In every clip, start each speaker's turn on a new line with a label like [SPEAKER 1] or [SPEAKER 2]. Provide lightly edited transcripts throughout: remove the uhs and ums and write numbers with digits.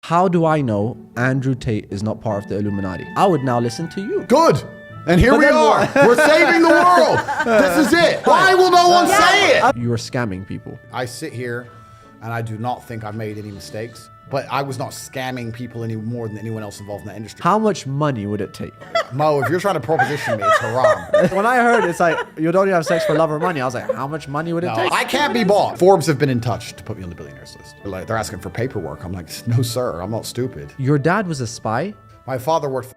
[SPEAKER 1] How do I know Andrew Tate is not part of the Illuminati? I would now listen to you.
[SPEAKER 2] Good. And here we are. We're saving the world. This is it. Why will no one say it?
[SPEAKER 1] You are scamming people.
[SPEAKER 2] I sit here and I do not think I've made any mistakes, but I was not scamming people any more than anyone else involved in the industry.
[SPEAKER 1] How much money would it take?
[SPEAKER 2] Mo, if you're trying to proposition me, it's haram.
[SPEAKER 1] When I heard it's like, you'd only have sex for love or money, I was like, how much money would it take?
[SPEAKER 2] I can't be bought. Forbes have been in touch to put me on the billionaires list. They're asking for paperwork. I'm like, no, sir, I'm not stupid.
[SPEAKER 1] Your dad was a spy?
[SPEAKER 2] My father worked for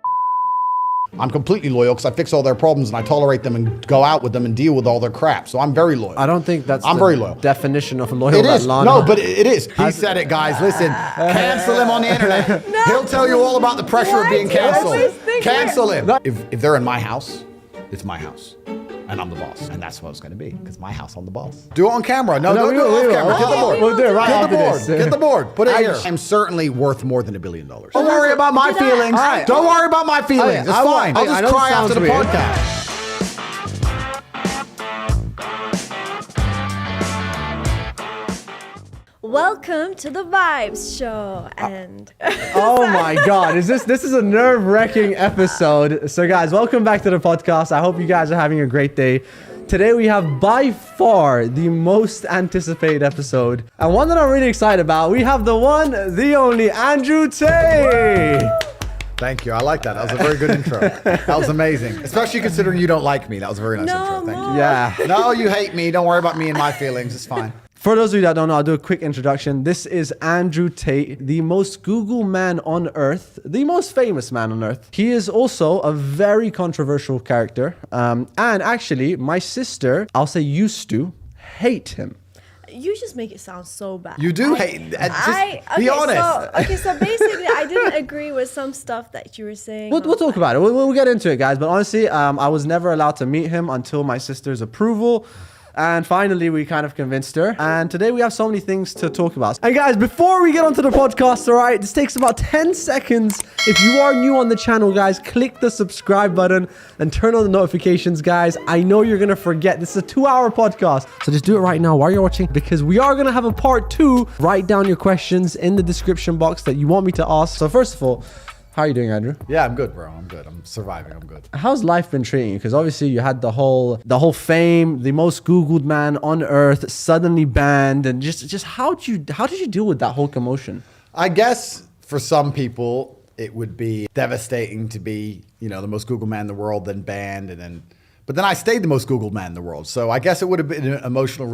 [SPEAKER 2] I'm completely loyal because I fix all their problems and I tolerate them and go out with them and deal with all their crap. So I'm very loyal.
[SPEAKER 1] I don't think that's
[SPEAKER 2] I'm very loyal.
[SPEAKER 1] Definition of loyal.
[SPEAKER 2] It is. No, but it is. He said it, guys. Listen, cancel him on the internet.
[SPEAKER 3] No.
[SPEAKER 2] He'll tell you all about the pressure of being canceled. Cancel him.
[SPEAKER 1] No.
[SPEAKER 2] If they're in my house, it's my house. And I'm the boss. And that's what it's going to be because my house, I'm the boss. Do it on camera. No, don't do it off camera. Get the board.
[SPEAKER 1] We'll do it right
[SPEAKER 2] Get
[SPEAKER 1] after
[SPEAKER 2] the board.
[SPEAKER 1] this.
[SPEAKER 2] Get the board. Put it here. I'm certainly worth more than $1 billion. Don't worry about my
[SPEAKER 3] Did I-
[SPEAKER 2] feelings.
[SPEAKER 3] Alright.
[SPEAKER 2] Don't worry about my feelings. It's
[SPEAKER 1] I won't.
[SPEAKER 2] fine. I'll
[SPEAKER 1] I
[SPEAKER 2] just
[SPEAKER 1] know it
[SPEAKER 2] cry after
[SPEAKER 1] sounds
[SPEAKER 2] the
[SPEAKER 1] weird.
[SPEAKER 2] podcast.
[SPEAKER 3] Welcome to the Vibes Show, and
[SPEAKER 1] Oh my God, this is a nerve-wracking episode. So guys, welcome back to the podcast. I hope you guys are having a great day. Today we have by far the most anticipated episode, and one that I'm really excited about. We have the one, the only Andrew Tate.
[SPEAKER 2] Thank you. I like that. That was a very good intro. That was amazing. Especially considering you don't like me. That was a very nice intro. Thank you.
[SPEAKER 1] Yeah.
[SPEAKER 2] No, you hate me. Don't worry about me and my feelings. It's fine.
[SPEAKER 1] For those of you that don't know, I'll do a quick introduction. This is Andrew Tate, the most Google man on earth, the most famous man on earth. He is also a very controversial character. And actually, my sister, I'll say used to, hate him.
[SPEAKER 3] you just make it sound so bad.
[SPEAKER 2] You do hate. Just be honest.
[SPEAKER 3] So basically, I didn't agree with some stuff that you were saying.
[SPEAKER 1] We'll talk about it. We'll get into it, guys. But honestly, I was never allowed to meet him until my sister's approval. And finally, we kind of convinced her. And today we have so many things to talk about. And guys, before we get onto the podcast, all right, this takes about 10 seconds. If you are new on the channel, guys, click the subscribe button and turn on the notifications, guys. I know you're going to forget. This is a 2-hour podcast. So just do it right now while you're watching, because we are going to have a part 2. Write down your questions in the description box that you want me to ask. So first of all, how are you doing, Andrew?
[SPEAKER 2] Yeah, I'm good, bro. I'm good. I'm surviving. I'm good.
[SPEAKER 1] How's life been treating you? Because obviously you had the whole fame, the most Googled man on earth, suddenly banned, and just how did you deal with that whole commotion?
[SPEAKER 2] I guess for some people it would be devastating to be, the most Googled man in the world, then banned, but then I stayed the most Googled man in the world. So I guess it would have been an emotional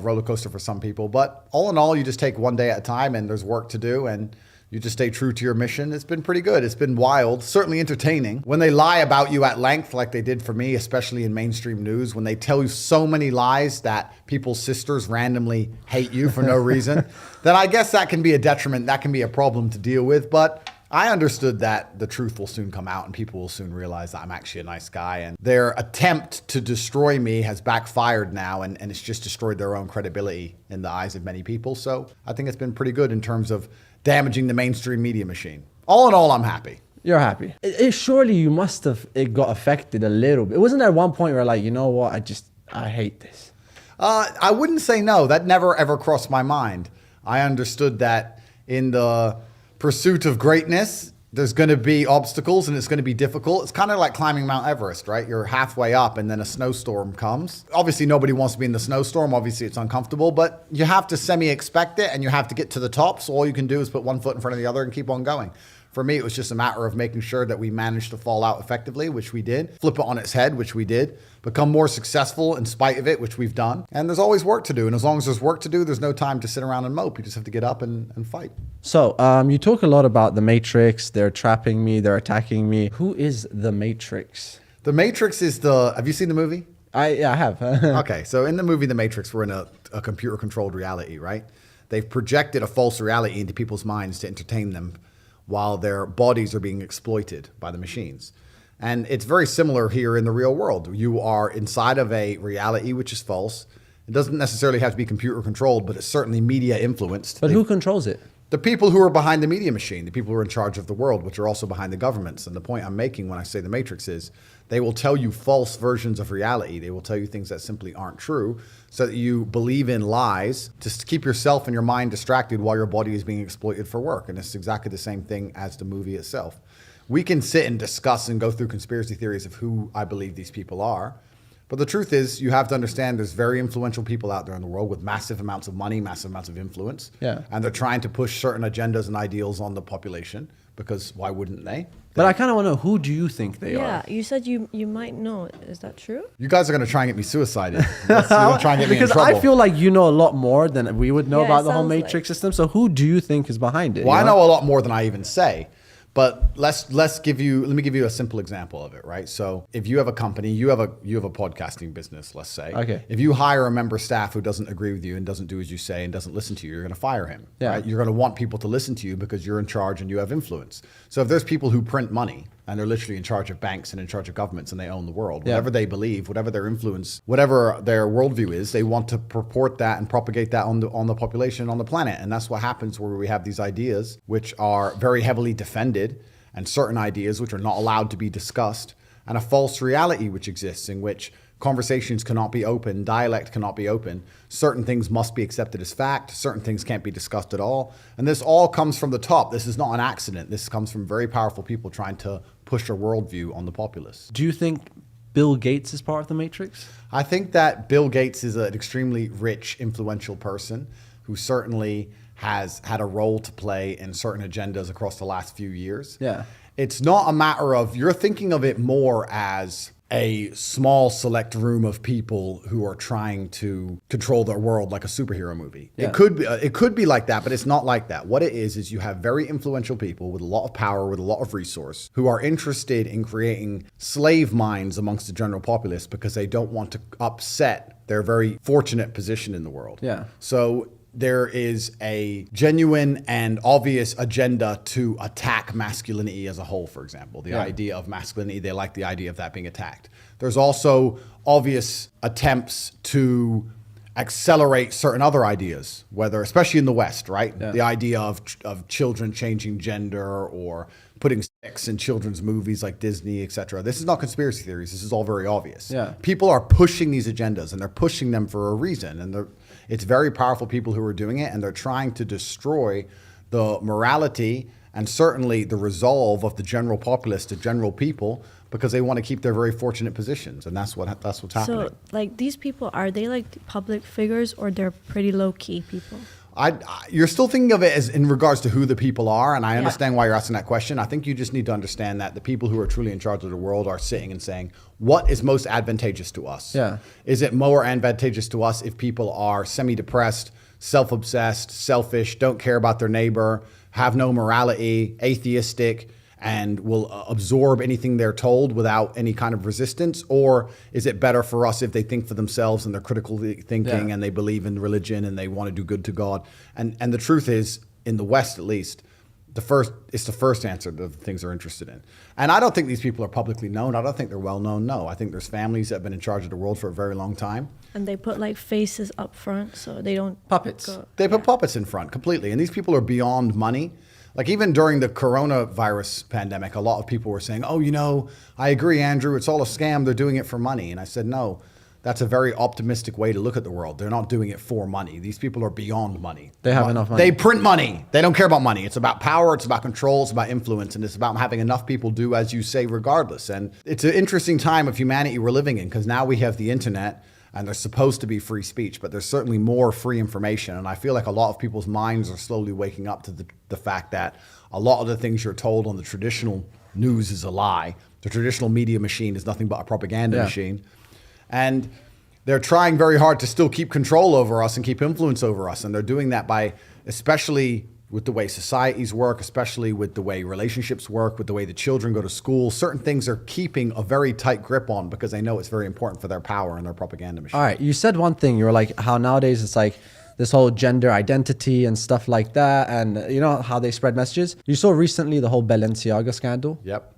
[SPEAKER 2] roller coaster for some people. But all in all, you just take one day at a time, and there's work to do, and you just stay true to your mission. It's been pretty good. It's been wild, certainly entertaining. When they lie about you at length, like they did for me, especially in mainstream news, when they tell you so many lies that people's sisters randomly hate you for no reason, then I guess that can be a detriment. That can be a problem to deal with. But I understood that the truth will soon come out and people will soon realize that I'm actually a nice guy. And their attempt to destroy me has backfired now, and it's just destroyed their own credibility in the eyes of many people. So I think it's been pretty good in terms of damaging the mainstream media machine. All in all, I'm happy.
[SPEAKER 1] You're happy. Surely you must have got affected a little bit. Wasn't there one point where like, you know what, I hate this?
[SPEAKER 2] I wouldn't say no. That never ever crossed my mind. I understood that in the pursuit of greatness, there's going to be obstacles and it's going to be difficult. It's kind of like climbing Mount Everest, right? You're halfway up and then a snowstorm comes. Obviously, nobody wants to be in the snowstorm. Obviously, it's uncomfortable, but you have to semi-expect it and you have to get to the top. So all you can do is put one foot in front of the other and keep on going. For me, it was just a matter of making sure that we managed to fall out effectively, which we did. Flip it on its head, which we did. Become more successful in spite of it, which we've done. And there's always work to do. And as long as there's work to do, there's no time to sit around and mope. You just have to get up and fight.
[SPEAKER 1] So you talk a lot about the Matrix. They're trapping me. They're attacking me. Who is the Matrix?
[SPEAKER 2] The Matrix is have you seen the movie?
[SPEAKER 1] I have.
[SPEAKER 2] Okay, so in the movie The Matrix, we're in a computer-controlled reality, right? They've projected a false reality into people's minds to entertain them while their bodies are being exploited by the machines. And it's very similar here in the real world. You are inside of a reality which is false. It doesn't necessarily have to be computer controlled, but it's certainly media influenced.
[SPEAKER 1] But who controls it?
[SPEAKER 2] The people who are behind the media machine, the people who are in charge of the world, which are also behind the governments. And the point I'm making when I say the Matrix is they will tell you false versions of reality. They will tell you things that simply aren't true so that you believe in lies just to keep yourself and your mind distracted while your body is being exploited for work. And it's exactly the same thing as the movie itself. We can sit and discuss and go through conspiracy theories of who I believe these people are. But the truth is, you have to understand there's very influential people out there in the world with massive amounts of money, massive amounts of influence.
[SPEAKER 1] Yeah.
[SPEAKER 2] And they're trying to push certain agendas and ideals on the population because why wouldn't they?
[SPEAKER 1] But I kind of want to know, who do you think they
[SPEAKER 3] Yeah,
[SPEAKER 1] are?
[SPEAKER 3] you said you might know. Is that true?
[SPEAKER 2] You guys are going to try and get me suicided. You're going to try and get me in
[SPEAKER 1] Because
[SPEAKER 2] trouble.
[SPEAKER 1] I feel like you know a lot more than we would know
[SPEAKER 3] Yeah,
[SPEAKER 1] about
[SPEAKER 3] it
[SPEAKER 1] the whole
[SPEAKER 3] sounds
[SPEAKER 1] Matrix
[SPEAKER 3] like-
[SPEAKER 1] system. So who do you think is behind it?
[SPEAKER 2] Well,
[SPEAKER 1] you
[SPEAKER 2] I know a lot more than I even say. But let me give you a simple example of it, right? So if you have a company, you have a podcasting business, let's say.
[SPEAKER 1] Okay.
[SPEAKER 2] If you hire a member of staff who doesn't agree with you and doesn't do as you say and doesn't listen to you, you're going to fire him.
[SPEAKER 1] Yeah.
[SPEAKER 2] Right? You're going to want people to listen to you because you're in charge and you have influence. So if there's people who print money and they're literally in charge of banks and in charge of governments and they own the world,
[SPEAKER 1] Yeah.
[SPEAKER 2] whatever they believe, whatever their influence, whatever their worldview is, they want to purport that and propagate that on the population, on the planet. And that's what happens where we have these ideas which are very heavily defended, and certain ideas which are not allowed to be discussed, and a false reality which exists in which conversations cannot be open, dialect cannot be open, certain things must be accepted as fact, certain things can't be discussed at all. And this all comes from the top. This is not an accident. This comes from very powerful people trying to push a worldview on the populace.
[SPEAKER 1] Do you think Bill Gates is part of the Matrix?
[SPEAKER 2] I think that Bill Gates is an extremely rich, influential person who certainly has had a role to play in certain agendas across the last few years.
[SPEAKER 1] Yeah.
[SPEAKER 2] It's not a matter of, you're thinking of it more as a small select room of people who are trying to control their world like a superhero movie.
[SPEAKER 1] Yeah.
[SPEAKER 2] It could be like that, but it's not like that. What it is you have very influential people with a lot of power, with a lot of resource, who are interested in creating slave minds amongst the general populace because they don't want to upset their very fortunate position in the world.
[SPEAKER 1] Yeah.
[SPEAKER 2] So there is a genuine and obvious agenda to attack masculinity as a whole, for example. The idea of masculinity, they like the idea of that being attacked. There's also obvious attempts to accelerate certain other ideas, whether, especially in the West, right?
[SPEAKER 1] Yeah.
[SPEAKER 2] The idea of children changing gender or putting sex in children's movies like Disney, etc. This is not conspiracy theories. This is all very obvious.
[SPEAKER 1] Yeah.
[SPEAKER 2] People are pushing these agendas, and they're pushing them for a reason. And it's very powerful people who are doing it, and they're trying to destroy the morality and certainly the resolve of the general populace, the general people, because they want to keep their very fortunate positions, and that's what's happening.
[SPEAKER 3] So, like, these people, are they like public figures or they're pretty low key people?
[SPEAKER 2] You're still thinking of it as in regards to who the people are, and I
[SPEAKER 3] Yeah.
[SPEAKER 2] understand why you're asking that question. I think you just need to understand that the people who are truly in charge of the world are sitting and saying, what is most advantageous to us?
[SPEAKER 1] Yeah.
[SPEAKER 2] Is it more advantageous to us if people are semi-depressed, self-obsessed, selfish, don't care about their neighbor, have no morality, atheistic, and will absorb anything they're told without any kind of resistance? Or is it better for us if they think for themselves and they're critically thinking
[SPEAKER 1] Yeah.
[SPEAKER 2] and they believe in religion and they want to do good to God? And the truth is, in the West at least, it's the first answer to the things they're interested in. And I don't think these people are publicly known. I don't think they're well known, no. I think there's families that have been in charge of the world for a very long time.
[SPEAKER 3] And they put like faces up front so they don't
[SPEAKER 1] Puppets.
[SPEAKER 3] go-
[SPEAKER 2] They put puppets in front completely. And these people are beyond money. Like even during the coronavirus pandemic, a lot of people were saying, oh, I agree, Andrew, it's all a scam. They're doing it for money. And I said, no, that's a very optimistic way to look at the world. They're not doing it for money. These people are beyond money.
[SPEAKER 1] They have enough money.
[SPEAKER 2] They print money. They don't care about money. It's about power. It's about control. It's about influence. And it's about having enough people do as you say regardless. And it's an interesting time of humanity we're living in because now we have the internet. And there's supposed to be free speech, but there's certainly more free information. And I feel like a lot of people's minds are slowly waking up to the fact that a lot of the things you're told on the traditional news is a lie. The traditional media machine is nothing but a propaganda machine. And they're trying very hard to still keep control over us and keep influence over us. And they're doing that by, especially with the way societies work, especially with the way relationships work, with the way the children go to school, certain things they're keeping a very tight grip on because they know it's very important for their power and their propaganda machine.
[SPEAKER 1] All right, you said one thing. You were like, how nowadays it's like this whole gender identity and stuff like that, and you know how they spread messages. You saw recently the whole Balenciaga scandal.
[SPEAKER 2] Yep.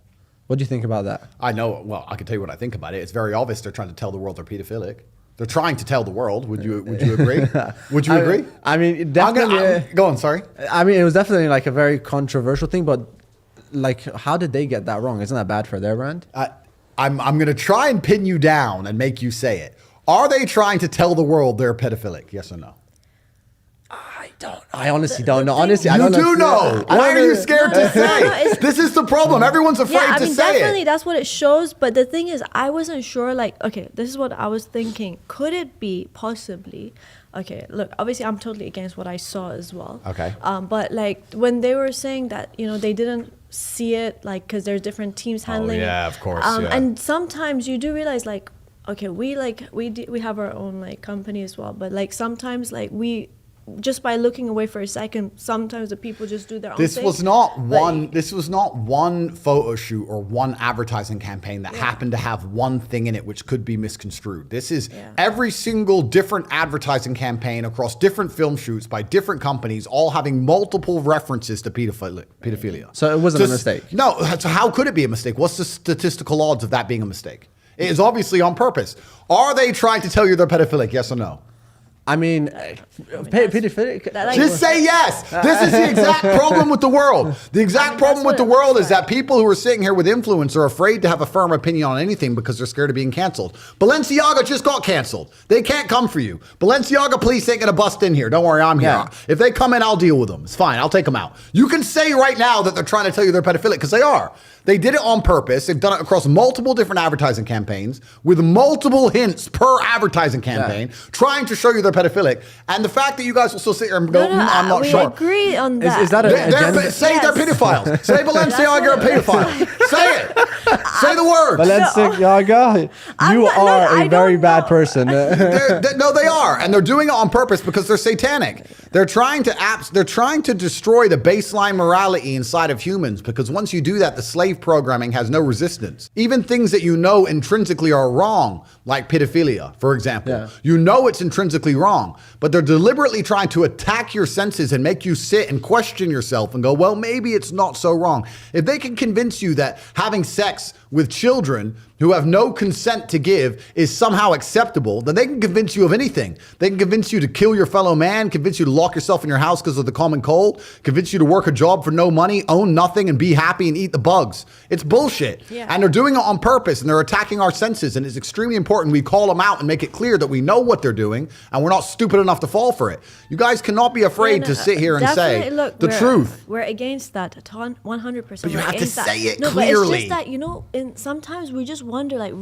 [SPEAKER 1] What do you think about that?
[SPEAKER 2] I know, well, I can tell you what I think about it. It's very obvious they're trying to tell the world they're pedophilic. They're trying to tell the world. Would you agree? Would you agree?
[SPEAKER 1] I mean, definitely.
[SPEAKER 2] Go on, sorry.
[SPEAKER 1] I mean, it was definitely like a very controversial thing, but like, how did they get that wrong? Isn't that bad for their brand?
[SPEAKER 2] I'm going to try and pin you down and make you say it. Are they trying to tell the world they're pedophilic? Yes or no?
[SPEAKER 1] I honestly don't know. Honestly, I
[SPEAKER 2] you
[SPEAKER 1] don't know.
[SPEAKER 2] do know. Why are you scared to say? This is the problem. Everyone's afraid to say
[SPEAKER 3] definitely
[SPEAKER 2] it.
[SPEAKER 3] that's what it shows. But the thing is, I wasn't sure. Like, okay, this is what I was thinking. Could it be possibly? Okay, look. Obviously, I'm totally against what I saw as well.
[SPEAKER 2] Okay.
[SPEAKER 3] But like when they were saying that, they didn't see it, like, because there's different teams handling.
[SPEAKER 2] yeah,
[SPEAKER 3] it.
[SPEAKER 2] of course.
[SPEAKER 3] And sometimes you do realize, like, okay, we have our own like company as well. But like sometimes, like we. Just by looking away for a second, sometimes the people just do their own thing.
[SPEAKER 2] This was not one photo shoot or one advertising campaign that happened to have one thing in it which could be misconstrued. This is every single different advertising campaign across different film shoots by different companies, all having multiple references to pedophilia.
[SPEAKER 1] So it wasn't a mistake.
[SPEAKER 2] No. So how could it be a mistake? What's the statistical odds of that being a mistake? It is obviously on purpose. Are they trying to tell you they're pedophilic? Yes or no?
[SPEAKER 1] I mean, pedophilic.
[SPEAKER 2] Just say yes. This is the exact problem with the world. The exact problem with the world is that people who are sitting here with influence are afraid to have a firm opinion on anything because they're scared of being canceled. Balenciaga just got canceled. They can't come for you. Balenciaga police ain't gonna bust in here. Don't worry, I'm here.
[SPEAKER 1] Yeah.
[SPEAKER 2] If they come in, I'll deal with them. It's fine. I'll take them out. You can say right now that they're trying to tell you they're pedophilic because they are. They did it on purpose. They've done it across multiple different advertising campaigns with multiple hints per advertising campaign, trying to show you they're pedophilic. And the fact that you guys will still sit here and go, I'm not sure.
[SPEAKER 3] We agree on that.
[SPEAKER 1] Is that agenda?
[SPEAKER 2] Say they're pedophiles. Say Balenciaga a pedophile. Say it. Say the word.
[SPEAKER 1] Balenciaga, you are a very bad person.
[SPEAKER 2] No, they are, and they're doing it on purpose because they're satanic. They're trying to destroy the baseline morality inside of humans because once you do that, the slave programming has no resistance. Even things that you know intrinsically are wrong, like pedophilia, for example. You know it's intrinsically wrong, but they're deliberately trying to attack your senses and make you sit and question yourself and go, well, maybe it's not so wrong. If they can convince you that having sex with children who have no consent to give is somehow acceptable, then they can convince you of anything. They can convince you to kill your fellow man, convince you to lock yourself in your house because of the common cold, convince you to work a job for no money, own nothing, and be happy and eat the bugs. It's bullshit. And they're doing it on purpose, and they're attacking our senses, and it's extremely important we call them out and make it clear that we know what they're doing, and we're not stupid enough to fall for it. You guys cannot be afraid to sit here and say the truth.
[SPEAKER 3] We're against that 100%.
[SPEAKER 2] But you have to say it
[SPEAKER 3] clearly.
[SPEAKER 2] clearly.
[SPEAKER 3] But it's just that, sometimes we just wonder, like,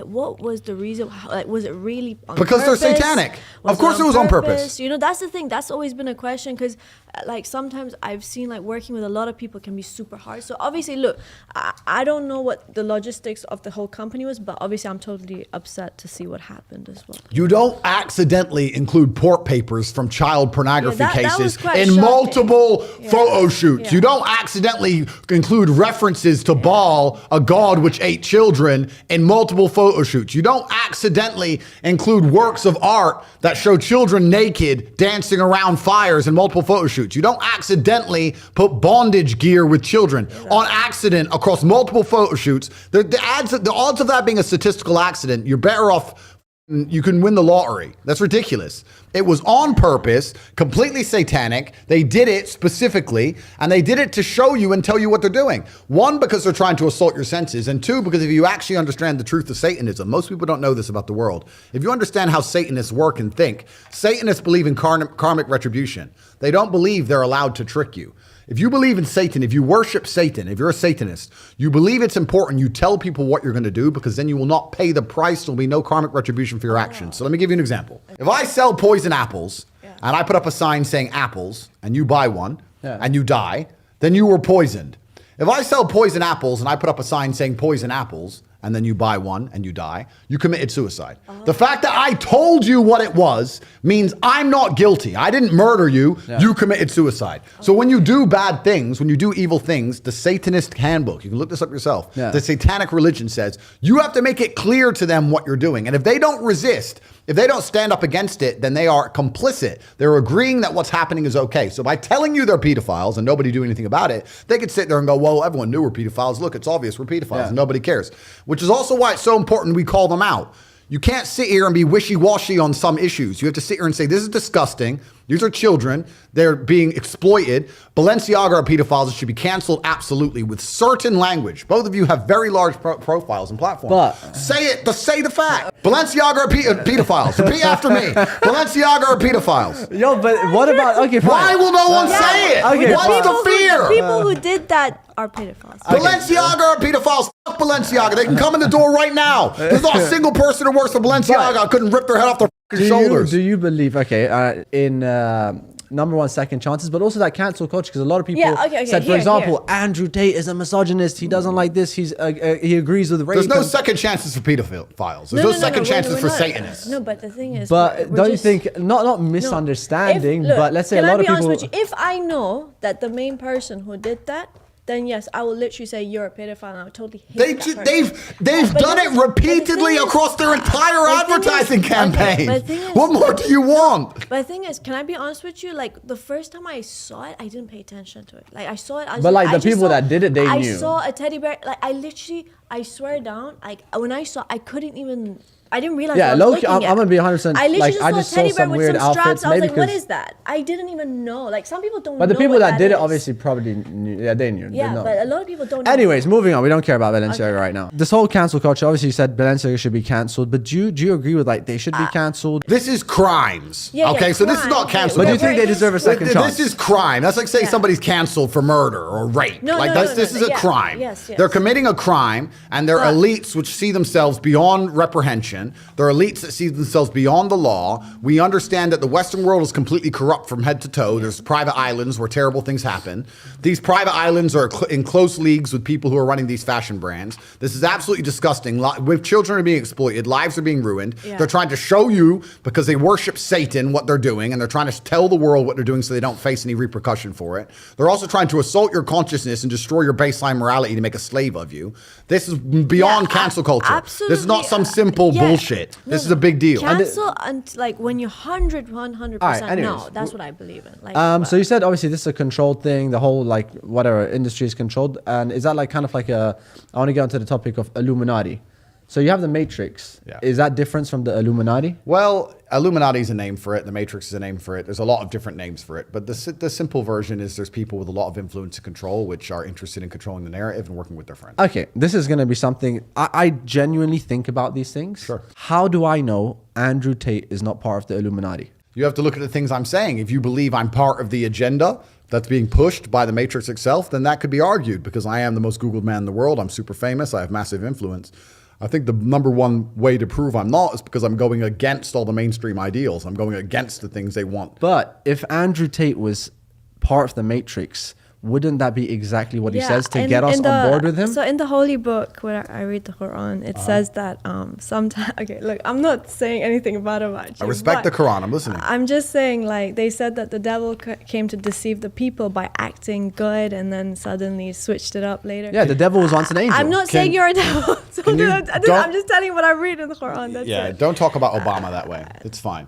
[SPEAKER 3] what was the reason? Was it really on
[SPEAKER 2] because
[SPEAKER 3] purpose?
[SPEAKER 2] They're satanic. Of course it was on purpose.
[SPEAKER 3] That's the thing. That's always been a question because, like, sometimes I've seen, like, working with a lot of people can be super hard. So obviously, look, I don't know what the logistics of the whole company was, but obviously I'm totally upset to see what happened as well.
[SPEAKER 2] You don't accidentally include port papers from child pornography cases in
[SPEAKER 3] shocking.
[SPEAKER 2] multiple photo shoots. You don't accidentally include references to Baal, a god which ate children, in multiple photo shoots. You don't accidentally include works of art that show children naked dancing around fires in multiple photo shoots. You don't accidentally put bondage gear with children on accident across multiple photo shoots. The odds of that being a statistical accident, you're better off. You can win the lottery. That's ridiculous. It was on purpose, completely satanic. They did it specifically, and they did it to show you and tell you what they're doing. One, because they're trying to assault your senses, and two, because if you actually understand the truth of Satanism, most people don't know this about the world. If you understand how Satanists work and think, Satanists believe in karmic retribution. They don't believe they're allowed to trick you. If you believe in Satan, if you worship Satan, if you're a Satanist, you believe it's important you tell people what you're going to do because then you will not pay the price. There'll be no karmic retribution for your actions. So let me give you an example. If I sell poison apples and I put up a sign saying apples and you buy one and you die, then you were poisoned. If I sell poison apples and I put up a sign saying poison apples and then you buy one and you die, you committed suicide. The fact that I told you what it was means I'm not guilty. I didn't murder you. You committed suicide. So when you do bad things, when you do evil things, the Satanist handbook, you can look this up yourself, the satanic religion says, you have to make it clear to them what you're doing. And if they don't resist, if they don't stand up against it, then they are complicit. They're agreeing that what's happening is okay. So by telling you they're pedophiles and nobody do anything about it, they could sit there and go, well, everyone knew we're pedophiles. Look, it's obvious we're pedophiles and nobody cares. Which is also why it's so important we call them out. You can't sit here and be wishy-washy on some issues. You have to sit here and say, this is disgusting. These are children. They're being exploited. Balenciaga are pedophiles. It should be canceled absolutely with certain language. Both of you have very large profiles and platforms.
[SPEAKER 1] But
[SPEAKER 2] say it. Say the fact. Balenciaga are pedophiles. Repeat after me. Balenciaga are pedophiles.
[SPEAKER 1] Yo, but what about, okay, fine.
[SPEAKER 2] Why will no one say it?
[SPEAKER 1] Okay,
[SPEAKER 2] What's the fear?
[SPEAKER 3] The people who did that are pedophiles.
[SPEAKER 2] Balenciaga are pedophiles. Fuck Balenciaga. They can come in the door right now. There's not a single person who works for Balenciaga I couldn't rip their head off their shoulders.
[SPEAKER 1] Do you believe, in number one, second chances, but also that cancel culture? Because a lot of people said, for example, Andrew Tate is a misogynist. He doesn't like this. He agrees with rape.
[SPEAKER 2] There's no second chances for pedophiles. There's no second chances for Satanists.
[SPEAKER 3] No, but the thing is,
[SPEAKER 1] but don't you think, not misunderstanding, but let's say a lot of people.
[SPEAKER 3] If I know that the main person who did that, then yes, I will literally say you're a pedophile, and I would totally hate that person.
[SPEAKER 2] They've done it repeatedly across their entire advertising campaign. What more do you want?
[SPEAKER 3] But the thing is, can I be honest with you? Like the first time I saw it, I didn't pay attention to it. Like I saw it,
[SPEAKER 1] but like the people that did it, they knew.
[SPEAKER 3] I saw a teddy bear. Like I swear down. Like when I saw, I couldn't even. I didn't realize.
[SPEAKER 1] Yeah,
[SPEAKER 3] what I was looking at.
[SPEAKER 1] I'm gonna be 100%.
[SPEAKER 3] I literally
[SPEAKER 1] I
[SPEAKER 3] just saw a teddy bear with
[SPEAKER 1] weird
[SPEAKER 3] some straps.
[SPEAKER 1] outfits.
[SPEAKER 3] I was
[SPEAKER 1] Maybe
[SPEAKER 3] like, "What is that?" I didn't even know. Like some people don't.
[SPEAKER 1] But the
[SPEAKER 3] know
[SPEAKER 1] people
[SPEAKER 3] what
[SPEAKER 1] that did it
[SPEAKER 3] is.
[SPEAKER 1] obviously probably knew. Yeah, they knew.
[SPEAKER 3] Yeah, but a lot of people don't know.
[SPEAKER 1] Anyways, moving on. We don't care about Balenciaga right now. This whole cancel culture, obviously you said Balenciaga should be cancelled, but do you agree with like they should be cancelled?
[SPEAKER 2] This is crimes. Okay, so this is not cancelled.
[SPEAKER 1] But do you think they deserve a second chance?
[SPEAKER 2] This is crime. That's like saying somebody's cancelled for murder or rape. This is a crime.
[SPEAKER 3] Yes.
[SPEAKER 2] They're committing a crime, and they're elites which see themselves beyond reprehension. They're elites that see themselves beyond the law. We understand that the Western world is completely corrupt from head to toe. There's private islands where terrible things happen. These private islands are in close leagues with people who are running these fashion brands. This is absolutely disgusting. With children are being exploited, lives are being ruined. Yeah. They're trying to show you, because they worship Satan, what they're doing, and they're trying to tell the world what they're doing so they don't face any repercussion for it. They're also trying to assault your consciousness and destroy your baseline morality to make a slave of you. This is beyond cancel culture.
[SPEAKER 3] Absolutely.
[SPEAKER 2] This is not some simple bullshit. This is a big deal.
[SPEAKER 3] Cancel like when you're 100% no, that's what I believe in. Like,
[SPEAKER 1] so you said obviously this is a controlled thing, the whole like whatever industry is controlled, and is that like kind of like I want to get onto the topic of Illuminati. So you have the Matrix. Yeah. Is that different from the Illuminati?
[SPEAKER 2] Well, Illuminati is a name for it. The Matrix is a name for it. There's a lot of different names for it. But the simple version is there's people with a lot of influence and control which are interested in controlling the narrative and working with their friends.
[SPEAKER 1] Okay, this is going to be something I genuinely think about these things.
[SPEAKER 2] Sure.
[SPEAKER 1] How do I know Andrew Tate is not part of the Illuminati?
[SPEAKER 2] You have to look at the things I'm saying. If you believe I'm part of the agenda that's being pushed by the Matrix itself, then that could be argued because I am the most Googled man in the world. I'm super famous. I have massive influence. I think the number one way to prove I'm not is because I'm going against all the mainstream ideals. I'm going against the things they want.
[SPEAKER 1] But if Andrew Tate was part of the Matrix, wouldn't that be exactly what he says to get us on board with him?
[SPEAKER 3] So in the holy book, where I read the Quran, it says that sometimes, okay, look, I'm not saying anything bad about you.
[SPEAKER 2] I respect the Quran. I'm listening.
[SPEAKER 3] I'm just saying, like, they said that the devil came to deceive the people by acting good and then suddenly switched it up later.
[SPEAKER 1] Yeah, the devil was once an angel.
[SPEAKER 3] I'm not saying you're a devil. I'm just telling you what I read in the Quran. That's it.
[SPEAKER 2] Don't talk about Obama that way. It's fine.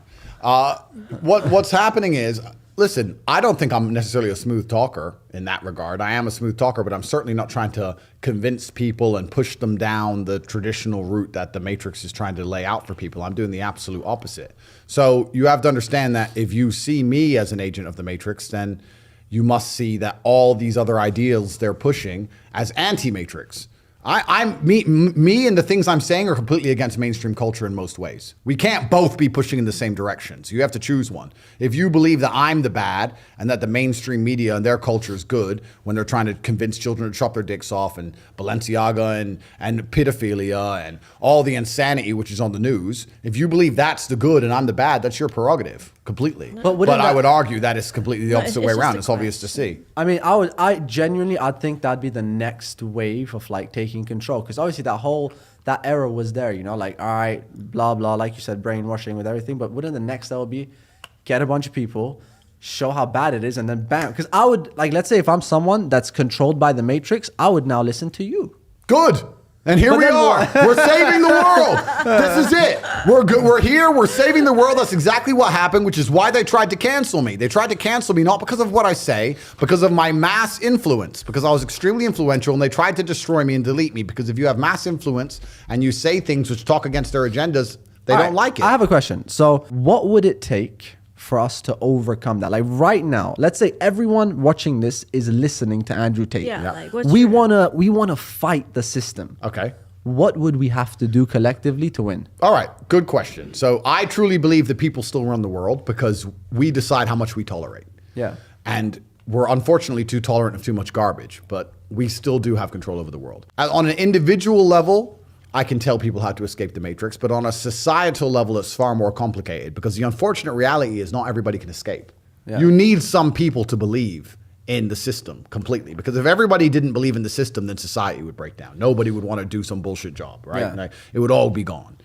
[SPEAKER 2] What's happening is, listen, I don't think I'm necessarily a smooth talker in that regard. I am a smooth talker, but I'm certainly not trying to convince people and push them down the traditional route that the Matrix is trying to lay out for people. I'm doing the absolute opposite. So you have to understand that if you see me as an agent of the Matrix, then you must see that all these other ideals they're pushing as anti-Matrix. Me and the things I'm saying are completely against mainstream culture in most ways. We can't both be pushing in the same direction. So you have to choose one. If you believe that I'm the bad and that the mainstream media and their culture is good when they're trying to convince children to chop their dicks off and Balenciaga and pedophilia and all the insanity which is on the news, if you believe that's the good and I'm the bad, that's your prerogative completely. But I would argue that it's completely the opposite way around. It's obvious to see.
[SPEAKER 1] I mean, I think that'd be the next wave of like taking control, because obviously that era was there, you know, like, all right, blah blah, like you said, brainwashing with everything. But wouldn't the next level be get a bunch of people, show how bad it is, and then bam? Because I would, like, let's say if I'm someone that's controlled by the Matrix, I would now listen to you.
[SPEAKER 2] Good. And here we are. We're saving the world. This is it. We're good. We're here. We're saving the world. That's exactly what happened, which is why they tried to cancel me. They tried to cancel me not because of what I say, because of my mass influence, because I was extremely influential, and they tried to destroy me and delete me because if you have mass influence and you say things which talk against their agendas, They
[SPEAKER 1] All
[SPEAKER 2] don't
[SPEAKER 1] right,
[SPEAKER 2] like it.
[SPEAKER 1] I have a question. So what would it take for us to overcome that? Like right now, let's say everyone watching this is listening to Andrew Tate.
[SPEAKER 3] Yeah. Like, what's
[SPEAKER 1] we
[SPEAKER 3] your-
[SPEAKER 1] wanna fight the system.
[SPEAKER 2] Okay.
[SPEAKER 1] What would we have to do collectively to win?
[SPEAKER 2] All right, good question. So I truly believe that people still run the world because we decide how much we tolerate.
[SPEAKER 1] Yeah.
[SPEAKER 2] And we're unfortunately too tolerant of too much garbage, but we still do have control over the world. On an individual level, I can tell people how to escape the matrix, but on a societal level, it's far more complicated because the unfortunate reality is not everybody can escape.
[SPEAKER 1] Yeah.
[SPEAKER 2] You need some people to believe in the system completely, because if everybody didn't believe in the system, then society would break down. Nobody would want to do some bullshit job, right?
[SPEAKER 1] Yeah.
[SPEAKER 2] Like, it would all be gone.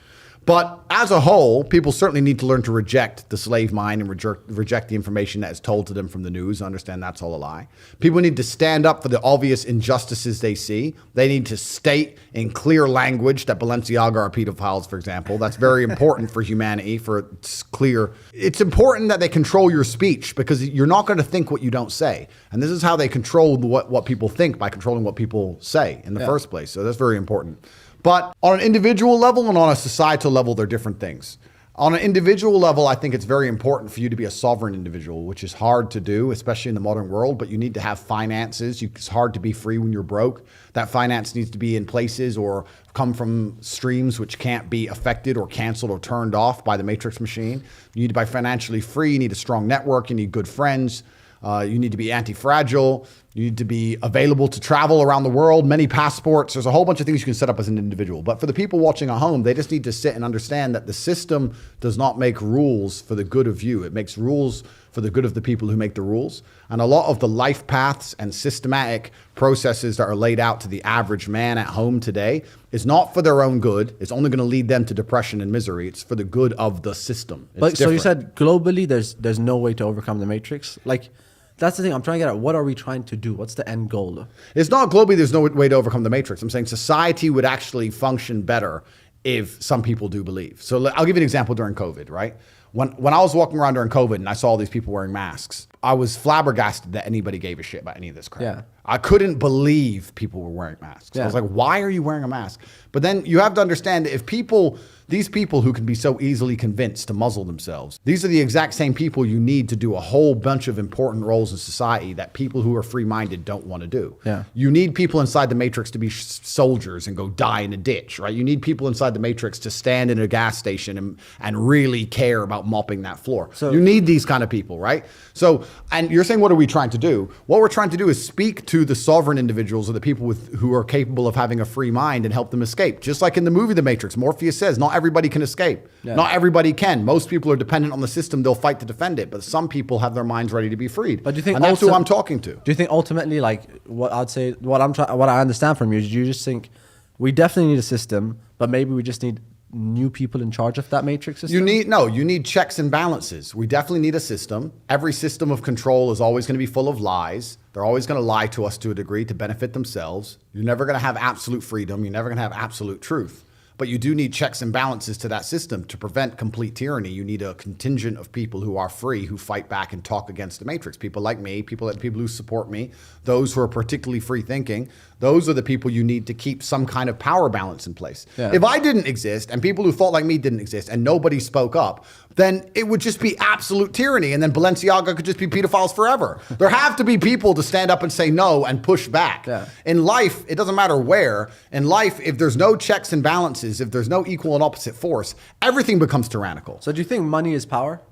[SPEAKER 2] But as a whole, people certainly need to learn to reject the slave mind and reject the information that is told to them from the news, understand that's all a lie. People need to stand up for the obvious injustices they see. They need to state in clear language that Balenciaga are pedophiles, for example. That's very important for humanity, for it's clear. It's important that they control your speech because you're not going to think what you don't say. And this is how they control what people think, by controlling what people say in the first place. So that's very important. But on an individual level and on a societal level, they're different things. On an individual level, I think it's very important for you to be a sovereign individual, which is hard to do, especially in the modern world, but you need to have finances. It's hard to be free when you're broke. That finance needs to be in places or come from streams which can't be affected or canceled or turned off by the matrix machine. You need to be financially free. You need a strong network. You need good friends. You need to be anti-fragile. You need to be available to travel around the world, many passports. There's a whole bunch of things you can set up as an individual. But for the people watching at home, they just need to sit and understand that the system does not make rules for the good of you. It makes rules for the good of the people who make the rules. And a lot of the life paths and systematic processes that are laid out to the average man at home today is not for their own good. It's only going to lead them to depression and misery. It's for the good of the system. It's
[SPEAKER 1] But so you
[SPEAKER 2] different.
[SPEAKER 1] said globally, there's no way to overcome the matrix. Like, that's the thing I'm trying to get at. What are we trying to do? What's the end goal?
[SPEAKER 2] It's not globally, there's no way to overcome the matrix. I'm saying society would actually function better if some people do believe. So I'll give you an example during COVID, right? When I was walking around during COVID and I saw all these people wearing masks, I was flabbergasted that anybody gave a shit about any of this crap.
[SPEAKER 1] Yeah.
[SPEAKER 2] I couldn't believe people were wearing masks. I
[SPEAKER 1] Yeah.
[SPEAKER 2] was like, why are you wearing a mask? But then you have to understand that if these people who can be so easily convinced to muzzle themselves, these are the exact same people you need to do a whole bunch of important roles in society that people who are free-minded don't want to do.
[SPEAKER 1] Yeah.
[SPEAKER 2] You need people inside the matrix to be soldiers and go die in a ditch, right? You need people inside the matrix to stand in a gas station and really care about mopping that floor.
[SPEAKER 1] So
[SPEAKER 2] you need these kind of people, right? So, and you're saying, what are we trying to do? What we're trying to do is speak to the sovereign individuals or the people who are capable of having a free mind and help them escape. Just like in the movie The Matrix, Morpheus says, not everybody can escape.
[SPEAKER 1] Yeah.
[SPEAKER 2] Not everybody can. Most people are dependent on the system. They'll fight to defend it. But some people have their minds ready to be freed.
[SPEAKER 1] But do you think
[SPEAKER 2] and that's who
[SPEAKER 1] also-
[SPEAKER 2] I'm talking to.
[SPEAKER 1] Do you think ultimately, like, what I understand from you is you just think we definitely need a system, but maybe we just need new people in charge of that matrix system?
[SPEAKER 2] You need checks and balances. We definitely need a system. Every system of control is always going to be full of lies. They're always going to lie to us to a degree to benefit themselves. You're never going to have absolute freedom. You're never going to have absolute truth. But you do need checks and balances to that system to prevent complete tyranny. You need a contingent of people who are free, who fight back and talk against the matrix. People like me, people who support me, those who are particularly free thinking. Those are the people you need to keep some kind of power balance in place.
[SPEAKER 1] Yeah.
[SPEAKER 2] If I didn't exist and people who thought like me didn't exist and nobody spoke up, then it would just be absolute tyranny. And then Balenciaga could just be pedophiles forever. There have to be people to stand up and say no and push back.
[SPEAKER 1] Yeah.
[SPEAKER 2] In life, it doesn't matter where. In life, if there's no checks and balances, if there's no equal and opposite force, everything becomes tyrannical.
[SPEAKER 1] So do you think money is power?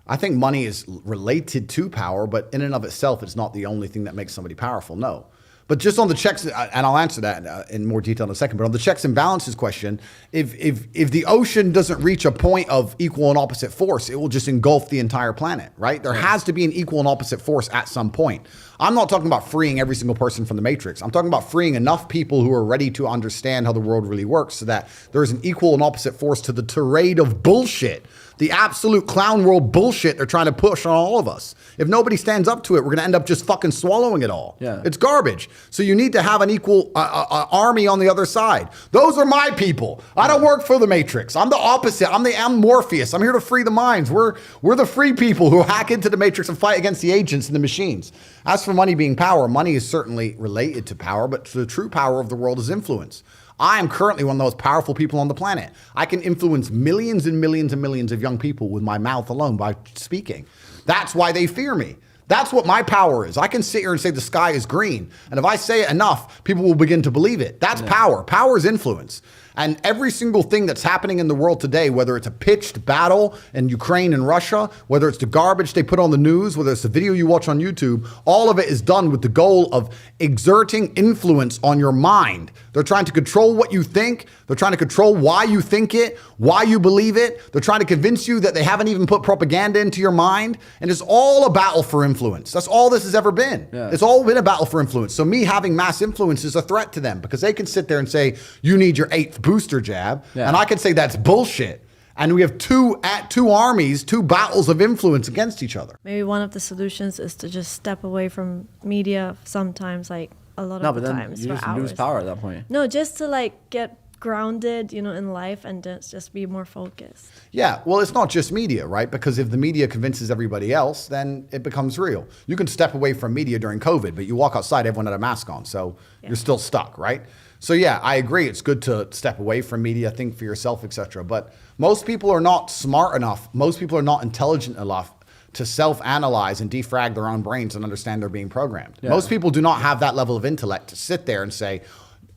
[SPEAKER 2] I think money is related to power, but in and of itself, it's not the only thing that makes somebody powerful. No. But just on the checks, and I'll answer that in more detail in a second, but on the checks and balances question, if the ocean doesn't reach a point of equal and opposite force, it will just engulf the entire planet, right? There has to be an equal and opposite force at some point. I'm not talking about freeing every single person from the matrix. I'm talking about freeing enough people who are ready to understand how the world really works so that there is an equal and opposite force to the tirade of bullshit, the absolute clown world bullshit they're trying to push on all of us. If nobody stands up to it, we're going to end up just fucking swallowing it all.
[SPEAKER 1] Yeah.
[SPEAKER 2] It's garbage. So you need to have an equal army on the other side. Those are my people. I don't work for the Matrix. I'm the opposite. I'm Morpheus. I'm here to free the minds. We're the free people who hack into the Matrix and fight against the agents and the machines. As for money being power, money is certainly related to power, but the true power of the world is influence. I am currently one of the most powerful people on the planet. I can influence millions and millions and millions of young people with my mouth alone by speaking. That's why they fear me. That's what my power is. I can sit here and say the sky is green. And if I say it enough, people will begin to believe it. That's power. Power is influence. And every single thing that's happening in the world today, whether it's a pitched battle in Ukraine and Russia, whether it's the garbage they put on the news, whether it's the video you watch on YouTube, all of it is done with the goal of exerting influence on your mind. They're trying to control what you think. They're trying to control why you think it, why you believe it. They're trying to convince you that they haven't even put propaganda into your mind. And it's all a battle for influence. That's all this has ever been.
[SPEAKER 1] Yeah.
[SPEAKER 2] It's all been a battle for influence. So me having mass influence is a threat to them because they can sit there and say, you need your 8th booster jab.
[SPEAKER 1] Yeah.
[SPEAKER 2] And I can say that's bullshit. And we have two armies, 2 battles of influence against each other.
[SPEAKER 3] Maybe one of the solutions is to just step away from media sometimes, like a lot
[SPEAKER 1] No,
[SPEAKER 3] of
[SPEAKER 1] but
[SPEAKER 3] the
[SPEAKER 1] then
[SPEAKER 3] times
[SPEAKER 1] you
[SPEAKER 3] for
[SPEAKER 1] just
[SPEAKER 3] hours.
[SPEAKER 1] lose power at that point.
[SPEAKER 3] No, just to like get grounded, in life and just be more focused.
[SPEAKER 2] Yeah, well, it's not just media, right? Because if the media convinces everybody else, then it becomes real. You can step away from media during COVID, but you walk outside, everyone had a mask on, so you're still stuck, right? So yeah, I agree. It's good to step away from media, think for yourself, etc. But most people are not smart enough. Most people are not intelligent enough to self-analyze and defrag their own brains and understand they're being programmed.
[SPEAKER 1] Yeah.
[SPEAKER 2] Most people do not have that level of intellect to sit there and say,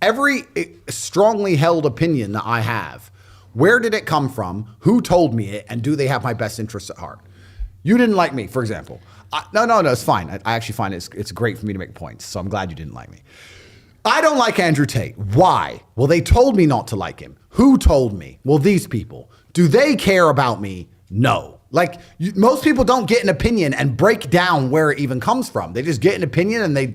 [SPEAKER 2] every strongly held opinion that I have, where did it come from? Who told me it? And do they have my best interests at heart? You didn't like me, for example. No, it's fine. I actually find it's great for me to make points. So I'm glad you didn't like me. I don't like Andrew Tate. Why? Well, they told me not to like him. Who told me? Well, these people. Do they care about me? No. Like, most people don't get an opinion and break down where it even comes from. They just get an opinion and they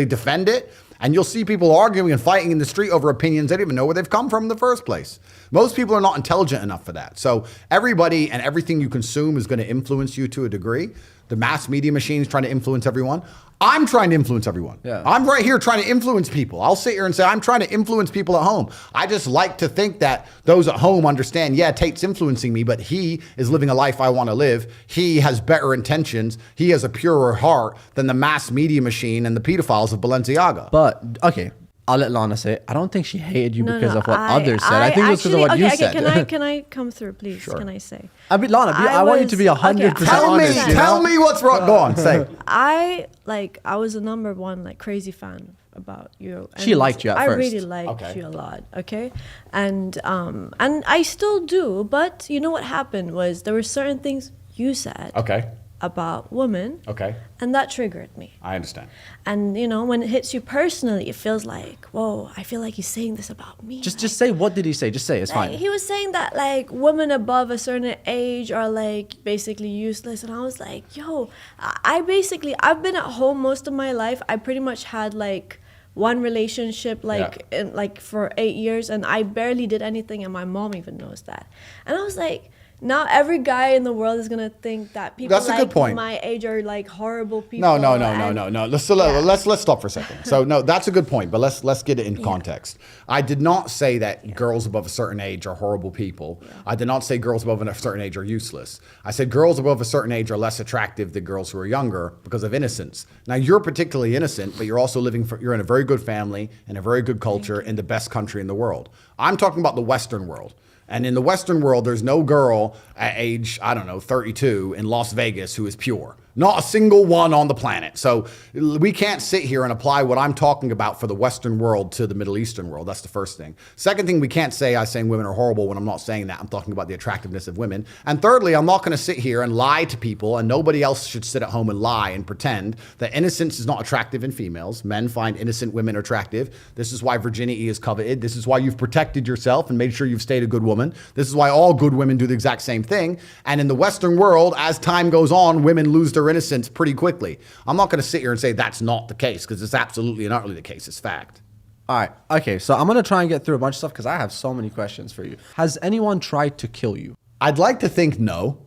[SPEAKER 2] defend it. And you'll see people arguing and fighting in the street over opinions they don't even know where they've come from in the first place. Most people are not intelligent enough for that. So everybody and everything you consume is going to influence you to a degree. The mass media machine is trying to influence everyone. I'm trying to influence everyone.
[SPEAKER 1] Yeah.
[SPEAKER 2] I'm right here trying to influence people. I'll sit here and say, I'm trying to influence people at home. I just like to think that those at home understand, yeah, Tate's influencing me, but he is living a life I want to live. He has better intentions. He has a purer heart than the mass media machine and the pedophiles of Balenciaga.
[SPEAKER 1] But, okay, I'll let Lana say it. I don't think she hated you because of what
[SPEAKER 3] I-
[SPEAKER 1] others said. I think it was because of what you said.
[SPEAKER 3] Can I come through, please?
[SPEAKER 2] Sure.
[SPEAKER 3] Can I say?
[SPEAKER 1] I mean, Lana, I want you to be 100% honest.
[SPEAKER 2] Tell me what's wrong. Go on, say.
[SPEAKER 3] I was a number one crazy fan about you.
[SPEAKER 1] She
[SPEAKER 3] and
[SPEAKER 1] liked you at
[SPEAKER 3] I
[SPEAKER 1] first.
[SPEAKER 3] really liked
[SPEAKER 2] Okay.
[SPEAKER 3] you a lot. Okay, and I still do. But you know what happened was there were certain things you said
[SPEAKER 2] Okay.
[SPEAKER 3] about women,
[SPEAKER 2] Okay.
[SPEAKER 3] and that triggered me.
[SPEAKER 2] I understand.
[SPEAKER 3] And when it hits you personally, it feels like, whoa, I feel like he's saying this about me.
[SPEAKER 1] Just say, what did he say? Just say, it's
[SPEAKER 3] Like,
[SPEAKER 1] fine.
[SPEAKER 3] he was saying that like women above a certain age are like basically useless, and I was like, yo, I've been at home most of my life. I pretty much had like one relationship for 8 years, and I barely did anything, and my mom even knows that. And I was like, now every guy in the world is gonna think that people
[SPEAKER 2] That's a good point.
[SPEAKER 3] my age are like horrible people.
[SPEAKER 2] No.
[SPEAKER 3] and-
[SPEAKER 2] Let's stop for a second. So no, that's a good point, but let's get it in context. I did not say that girls above a certain age are horrible people. I did not say girls above a certain age are useless. I said girls above a certain age are less attractive than girls who are younger because of innocence. Now you're particularly innocent, but you're also you're in a very good family and a very good culture in the best country in the world. I'm talking about the Western world. And in the Western world, there's no girl at age, 32 in Las Vegas who is pure. Not a single one on the planet. So we can't sit here and apply what I'm talking about for the Western world to the Middle Eastern world. That's the first thing. Second thing, we can't say I'm saying women are horrible when I'm not saying that. I'm talking about the attractiveness of women. And thirdly, I'm not going to sit here and lie to people, and nobody else should sit at home and lie and pretend that innocence is not attractive in females. Men find innocent women attractive. This is why virginity is coveted. This is why you've protected yourself and made sure you've stayed a good woman. This is why all good women do the exact same thing. And in the Western world, as time goes on, women lose their innocence pretty quickly. I'm not going to sit here and say that's not the case, because it's absolutely and utterly the case. It's fact.
[SPEAKER 1] All right. Okay. So I'm going to try and get through a bunch of stuff because I have so many questions for you. Has anyone tried to kill you?
[SPEAKER 2] I'd like to think no,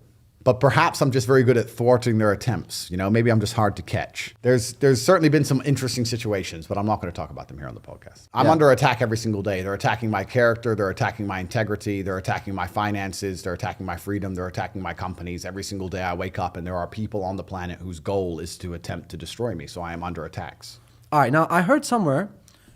[SPEAKER 2] but perhaps I'm just very good at thwarting their attempts. Maybe I'm just hard to catch. There's certainly been some interesting situations, but I'm not going to talk about them here on the podcast. I'm under attack every single day. They're attacking my character. They're attacking my integrity. They're attacking my finances. They're attacking my freedom. They're attacking my companies. Every single day I wake up and there are people on the planet whose goal is to attempt to destroy me. So I am under attacks.
[SPEAKER 1] All right. Now, I heard somewhere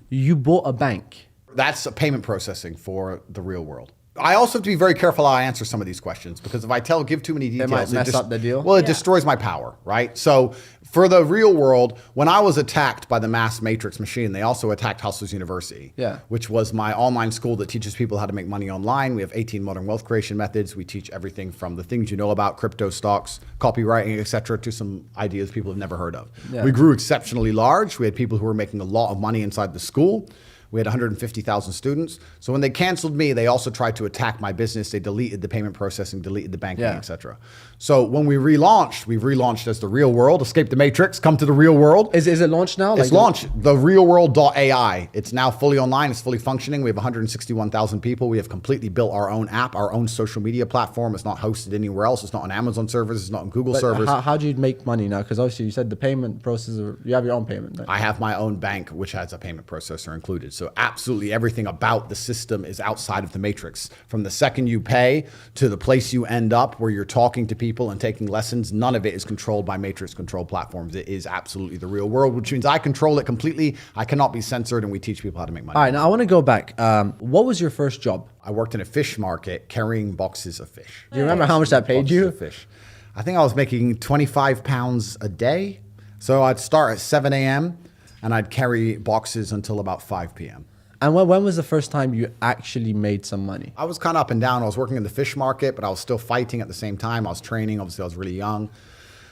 [SPEAKER 1] you bought a bank.
[SPEAKER 2] That's a payment processing for the real world. I also have to be very careful how I answer some of these questions because if I give too many details,
[SPEAKER 1] might mess up the deal.
[SPEAKER 2] Well, it destroys my power, right? So for the real world, when I was attacked by the mass matrix machine, they also attacked Hustlers University, which was my online school that teaches people how to make money online. We have 18 modern wealth creation methods. We teach everything from the things you know about crypto, stocks, copywriting, etc., to some ideas people have never heard of. We grew exceptionally large. We had people who were making a lot of money inside the school. We had 150,000 students. So when they canceled me, they also tried to attack my business. They deleted the payment processing, deleted the banking, etc. So when we've relaunched as the real world, escape the matrix, come to the real world.
[SPEAKER 1] Is it launched now?
[SPEAKER 2] It's launched, therealworld.ai. It's now fully online. It's fully functioning. We have 161,000 people. We have completely built our own app, our own social media platform. It's not hosted anywhere else. It's not on Amazon servers. It's not on Google servers.
[SPEAKER 1] How do you make money now? Because obviously you said the payment processor, you have your own payment. Right?
[SPEAKER 2] I have my own bank, which has a payment processor included. So absolutely everything about the system is outside of the matrix. From the second you pay to the place you end up where you're talking to people and taking lessons, none of it is controlled by matrix control platforms. It is absolutely the real world, which means I control it completely. I cannot be censored, and we teach people how to make money.
[SPEAKER 1] All right, now I want to go back. What was your first job?
[SPEAKER 2] I worked in a fish market carrying boxes of fish.
[SPEAKER 1] Do you remember how much that paid you?
[SPEAKER 2] Fish. I think I was making 25 pounds a day. So I'd start at 7 a.m. and I'd carry boxes until about 5 p.m.
[SPEAKER 1] And when was the first time you actually made some money?
[SPEAKER 2] I was kind of up and down. I was working in the fish market, but I was still fighting at the same time. I was training. Obviously, I was really young.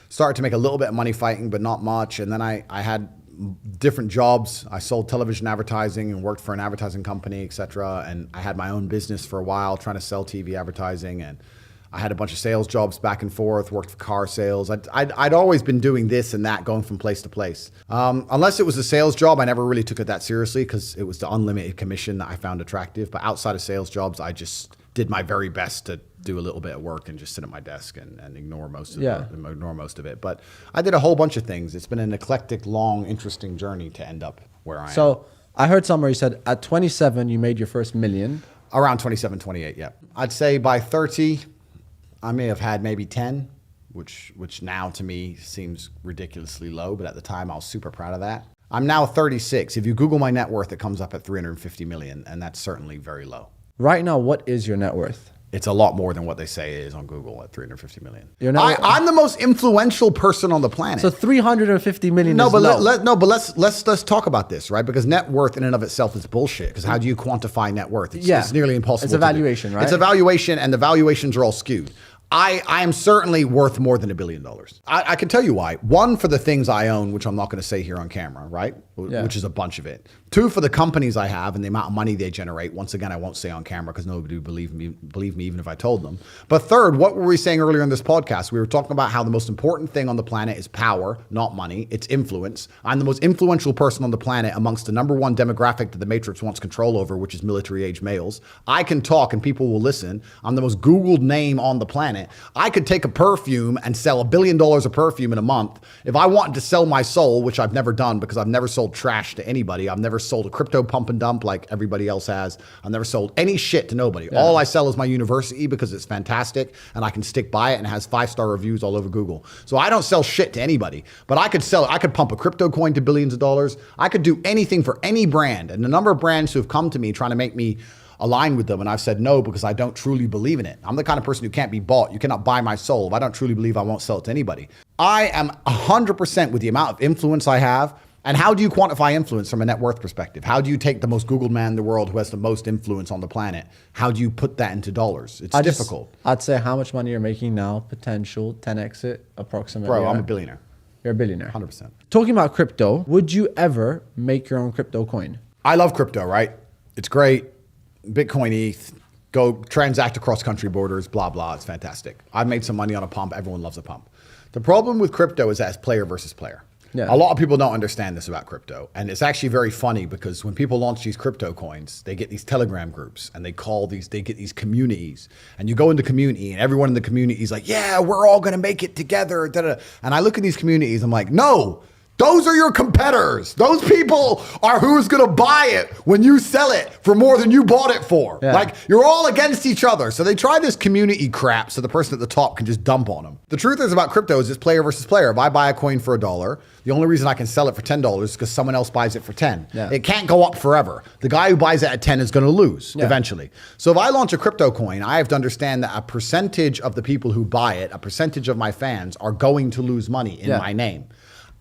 [SPEAKER 2] Started to make a little bit of money fighting, but not much. And then I had different jobs. I sold television advertising and worked for an advertising company, etc. And I had my own business for a while trying to sell TV advertising. And I had a bunch of sales jobs back and forth, worked for car sales. I'd always been doing this and that, going from place to place. Unless it was a sales job, I never really took it that seriously because it was the unlimited commission that I found attractive. But outside of sales jobs, I just did my very best to do a little bit of work and just sit at my desk and ignore most of it. But I did a whole bunch of things. It's been an eclectic, long, interesting journey to end up where I am.
[SPEAKER 1] So I heard somewhere you said at 27, you made your first million.
[SPEAKER 2] Around 27, 28, yeah. I'd say by 30, I may have had maybe 10, which now to me seems ridiculously low, but at the time I was super proud of that. I'm now 36. If you Google my net worth, it comes up at 350 million, and that's certainly very low.
[SPEAKER 1] Right now, what is your net worth?
[SPEAKER 2] It's a lot more than what they say it is on Google at 350 million.
[SPEAKER 1] I'm
[SPEAKER 2] the most influential person on the planet.
[SPEAKER 1] So 350 million is
[SPEAKER 2] low. But let's talk about this, right? Because net worth in and of itself is bullshit. Because how do you quantify net worth? It's nearly impossible.
[SPEAKER 1] It's a valuation, right?
[SPEAKER 2] It's a valuation, and the valuations are all skewed. I am certainly worth more than $1 billion. I can tell you why. One, for the things I own, which I'm not going to say here on camera, right? Which is a bunch of it. Two, for the companies I have and the amount of money they generate. Once again, I won't say on camera because nobody would believe me even if I told them. But third, what were we saying earlier in this podcast? We were talking about how the most important thing on the planet is power, not money. It's influence. I'm the most influential person on the planet amongst the number one demographic that the Matrix wants control over, which is military-age males. I can talk and people will listen. I'm the most Googled name on the planet. I could take a perfume and sell $1 billion of perfume in a month. If I wanted to sell my soul, which I've never done because I've never sold trash to anybody. I've never sold a crypto pump and dump like everybody else has. I've never sold any shit to nobody. Yeah. All I sell is my university because it's fantastic and I can stick by it and it has 5-star reviews all over Google. So I don't sell shit to anybody, but I could pump a crypto coin to billions of dollars. I could do anything for any brand. And the number of brands who have come to me trying to make me align with them, and I've said no because I don't truly believe in it. I'm the kind of person who can't be bought. You cannot buy my soul. If I don't truly believe, I won't sell it to anybody. I am 100% with the amount of influence I have. And how do you quantify influence from a net worth perspective? How do you take the most Googled man in the world who has the most influence on the planet? How do you put that into dollars? It's difficult.
[SPEAKER 1] I'd say how much money you're making now, potential 10x it approximately.
[SPEAKER 2] Bro, I'm a billionaire.
[SPEAKER 1] You're a billionaire.
[SPEAKER 2] 100%.
[SPEAKER 1] Talking about crypto, would you ever make your own crypto coin?
[SPEAKER 2] I love crypto, right? It's great. Bitcoin, ETH, go transact across country borders, blah, blah. It's fantastic. I've made some money on a pump. Everyone loves a pump. The problem with crypto is that it's player versus player. Yeah. A lot of people don't understand this about crypto. And it's actually very funny because when people launch these crypto coins, they get these Telegram groups and they get these communities. And you go into community and everyone in the community is like, yeah, we're all going to make it together. Da-da. And I look at these communities, I'm like, no, Those are your competitors. Those people are who's going to buy it when you sell it for more than you bought it for.
[SPEAKER 1] Yeah.
[SPEAKER 2] Like, you're all against each other. So they try this community crap so the person at the top can just dump on them. The truth is about crypto is it's player versus player. If I buy a coin for $1, the only reason I can sell it for $10 is because someone else buys it for 10.
[SPEAKER 1] Yeah.
[SPEAKER 2] It can't go up forever. The guy who buys it at 10 is going to lose eventually. So if I launch a crypto coin, I have to understand that a percentage of the people who buy it, a percentage of my fans are going to lose money in my name.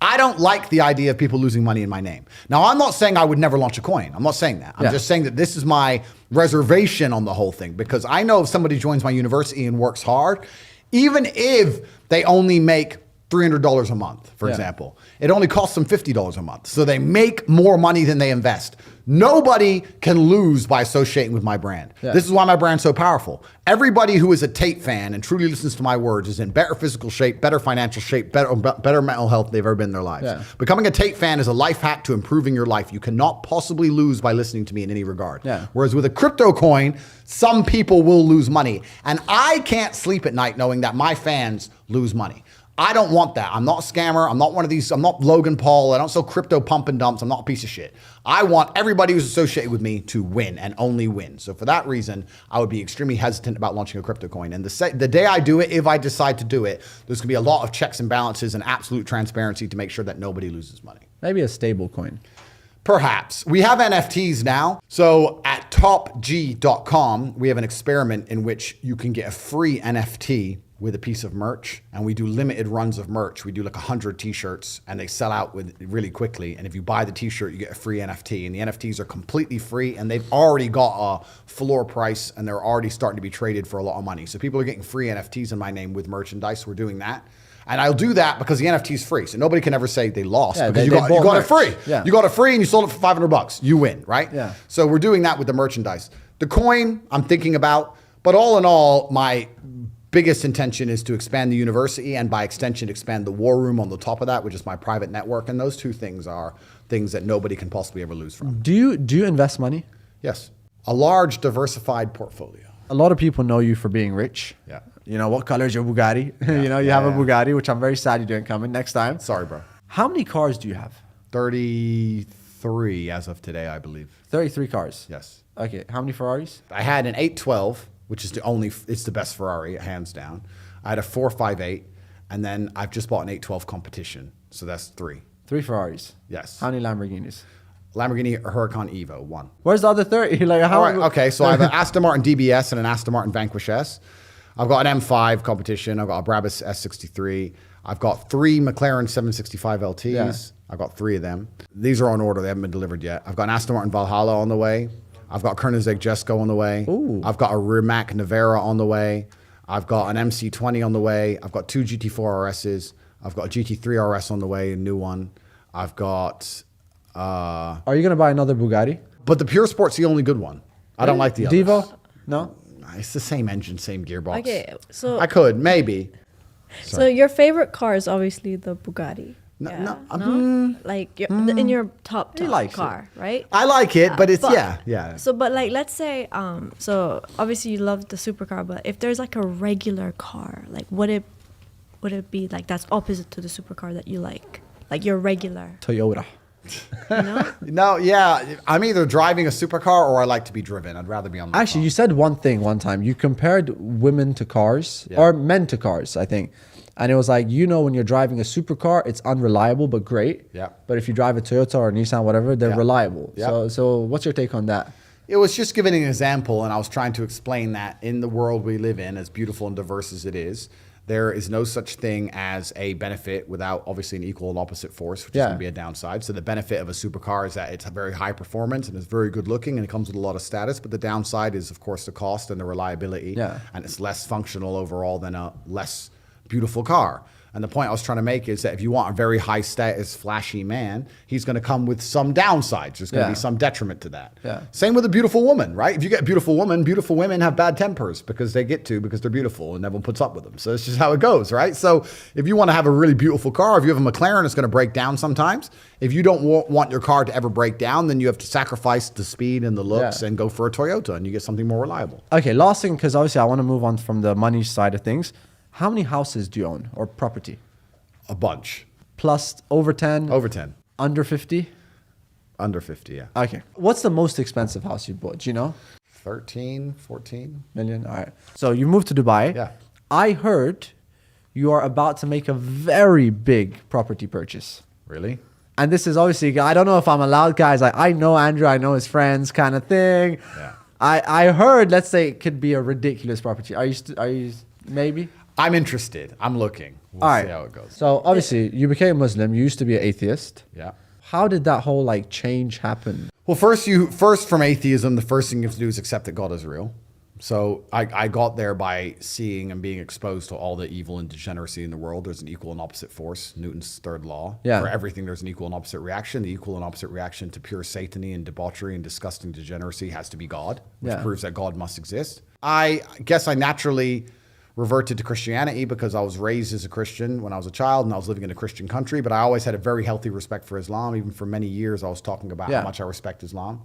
[SPEAKER 2] I don't like the idea of people losing money in my name. Now, I'm not saying I would never launch a coin. I'm not saying that. I'm just saying that this is my reservation on the whole thing, because I know if somebody joins my university and works hard, even if they only make $300 a month, for example, it only costs them $50 a month. So they make more money than they invest. Nobody can lose by associating with my brand. This is why my brand's so powerful. Everybody who is a TATE fan and truly listens to my words is in better physical shape, better financial shape, better mental health they've ever been in their lives. Becoming a TATE fan is a life hack to improving your life. You cannot possibly lose by listening to me in any regard. Whereas with a crypto coin, some people will lose money. And I can't sleep at night knowing that my fans lose money. I don't want that. I'm not a scammer. I'm not one of these. I'm not Logan Paul. I don't sell crypto pump and dumps. I'm not a piece of shit. I want everybody who's associated with me to win and only win. So for that reason, I would be extremely hesitant about launching a crypto coin. And the day I do it, if I decide to do it, there's going to be a lot of checks and balances and absolute transparency to make sure that nobody loses money.
[SPEAKER 1] Maybe a stable coin.
[SPEAKER 2] Perhaps. We have NFTs now. So at topg.com, we have an experiment in which you can get a free NFT with a piece of merch, and we do limited runs of merch. We do like 100 t-shirts and they sell out with really quickly. And if you buy the t-shirt, you get a free NFT, and the NFTs are completely free and they've already got a floor price and they're already starting to be traded for a lot of money. So people are getting free NFTs in my name with merchandise. We're doing that. And I'll do that because the NFT is free. So nobody can ever say they lost because you got it free. You got it free and you sold it for $500. You win, right? So we're doing that with the merchandise. The coin I'm thinking about, but all in all, my biggest intention is to expand the university and by extension expand the war room on the top of that, which is my private network. And those two things are things that nobody can possibly ever lose from.
[SPEAKER 1] Do you invest money?
[SPEAKER 2] Yes. A large diversified portfolio.
[SPEAKER 1] A lot of people know you for being rich.
[SPEAKER 2] Yeah.
[SPEAKER 1] You know, what color is your Bugatti? You know, you have a Bugatti, which I'm very sad you didn't come in next time.
[SPEAKER 2] Sorry, bro.
[SPEAKER 1] How many cars do you have?
[SPEAKER 2] 33 as of today, I believe.
[SPEAKER 1] 33 cars?
[SPEAKER 2] Yes.
[SPEAKER 1] Okay. How many Ferraris?
[SPEAKER 2] I had an 812, which is it's the best Ferrari, hands down. I had a 458, and then I've just bought an 812 competition. So that's 3.
[SPEAKER 1] 3 Ferraris?
[SPEAKER 2] Yes.
[SPEAKER 1] How many Lamborghinis?
[SPEAKER 2] Lamborghini Huracan Evo, 1.
[SPEAKER 1] Where's the other 30? Like, how?
[SPEAKER 2] All right, okay, so I have an Aston Martin DBS and an Aston Martin Vanquish S. I've got an M5 competition. I've got a Brabus S63. I've got 3 McLaren 765 LTs. Yeah. I've got 3 of them. These are on order. They haven't been delivered yet. I've got an Aston Martin Valhalla on the way. I've got Koenigsegg Jesko on the way.
[SPEAKER 1] Ooh.
[SPEAKER 2] I've got a Rimac Navara on the way. I've got an MC20 on the way. I've got 2 GT4 RSs. I've got a GT3 RS on the way, a new one. I've got...
[SPEAKER 1] Are you going to buy another Bugatti?
[SPEAKER 2] But the Pure Sport's the only good one. I don't like the others.
[SPEAKER 1] Devo? No?
[SPEAKER 2] It's the same engine, same gearbox.
[SPEAKER 3] Okay, so
[SPEAKER 2] I could, maybe.
[SPEAKER 3] So your favorite car is obviously the Bugatti.
[SPEAKER 2] No,
[SPEAKER 3] like in your top
[SPEAKER 1] likes
[SPEAKER 3] car, right?
[SPEAKER 2] I like it, but it's yeah.
[SPEAKER 3] So, but like, let's say, so obviously you love the supercar, but if there's like a regular car, like would it be like that's opposite to the supercar that you like your regular
[SPEAKER 1] Toyota.
[SPEAKER 3] You know?
[SPEAKER 2] No, yeah. I'm either driving a supercar or I like to be driven. I'd rather be on my
[SPEAKER 1] Actually,
[SPEAKER 2] phone.
[SPEAKER 1] you said one thing one time. You compared women to cars or men to cars, I think. And it was like, you know, when you're driving a supercar, it's unreliable but great.
[SPEAKER 2] Yeah.
[SPEAKER 1] But if you drive a Toyota or a Nissan, whatever, they're reliable.
[SPEAKER 2] Yeah.
[SPEAKER 1] So what's your take on that?
[SPEAKER 2] It was just giving an example, and I was trying to explain that in the world we live in, as beautiful and diverse as it is, there is no such thing as a benefit without obviously an equal and opposite force, which is going to be a downside. So the benefit of a supercar is that it's a very high performance and it's very good looking and it comes with a lot of status. But the downside is, of course, the cost and the reliability.
[SPEAKER 1] Yeah.
[SPEAKER 2] And it's less functional overall than a less beautiful car. And the point I was trying to make is that if you want a very high status, flashy man, he's going to come with some downsides. There's going to be some detriment to that.
[SPEAKER 1] Yeah.
[SPEAKER 2] Same with a beautiful woman, right? If you get a beautiful woman, beautiful women have bad tempers because they get to, because they're beautiful and everyone puts up with them. So it's just how it goes, right? So if you want to have a really beautiful car, if you have a McLaren, it's going to break down sometimes. If you don't want your car to ever break down, then you have to sacrifice the speed and the looks and go for a Toyota and you get something more reliable.
[SPEAKER 1] Okay, last thing, because obviously I want to move on from the money side of things. How many houses do you own or property?
[SPEAKER 2] A bunch.
[SPEAKER 1] plus over 10?
[SPEAKER 2] Over 10.
[SPEAKER 1] Under 50?
[SPEAKER 2] Under 50, yeah.
[SPEAKER 1] Okay. What's the most expensive house you bought? Do you know?
[SPEAKER 2] 13, 14.
[SPEAKER 1] Million? All right. So you moved to Dubai.
[SPEAKER 2] Yeah.
[SPEAKER 1] I heard you are about to make a very big property purchase.
[SPEAKER 2] Really?
[SPEAKER 1] And this is obviously, I don't know if I'm allowed, guys. Like, I know Andrew, I know his friends kind of thing.
[SPEAKER 2] Yeah.
[SPEAKER 1] I heard, let's say it could be a ridiculous property. Are you maybe?
[SPEAKER 2] I'm interested. I'm looking. We'll
[SPEAKER 1] All right.
[SPEAKER 2] see how it goes.
[SPEAKER 1] So obviously you became Muslim. You used to be an atheist.
[SPEAKER 2] Yeah.
[SPEAKER 1] How did that whole like change happen?
[SPEAKER 2] Well, first from atheism, the first thing you have to do is accept that God is real. So I got there by seeing and being exposed to all the evil and degeneracy in the world. There's an equal and opposite force, Newton's third law.
[SPEAKER 1] Yeah.
[SPEAKER 2] For everything, there's an equal and opposite reaction. The equal and opposite reaction to pure satany and debauchery and disgusting degeneracy has to be God, which
[SPEAKER 1] Yeah.
[SPEAKER 2] proves that God must exist. I guess I naturally reverted to Christianity because I was raised as a Christian when I was a child and I was living in a Christian country, but I always had a very healthy respect for Islam. Even for many years, I was talking about
[SPEAKER 1] Yeah.
[SPEAKER 2] how much I respect Islam.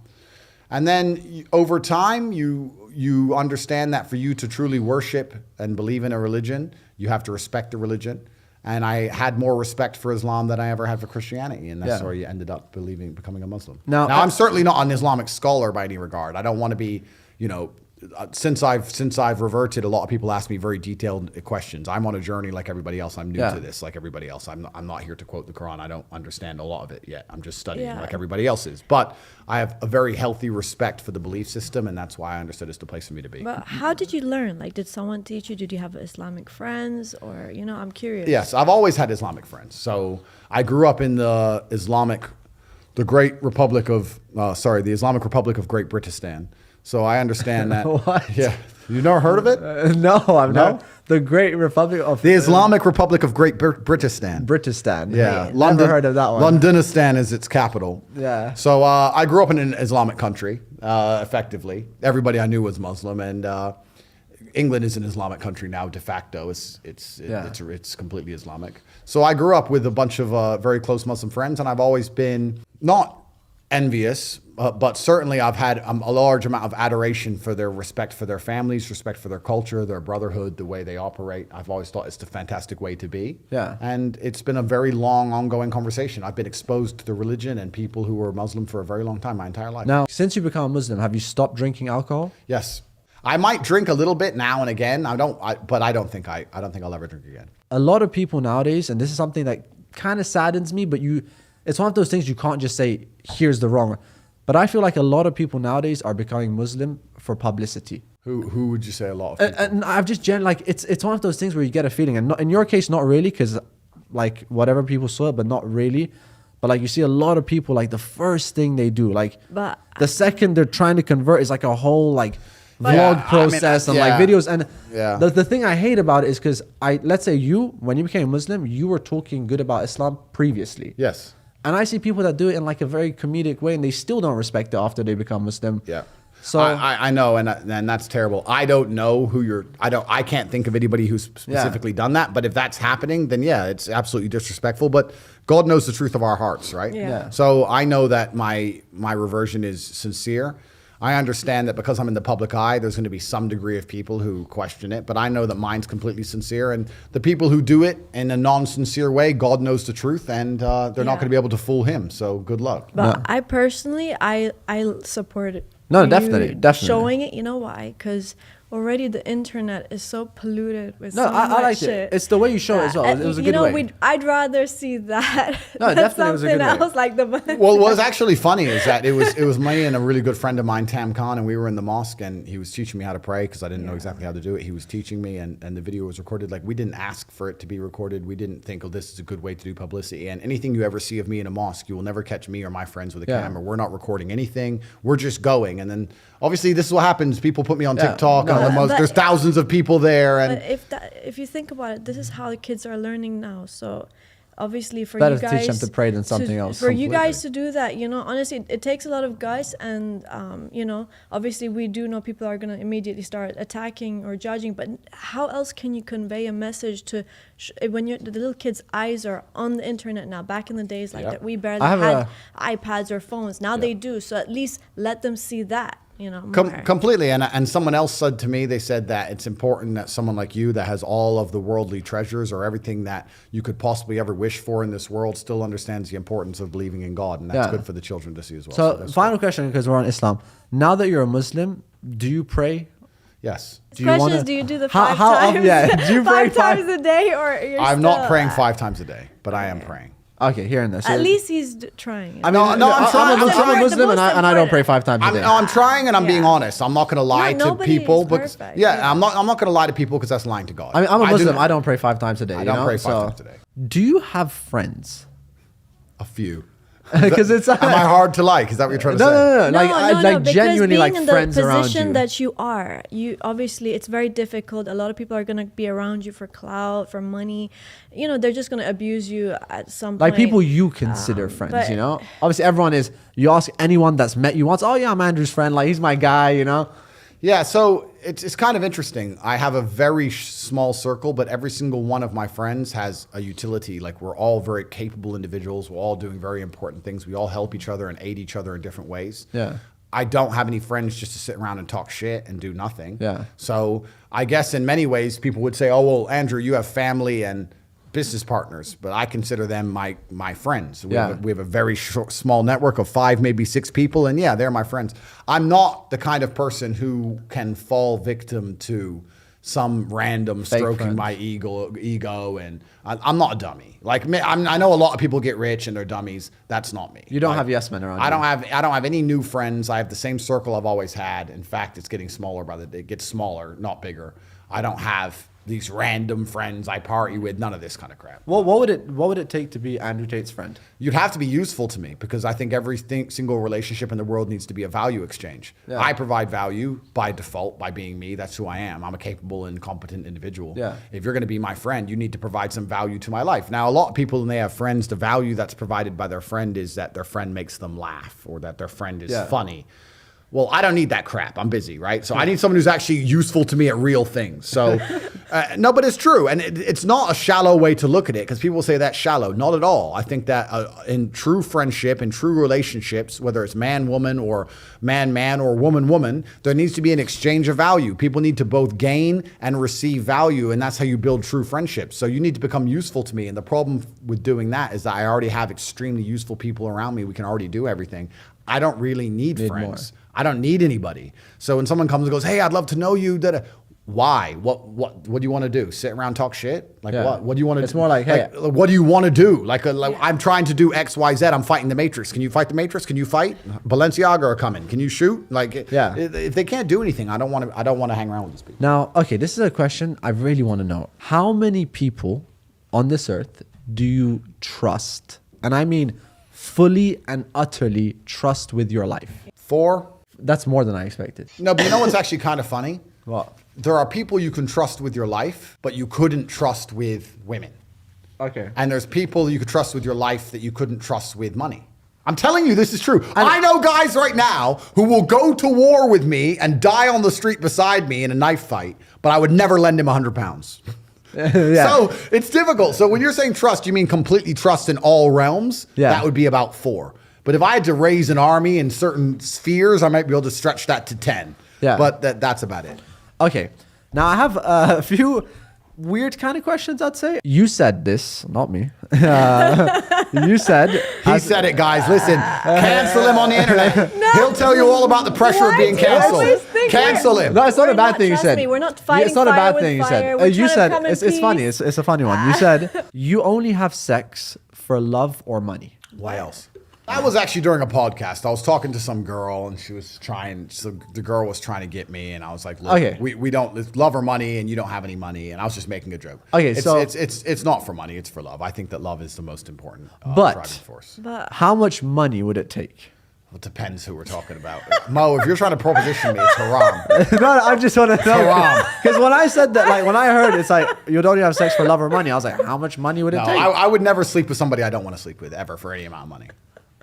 [SPEAKER 2] And then over time, you understand that for you to truly worship and believe in a religion, you have to respect the religion. And I had more respect for Islam than I ever had for Christianity. And that's
[SPEAKER 1] Yeah.
[SPEAKER 2] where you ended up becoming a Muslim.
[SPEAKER 1] Now,
[SPEAKER 2] I'm certainly not an Islamic scholar by any regard. I don't want to be, since I've reverted, a lot of people ask me very detailed questions. I'm on a journey like everybody else. I'm new
[SPEAKER 1] Yeah.
[SPEAKER 2] to this like everybody else. I'm not here to quote the Quran. I don't understand a lot of it yet. I'm just studying
[SPEAKER 3] Yeah.
[SPEAKER 2] like everybody else is. But I have a very healthy respect for the belief system, and that's why I understood it's the place for me to be.
[SPEAKER 3] But how did you learn? Like, did someone teach you? Did you have Islamic friends? Or, I'm curious.
[SPEAKER 2] Yes, I've always had Islamic friends. So I grew up in the Islamic Republic of Great Britistan. So I understand that.
[SPEAKER 1] What?
[SPEAKER 2] Yeah. You never heard of it?
[SPEAKER 1] No, I've
[SPEAKER 2] No?
[SPEAKER 1] not. The Great Republic of
[SPEAKER 2] The Islamic Republic of Great Britistan.
[SPEAKER 1] Britistan.
[SPEAKER 2] Yeah,
[SPEAKER 3] Right.
[SPEAKER 1] Never heard of that one.
[SPEAKER 2] Londonistan is its capital.
[SPEAKER 1] Yeah.
[SPEAKER 2] So I grew up in an Islamic country, effectively. Everybody I knew was Muslim, and England is an Islamic country now de facto. It's completely Islamic. So I grew up with a bunch of very close Muslim friends, and I've always been not envious, but certainly I've had a large amount of adoration for their respect for their families, respect for their culture, their brotherhood, the way they operate. I've always thought it's a fantastic way to be.
[SPEAKER 1] Yeah.
[SPEAKER 2] And it's been a very long, ongoing conversation. I've been exposed to the religion and people who were Muslim for a very long time, my entire life.
[SPEAKER 1] Now, since you become a Muslim, have you stopped drinking alcohol?
[SPEAKER 2] Yes. I might drink a little bit now and again. But I don't think I'll ever drink again.
[SPEAKER 1] A lot of people nowadays, and this is something that kind of saddens me, but it's one of those things you can't just say, here's the wrong. But I feel like a lot of people nowadays are becoming Muslim for publicity.
[SPEAKER 2] Who would you say a lot of people?
[SPEAKER 1] And I've just it's one of those things where you get a feeling, and not, in your case, not really, because like whatever people saw it, but not really. But like you see a lot of people, like the first thing they do, like
[SPEAKER 3] But-
[SPEAKER 1] the second they're trying to convert is like a whole like
[SPEAKER 2] Yeah,
[SPEAKER 1] vlog process and like videos. And
[SPEAKER 2] Yeah.
[SPEAKER 1] the thing I hate about it is because let's say when you became Muslim, you were talking good about Islam previously.
[SPEAKER 2] Yes.
[SPEAKER 1] And I see people that do it in like a very comedic way, and they still don't respect it after they become Muslim.
[SPEAKER 2] Yeah.
[SPEAKER 1] So
[SPEAKER 2] I know, and that's terrible. I don't know I can't think of anybody who's specifically done that. But if that's happening, then yeah, it's absolutely disrespectful. But God knows the truth of our hearts, right?
[SPEAKER 3] Yeah.
[SPEAKER 2] So I know that my reversion is sincere. I understand that because I'm in the public eye, there's going to be some degree of people who question it, but I know that mine's completely sincere. And the people who do it in a non-sincere way, God knows the truth, and they're not going to be able to fool him. So good luck.
[SPEAKER 3] But I personally, I support it.
[SPEAKER 1] No,
[SPEAKER 3] you
[SPEAKER 1] definitely.
[SPEAKER 3] Showing it, you know why? Because already the internet is so polluted with
[SPEAKER 1] No,
[SPEAKER 3] so
[SPEAKER 1] I
[SPEAKER 3] much
[SPEAKER 1] liked
[SPEAKER 3] shit.
[SPEAKER 1] it. It's the way you show it as well.
[SPEAKER 3] And
[SPEAKER 1] It was a good way.
[SPEAKER 3] I'd rather see that.
[SPEAKER 1] No,
[SPEAKER 3] than
[SPEAKER 1] definitely it was a good
[SPEAKER 3] something
[SPEAKER 1] way.
[SPEAKER 3] else like the.
[SPEAKER 2] Well, what's actually funny is that it was me and a really good friend of mine, Tam Khan, and we were in the mosque, and he was teaching me how to pray because I didn't know exactly how to do it. He was teaching me, and the video was recorded. Like, we didn't ask for it to be recorded. We didn't think, oh, this is a good way to do publicity. And anything you ever see of me in a mosque, you will never catch me or my friends with a camera. We're not recording anything. We're just going. And then, obviously, this is what happens. People put me on TikTok.
[SPEAKER 1] No,
[SPEAKER 2] and on the mosque.
[SPEAKER 3] but-
[SPEAKER 2] There's thousands of people there. And
[SPEAKER 3] But if you think about it, this is how the kids are learning now. So obviously for
[SPEAKER 1] Better
[SPEAKER 3] you
[SPEAKER 1] to
[SPEAKER 3] guys
[SPEAKER 1] teach them to pray than something else.
[SPEAKER 3] For you guys to do that, honestly, it takes a lot of guys, and obviously we do know people are gonna immediately start attacking or judging. But how else can you convey a message to when the little kids' eyes are on the internet now? Back in the days, like that, we barely
[SPEAKER 1] I have
[SPEAKER 3] had iPads or phones. Now they do. So at least let them see that. you know, more.
[SPEAKER 2] Completely. And someone else said to me, they said that it's important that someone like you that has all of the worldly treasures or everything that you could possibly ever wish for in this world still understands the importance of believing in God. And that's good for the children to see as well.
[SPEAKER 1] So final question, because we're on Islam. Now that you're a Muslim, do you pray?
[SPEAKER 2] Yes.
[SPEAKER 3] The question is, do you do the
[SPEAKER 1] How-
[SPEAKER 3] 5
[SPEAKER 1] how often-
[SPEAKER 3] times?
[SPEAKER 1] yeah, do you pray
[SPEAKER 3] 5 times a day, or you're
[SPEAKER 2] I'm
[SPEAKER 3] still,
[SPEAKER 2] not praying 5 times a day, but I am praying.
[SPEAKER 1] Okay, here and there. So
[SPEAKER 3] At least he's trying.
[SPEAKER 1] I mean,
[SPEAKER 2] No, I'm trying.
[SPEAKER 1] I'm a Muslim and I don't pray 5 times a day.
[SPEAKER 2] I'm trying and I'm being honest. I'm not going to lie to
[SPEAKER 3] nobody
[SPEAKER 2] people.
[SPEAKER 3] is
[SPEAKER 2] Because,
[SPEAKER 3] perfect.
[SPEAKER 2] yeah, I'm not going to lie to people because that's lying to God.
[SPEAKER 1] I mean, I'm a Muslim.
[SPEAKER 2] do-
[SPEAKER 1] I don't pray 5 times a day.
[SPEAKER 2] I don't pray 5 times a day.
[SPEAKER 1] Do you have friends?
[SPEAKER 2] A few.
[SPEAKER 1] Because it's
[SPEAKER 2] Am I hard to like? Is that what you're trying to say?
[SPEAKER 1] no. Like
[SPEAKER 3] because
[SPEAKER 1] genuinely,
[SPEAKER 3] being
[SPEAKER 1] like
[SPEAKER 3] in the
[SPEAKER 1] friends around
[SPEAKER 3] position
[SPEAKER 1] you.
[SPEAKER 3] that you are, you obviously it's very difficult. A lot of people are gonna be around you for clout, for money. You know, they're just gonna abuse you at some point.
[SPEAKER 1] Like people you consider friends,
[SPEAKER 3] but-
[SPEAKER 1] you know? Obviously, everyone is. You ask anyone that's met you once, oh yeah, I'm Andrew's friend. Like he's my guy, you know?
[SPEAKER 2] Yeah, so it's kind of interesting. I have a very small circle, but every single one of my friends has a utility. Like we're all very capable individuals. We're all doing very important things. We all help each other and aid each other in different ways.
[SPEAKER 1] Yeah.
[SPEAKER 2] I don't have any friends just to sit around and talk shit and do nothing.
[SPEAKER 1] Yeah.
[SPEAKER 2] So I guess in many ways people would say, oh, well, Andrew, you have family and business partners, but I consider them my friends. We have a very small network of 5, maybe 6 people, and yeah, they're my friends. I'm not the kind of person who can fall victim to some random
[SPEAKER 1] Fake
[SPEAKER 2] stroking
[SPEAKER 1] friends.
[SPEAKER 2] my ego, and I'm not a dummy. Like me, I know a lot of people get rich and they're dummies. That's not me.
[SPEAKER 1] You don't
[SPEAKER 2] Like,
[SPEAKER 1] have yes men around
[SPEAKER 2] I
[SPEAKER 1] you.
[SPEAKER 2] don't have any new friends. I have the same circle I've always had. In fact, it's getting smaller by the day. It gets smaller, not bigger. I don't have these random friends I party with. None of this kind of crap.
[SPEAKER 1] Well, what would it take to be Andrew Tate's friend?
[SPEAKER 2] You'd have to be useful to me because I think every single relationship in the world needs to be a value exchange.
[SPEAKER 1] Yeah.
[SPEAKER 2] I provide value by default by being me. That's who I am. I'm a capable and competent individual.
[SPEAKER 1] Yeah.
[SPEAKER 2] If you're going to be my friend, you need to provide some value to my life. Now, a lot of people, when they have friends, the value that's provided by their friend is that their friend makes them laugh or that their friend is funny. Well, I don't need that crap. I'm busy, right? So I need someone who's actually useful to me at real things. So, no, but it's true. And it's not a shallow way to look at it because people say that's shallow. Not at all. I think that in true friendship, in true relationships, whether it's man-woman or man-man or woman-woman, there needs to be an exchange of value. People need to both gain and receive value, and that's how you build true friendships. So you need to become useful to me. And the problem with doing that is that I already have extremely useful people around me. We can already do everything. I don't really need friends.
[SPEAKER 1] more.
[SPEAKER 2] I don't need anybody. So when someone comes and goes, hey, I'd love to know you. Why? What do you want to do? Sit around, talk shit? Like what? What do you want to do?
[SPEAKER 1] It's more like, hey.
[SPEAKER 2] What do you want to do? Like I'm trying to do X, Y, Z. I'm fighting the Matrix. Can you fight the Matrix? Can you fight? Balenciaga are coming. Can you shoot? Like,
[SPEAKER 1] Yeah.
[SPEAKER 2] if they can't do anything, I don't want to hang around with these people.
[SPEAKER 1] Now, okay, this is a question I really want to know. How many people on this earth do you trust? And I mean fully and utterly trust with your life.
[SPEAKER 2] 4.
[SPEAKER 1] That's more than I expected.
[SPEAKER 2] No, but you know what's actually kind of funny?
[SPEAKER 1] What?
[SPEAKER 2] There are people you can trust with your life, but you couldn't trust with women.
[SPEAKER 1] Okay.
[SPEAKER 2] And there's people you could trust with your life that you couldn't trust with money. I'm telling you, this is true. I know guys right now who will go to war with me and die on the street beside me in a knife fight, but I would never lend him 100 pounds.
[SPEAKER 1] Yeah.
[SPEAKER 2] So it's difficult. So when you're saying trust, you mean completely trust in all realms?
[SPEAKER 1] Yeah.
[SPEAKER 2] That would be about 4. But if I had to raise an army in certain spheres, I might be able to stretch that to 10.
[SPEAKER 1] Yeah.
[SPEAKER 2] But that's about it.
[SPEAKER 1] Okay. Now I have a few weird kind of questions, I'd say. You said this, not me. You said...
[SPEAKER 2] He said it, guys. Listen, cancel him on the internet. He'll tell you all about the pressure of
[SPEAKER 3] Why
[SPEAKER 2] being
[SPEAKER 3] do you always
[SPEAKER 2] canceled.
[SPEAKER 3] think
[SPEAKER 2] Cancel him.
[SPEAKER 1] No, it's not
[SPEAKER 3] We're
[SPEAKER 1] a bad
[SPEAKER 3] not,
[SPEAKER 1] thing you
[SPEAKER 3] trust
[SPEAKER 1] said.
[SPEAKER 3] me, we're not fighting
[SPEAKER 1] It's not a
[SPEAKER 3] fire
[SPEAKER 1] bad
[SPEAKER 3] with
[SPEAKER 1] thing you
[SPEAKER 3] fire.
[SPEAKER 1] said.
[SPEAKER 3] We're
[SPEAKER 1] You
[SPEAKER 3] trying to
[SPEAKER 1] said,
[SPEAKER 3] come in
[SPEAKER 1] it's funny.
[SPEAKER 3] peace.
[SPEAKER 1] It's a funny one. You said, you only have sex for love or money.
[SPEAKER 2] Why else? That was actually during a podcast. I was talking to some girl and she was trying, so the girl was trying to get me and I was like, look,
[SPEAKER 1] Okay.
[SPEAKER 2] we don't, it's love or money and you don't have any money. And I was just making a joke.
[SPEAKER 1] Okay,
[SPEAKER 2] it's,
[SPEAKER 1] so-
[SPEAKER 2] it's not for money, it's for love. I think that love is the most important
[SPEAKER 1] But-
[SPEAKER 2] driving force.
[SPEAKER 3] But
[SPEAKER 1] How much money would it take?
[SPEAKER 2] It depends who we're talking about. Mo, if you're trying to proposition me, it's haram.
[SPEAKER 1] No, I just want to know.
[SPEAKER 2] Haram.
[SPEAKER 1] Because when I said that, like when I heard it's like, you don't even have sex for love or money, I was like, how much money would it
[SPEAKER 2] No,
[SPEAKER 1] take?
[SPEAKER 2] I would never sleep with somebody I don't want to sleep with ever for any amount of money.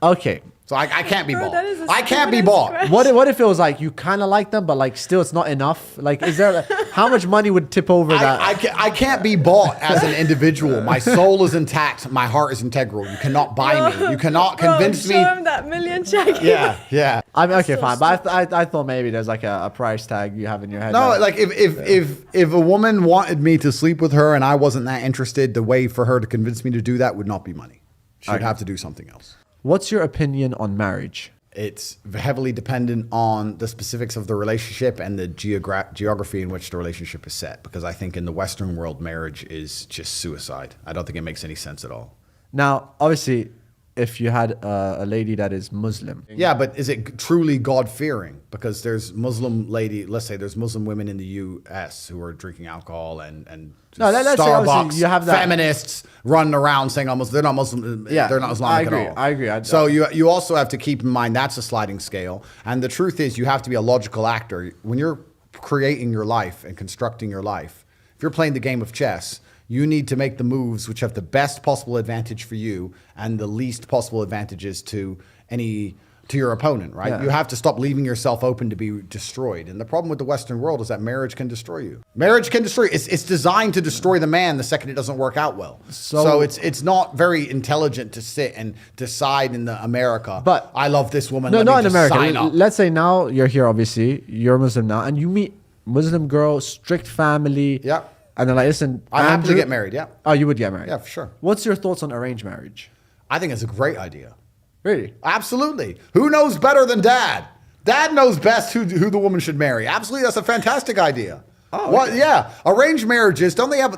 [SPEAKER 1] Okay.
[SPEAKER 2] So I can't be
[SPEAKER 3] Bro,
[SPEAKER 2] bought.
[SPEAKER 3] that is the
[SPEAKER 2] I can't be
[SPEAKER 3] stupidest
[SPEAKER 2] bought.
[SPEAKER 3] question.
[SPEAKER 1] What if it was like you kind of like them, but like still it's not enough? Like, is there how much money would tip over that?
[SPEAKER 2] I can't be bought as an individual. My soul is intact. My heart is integral. You cannot buy me. You cannot convince me.
[SPEAKER 3] Show him that million check.
[SPEAKER 2] Yeah.
[SPEAKER 1] I mean, okay,
[SPEAKER 3] so
[SPEAKER 1] fine, but I thought maybe there's like a price tag you have in your head.
[SPEAKER 2] No,
[SPEAKER 1] that-
[SPEAKER 2] like if a woman wanted me to sleep with her and I wasn't that interested, the way for her to convince me to do that would not be money. She would have to do something else.
[SPEAKER 1] What's your opinion on marriage?
[SPEAKER 2] It's heavily dependent on the specifics of the relationship and the geography in which the relationship is set. Because I think in the Western world, marriage is just suicide. I don't think it makes any sense at all.
[SPEAKER 1] Now, obviously, if you had a lady that is Muslim,
[SPEAKER 2] Yeah, but is it truly God-fearing? Because there's Muslim let's say there's Muslim women in the U.S. who are drinking alcohol and
[SPEAKER 1] No, let's say
[SPEAKER 2] Starbucks,
[SPEAKER 1] obviously you have that-
[SPEAKER 2] feminists running around saying almost they're not Muslim,
[SPEAKER 1] Yeah,
[SPEAKER 2] they're not Islamic
[SPEAKER 1] I agree,
[SPEAKER 2] at all.
[SPEAKER 1] I agree.
[SPEAKER 2] So you also have to keep in mind that's a sliding scale. And the truth is you have to be a logical actor. When you're creating your life and constructing your life, if you're playing the game of chess, you need to make the moves which have the best possible advantage for you and the least possible advantages to your opponent, right?
[SPEAKER 1] Yeah.
[SPEAKER 2] You have to stop leaving yourself open to be destroyed. And the problem with the Western world is that marriage can destroy you. Marriage can destroy you. It's designed to destroy the man the second it doesn't work out well. So it's not very intelligent to sit and decide in the America,
[SPEAKER 1] But-
[SPEAKER 2] I love this woman.
[SPEAKER 1] no,
[SPEAKER 2] let me
[SPEAKER 1] not in
[SPEAKER 2] just
[SPEAKER 1] America.
[SPEAKER 2] sign up.
[SPEAKER 1] Let's say now you're here, obviously, you're Muslim now, and you meet Muslim girl, strict family.
[SPEAKER 2] Yeah.
[SPEAKER 1] And they're like, listen,
[SPEAKER 2] I'd happily
[SPEAKER 1] Andrew-
[SPEAKER 2] get married, yeah.
[SPEAKER 1] Oh, you would get married?
[SPEAKER 2] Yeah, for sure.
[SPEAKER 1] What's your thoughts on arranged marriage?
[SPEAKER 2] I think it's a great idea.
[SPEAKER 1] Really?
[SPEAKER 2] Absolutely. Who knows better than dad? Dad knows best who the woman should marry. Absolutely, that's a fantastic idea.
[SPEAKER 1] Oh,
[SPEAKER 2] What?
[SPEAKER 1] okay.
[SPEAKER 2] Yeah, arranged marriages don't they have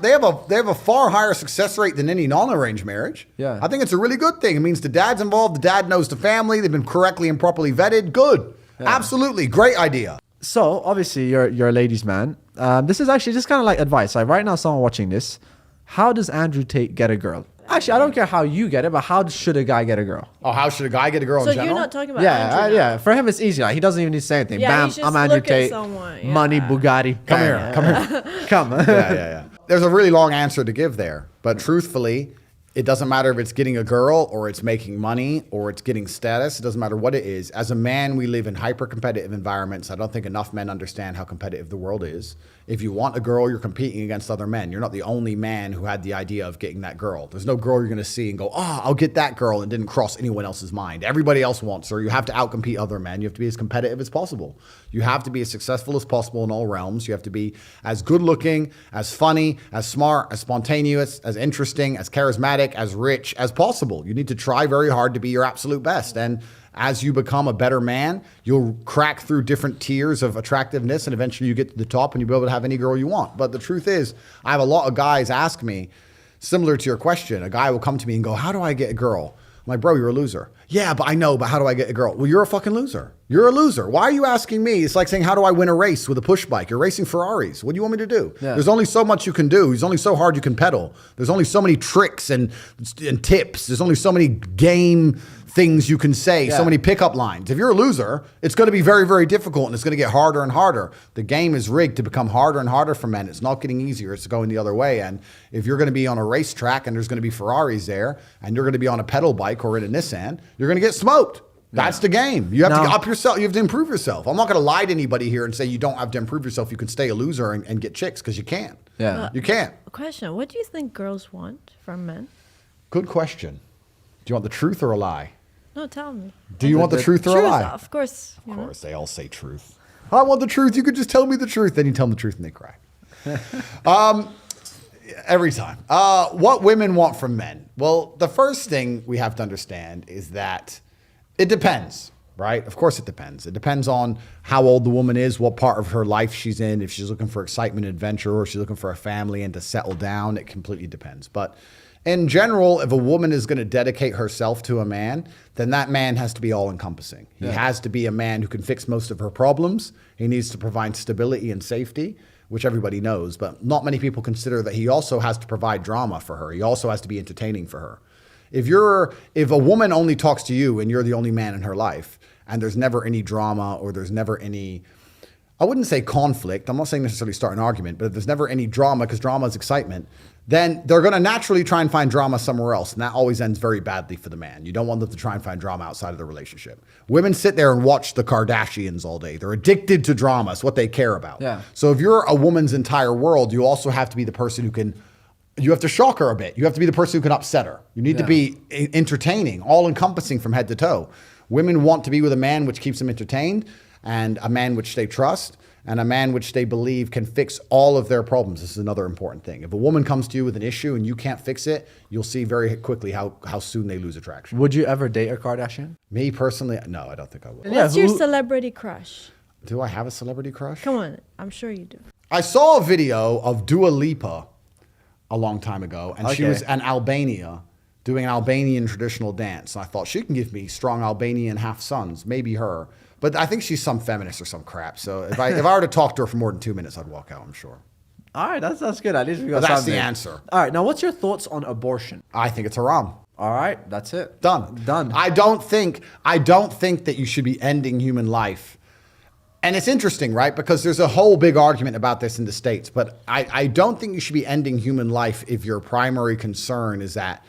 [SPEAKER 2] a far higher success rate than any non-arranged marriage?
[SPEAKER 1] Yeah.
[SPEAKER 2] I think it's a really good thing. It means the dad's involved. The dad knows the family. They've been correctly and properly vetted. Good. Absolutely, great idea.
[SPEAKER 1] So obviously you're a ladies' man. This is actually just kind of like advice. Like right now, someone watching this, how does Andrew Tate get a girl? Actually, I don't care how you get it, but how should a guy get a girl?
[SPEAKER 2] Oh, how should a guy get a girl
[SPEAKER 3] So
[SPEAKER 2] in general?
[SPEAKER 3] you're not talking about
[SPEAKER 1] Yeah,
[SPEAKER 3] Andrew now.
[SPEAKER 1] yeah. For him, it's easy. Like, he doesn't even need to say anything.
[SPEAKER 3] Yeah,
[SPEAKER 1] Bam,
[SPEAKER 3] he's just
[SPEAKER 1] I'm Andrew
[SPEAKER 3] look at
[SPEAKER 1] Tate.
[SPEAKER 3] someone, yeah.
[SPEAKER 1] Money, Bugatti.
[SPEAKER 2] Come
[SPEAKER 1] Bam.
[SPEAKER 2] here, come here.
[SPEAKER 1] Come.
[SPEAKER 2] Yeah. There's a really long answer to give there, but truthfully, it doesn't matter if it's getting a girl or it's making money or it's getting status. It doesn't matter what it is. As a man, we live in hyper-competitive environments. I don't think enough men understand how competitive the world is. If you want a girl, you're competing against other men. You're not the only man who had the idea of getting that girl. There's no girl you're going to see and go, oh, I'll get that girl, and didn't cross anyone else's mind. Everybody else wants her. You have to outcompete other men. You have to be as competitive as possible. You have to be as successful as possible in all realms. You have to be as good looking, as funny, as smart, as spontaneous, as interesting, as charismatic, as rich as possible. You need to try very hard to be your absolute best. And as you become a better man, you'll crack through different tiers of attractiveness, and eventually you get to the top and you'll be able to have any girl you want. But the truth is, I have a lot of guys ask me, similar to your question, a guy will come to me and go, how do I get a girl? I'm like, bro, you're a loser. Yeah, but I know, but how do I get a girl? Well, you're a fucking loser. You're a loser. Why are you asking me? It's like saying, how do I win a race with a push bike? You're racing Ferraris. What do you want me to do?
[SPEAKER 1] Yeah.
[SPEAKER 2] There's only so much you can do. There's only so hard you can pedal. There's only so many tricks and tips. There's only so many game things you can say, so
[SPEAKER 1] Yeah.
[SPEAKER 2] many pickup lines. If you're a loser, it's going to be very, very difficult, and it's going to get harder and harder. The game is rigged to become harder and harder for men. It's not getting easier. It's going the other way. And if you're going to be on a racetrack and there's going to be Ferraris there, and you're going to be on a pedal bike or in a Nissan, you're going to get smoked. That's the game. You have to
[SPEAKER 1] Now-
[SPEAKER 2] up yourself. You have to improve yourself. I'm not going to lie to anybody here and say you don't have to improve yourself. You can stay a loser and get chicks, because you can't.
[SPEAKER 1] Yeah.
[SPEAKER 2] You can't.
[SPEAKER 3] A question: what do you think girls want from men?
[SPEAKER 2] Good question. Do you want the truth or a lie?
[SPEAKER 3] No, tell me.
[SPEAKER 2] Do you want the truth or a lie?
[SPEAKER 3] Of course.
[SPEAKER 2] Of course, they all say truth. I want the truth. You could just tell me the truth. Then you tell them the truth and they cry. Every time. What women want from men? Well, the first thing we have to understand is that it depends, right? Of course it depends. It depends on how old the woman is, what part of her life she's in, if she's looking for excitement and adventure, or if she's looking for a family and to settle down. It completely depends. But in general, if a woman is going to dedicate herself to a man, then that man has to be all-encompassing. He has to be a man who can fix most of her problems. He needs to provide stability and safety, which everybody knows, but not many people consider that he also has to provide drama for her. He also has to be entertaining for her. If a woman only talks to you and you're the only man in her life, and there's never any drama or there's never any I wouldn't say conflict. I'm not saying necessarily start an argument, but if there's never any drama, because drama is excitement, then they're going to naturally try and find drama somewhere else. And that always ends very badly for the man. You don't want them to try and find drama outside of the relationship. Women sit there and watch the Kardashians all day. They're addicted to drama. It's what they care about.
[SPEAKER 1] Yeah.
[SPEAKER 2] So if you're a woman's entire world, you also have to be the person who can, you have to shock her a bit. You have to be the person who can upset her. You need to be entertaining, all encompassing from head to toe. Women want to be with a man which keeps them entertained, and a man which they trust, and a man which they believe can fix all of their problems. This is another important thing. If a woman comes to you with an issue and you can't fix it, you'll see very quickly how soon they lose attraction.
[SPEAKER 1] Would you ever date a Kardashian?
[SPEAKER 2] Me personally, no, I don't think I would.
[SPEAKER 3] What's your celebrity crush?
[SPEAKER 2] Do I have a celebrity crush?
[SPEAKER 3] Come on, I'm sure you do.
[SPEAKER 2] I saw a video of Dua Lipa a long time ago, and she
[SPEAKER 1] Okay.
[SPEAKER 2] was in Albania doing an Albanian traditional dance. And I thought she can give me strong Albanian half sons, maybe her. But I think she's some feminist or some crap. So if I were to talk to her for more than 2 minutes, I'd walk out, I'm sure.
[SPEAKER 1] All right, that's good. At least we got
[SPEAKER 2] But that's
[SPEAKER 1] something.
[SPEAKER 2] the answer.
[SPEAKER 1] All right, now what's your thoughts on abortion?
[SPEAKER 2] I think it's haram.
[SPEAKER 1] All right, that's it.
[SPEAKER 2] Done. I don't think that you should be ending human life. And it's interesting, right? Because there's a whole big argument about this in the States. But I don't think you should be ending human life if your primary concern is that,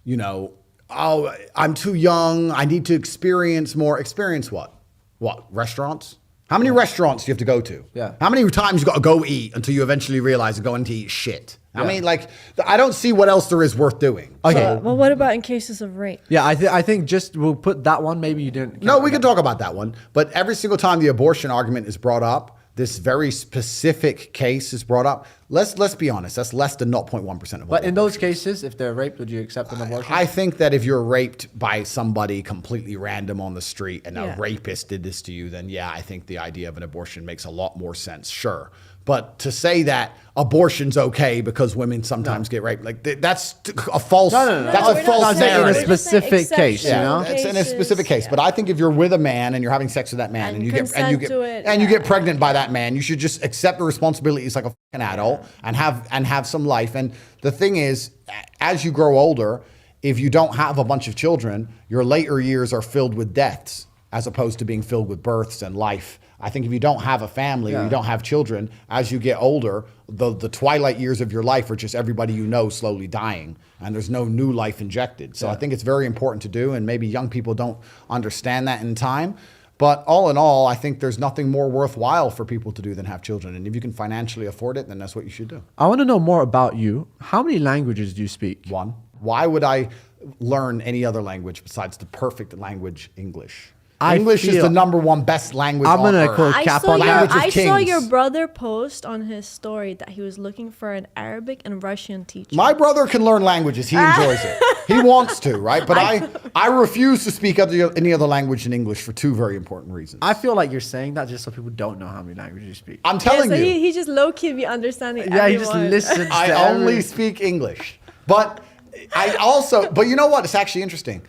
[SPEAKER 2] you know, oh, I'm too young. I need to experience more. Experience what? What? Restaurants? How many restaurants do you have to go to?
[SPEAKER 1] Yeah.
[SPEAKER 2] How many times you got to go eat until you eventually realize you're going to eat shit? I
[SPEAKER 1] Yeah.
[SPEAKER 2] mean, like, I don't see what else there is worth doing.
[SPEAKER 1] Okay.
[SPEAKER 3] Well, what about in cases of rape?
[SPEAKER 1] Yeah, I think just we'll put that one. Maybe you didn't.
[SPEAKER 2] No, we can talk about that one. But every single time the abortion argument is brought up, this very specific case is brought up. Let's be honest. That's less than 0.1% of all.
[SPEAKER 1] But in those cases, if they're raped, would you accept an abortion?
[SPEAKER 2] I think that if you're raped by somebody completely random on the street and
[SPEAKER 3] Yeah.
[SPEAKER 2] a rapist did this to you, then yeah, I think the idea of an abortion makes a lot more sense. Sure. But to say that abortion's okay because women sometimes get raped, like that's a false.
[SPEAKER 1] No.
[SPEAKER 2] That's
[SPEAKER 3] No,
[SPEAKER 2] a
[SPEAKER 3] we're not
[SPEAKER 2] false
[SPEAKER 3] saying-
[SPEAKER 1] in a
[SPEAKER 3] we're
[SPEAKER 2] narrative.
[SPEAKER 3] just saying
[SPEAKER 1] specific case, you know?
[SPEAKER 3] exceptional
[SPEAKER 2] It's in a specific case,
[SPEAKER 3] cases,
[SPEAKER 2] but I think if you're with a man and you're having sex with that man
[SPEAKER 3] And
[SPEAKER 2] and you get
[SPEAKER 3] consent to it,
[SPEAKER 2] you
[SPEAKER 3] yeah.
[SPEAKER 2] get pregnant by that man, you should just accept the responsibilities like a fucking adult and have some life. And the thing is, as you grow older, if you don't have a bunch of children, your later years are filled with deaths as opposed to being filled with births and life. I think if you don't have a family or you don't have children, as you get older, the twilight years of your life are just everybody you know slowly dying, and there's no new life injected. So I think it's very important to do, and maybe young people don't understand that in time. But all in all, I think there's nothing more worthwhile for people to do than have children. And if you can financially afford it, then that's what you should do.
[SPEAKER 1] I want to know more about you. How many languages do you speak?
[SPEAKER 2] One, why would I learn any other language besides the perfect language, English? English is
[SPEAKER 1] feel-
[SPEAKER 2] the number one best language
[SPEAKER 1] I'm
[SPEAKER 2] on
[SPEAKER 1] gonna
[SPEAKER 2] earth.
[SPEAKER 1] quote Cap on
[SPEAKER 2] Language of
[SPEAKER 3] I saw
[SPEAKER 2] kings.
[SPEAKER 3] your brother post on his story that he was looking for an Arabic and Russian teacher.
[SPEAKER 2] My brother can learn languages. He enjoys it. He wants to, right? But I refuse to speak any other language than English for two very important reasons.
[SPEAKER 1] I feel like you're saying that just so people don't know how many languages you speak.
[SPEAKER 2] I'm
[SPEAKER 3] Yeah,
[SPEAKER 2] telling
[SPEAKER 3] so
[SPEAKER 2] you,
[SPEAKER 3] he just low key be understanding.
[SPEAKER 1] Yeah, he just
[SPEAKER 3] everyone.
[SPEAKER 1] listens.
[SPEAKER 2] I
[SPEAKER 1] to
[SPEAKER 2] only
[SPEAKER 1] every-
[SPEAKER 2] speak English. But but you know what? It's actually interesting.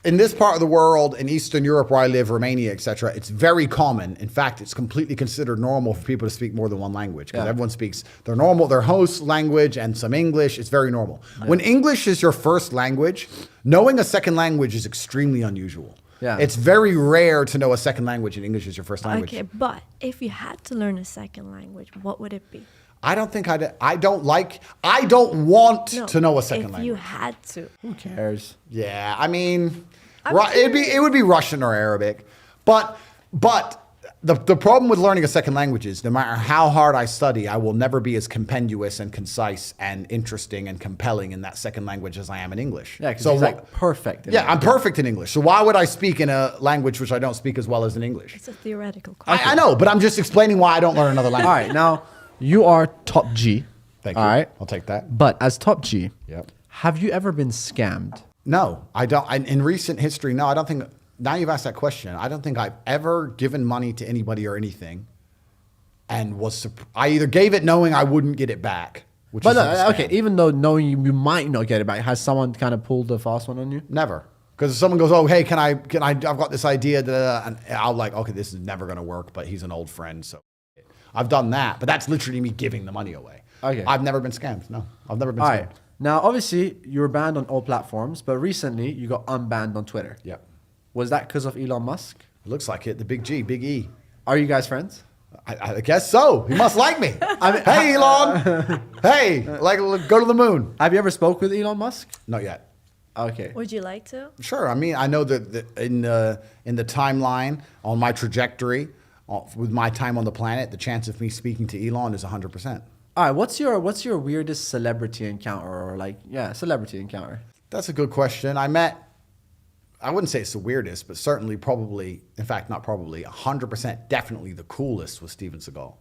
[SPEAKER 2] In this part of the world, in Eastern Europe where I live, Romania, etc., it's very common. In fact, it's completely considered normal for people to speak more than one language because everyone speaks their host language and some English. It's very normal. When English is your first language, knowing a second language is extremely unusual.
[SPEAKER 1] Yeah.
[SPEAKER 2] It's very rare to know a second language and English is your first language.
[SPEAKER 3] Okay, but if you had to learn a second language, what would it be?
[SPEAKER 2] I don't want to know a second
[SPEAKER 3] if
[SPEAKER 2] language.
[SPEAKER 3] you had to.
[SPEAKER 1] Who cares?
[SPEAKER 2] Yeah, I mean,
[SPEAKER 3] I'm
[SPEAKER 2] it would be Russian or Arabic, but the problem with learning a second language is no matter how hard I study, I will never be as compendious and concise and interesting and compelling in that second language as I am in English.
[SPEAKER 1] Yeah, because he's like perfect. in
[SPEAKER 2] yeah,
[SPEAKER 1] it.
[SPEAKER 2] I'm perfect in English. So why would I speak in a language which I don't speak as well as in English?
[SPEAKER 3] It's a theoretical question.
[SPEAKER 2] I know, but I'm just explaining why I don't learn another language.
[SPEAKER 1] All right, now you are top G.
[SPEAKER 2] Thank you.
[SPEAKER 1] All right,
[SPEAKER 2] I'll take that.
[SPEAKER 1] but as top G,
[SPEAKER 2] Yep.
[SPEAKER 1] have you ever been scammed?
[SPEAKER 2] No, I don't. In recent history, no, I don't think. Now you've asked that question. I don't think I've ever given money to anybody or anything, and I either gave it knowing I wouldn't get it back, which
[SPEAKER 1] But
[SPEAKER 2] is a scam.
[SPEAKER 1] okay, even though knowing you might not get it back, has someone kind of pulled the fast one on you?
[SPEAKER 2] Never. Because if someone goes, oh, hey, I've got this idea, and I'll like, okay, this is never going to work, but he's an old friend, so I've done that. But that's literally me giving the money away.
[SPEAKER 1] Okay.
[SPEAKER 2] I've never been scammed. No, I've never been
[SPEAKER 1] All
[SPEAKER 2] scammed.
[SPEAKER 1] right. Now, obviously, you were banned on all platforms, but recently you got unbanned on Twitter.
[SPEAKER 2] Yep.
[SPEAKER 1] Was that because of Elon Musk?
[SPEAKER 2] It looks like it. The big G, big E.
[SPEAKER 1] Are you guys friends?
[SPEAKER 2] I guess so. He must like me. Hey, Elon. Hey, like, go to the moon.
[SPEAKER 1] Have you ever spoke with Elon Musk?
[SPEAKER 2] Not yet.
[SPEAKER 1] Okay.
[SPEAKER 3] Would you like to?
[SPEAKER 2] Sure. I mean, I know that in the timeline on my trajectory, with my time on the planet, the chance of me speaking to Elon is 100%.
[SPEAKER 1] All right. What's your weirdest celebrity encounter or celebrity encounter?
[SPEAKER 2] That's a good question. I wouldn't say it's the weirdest, but certainly probably, in fact, not probably, 100% definitely the coolest was Steven Seagal.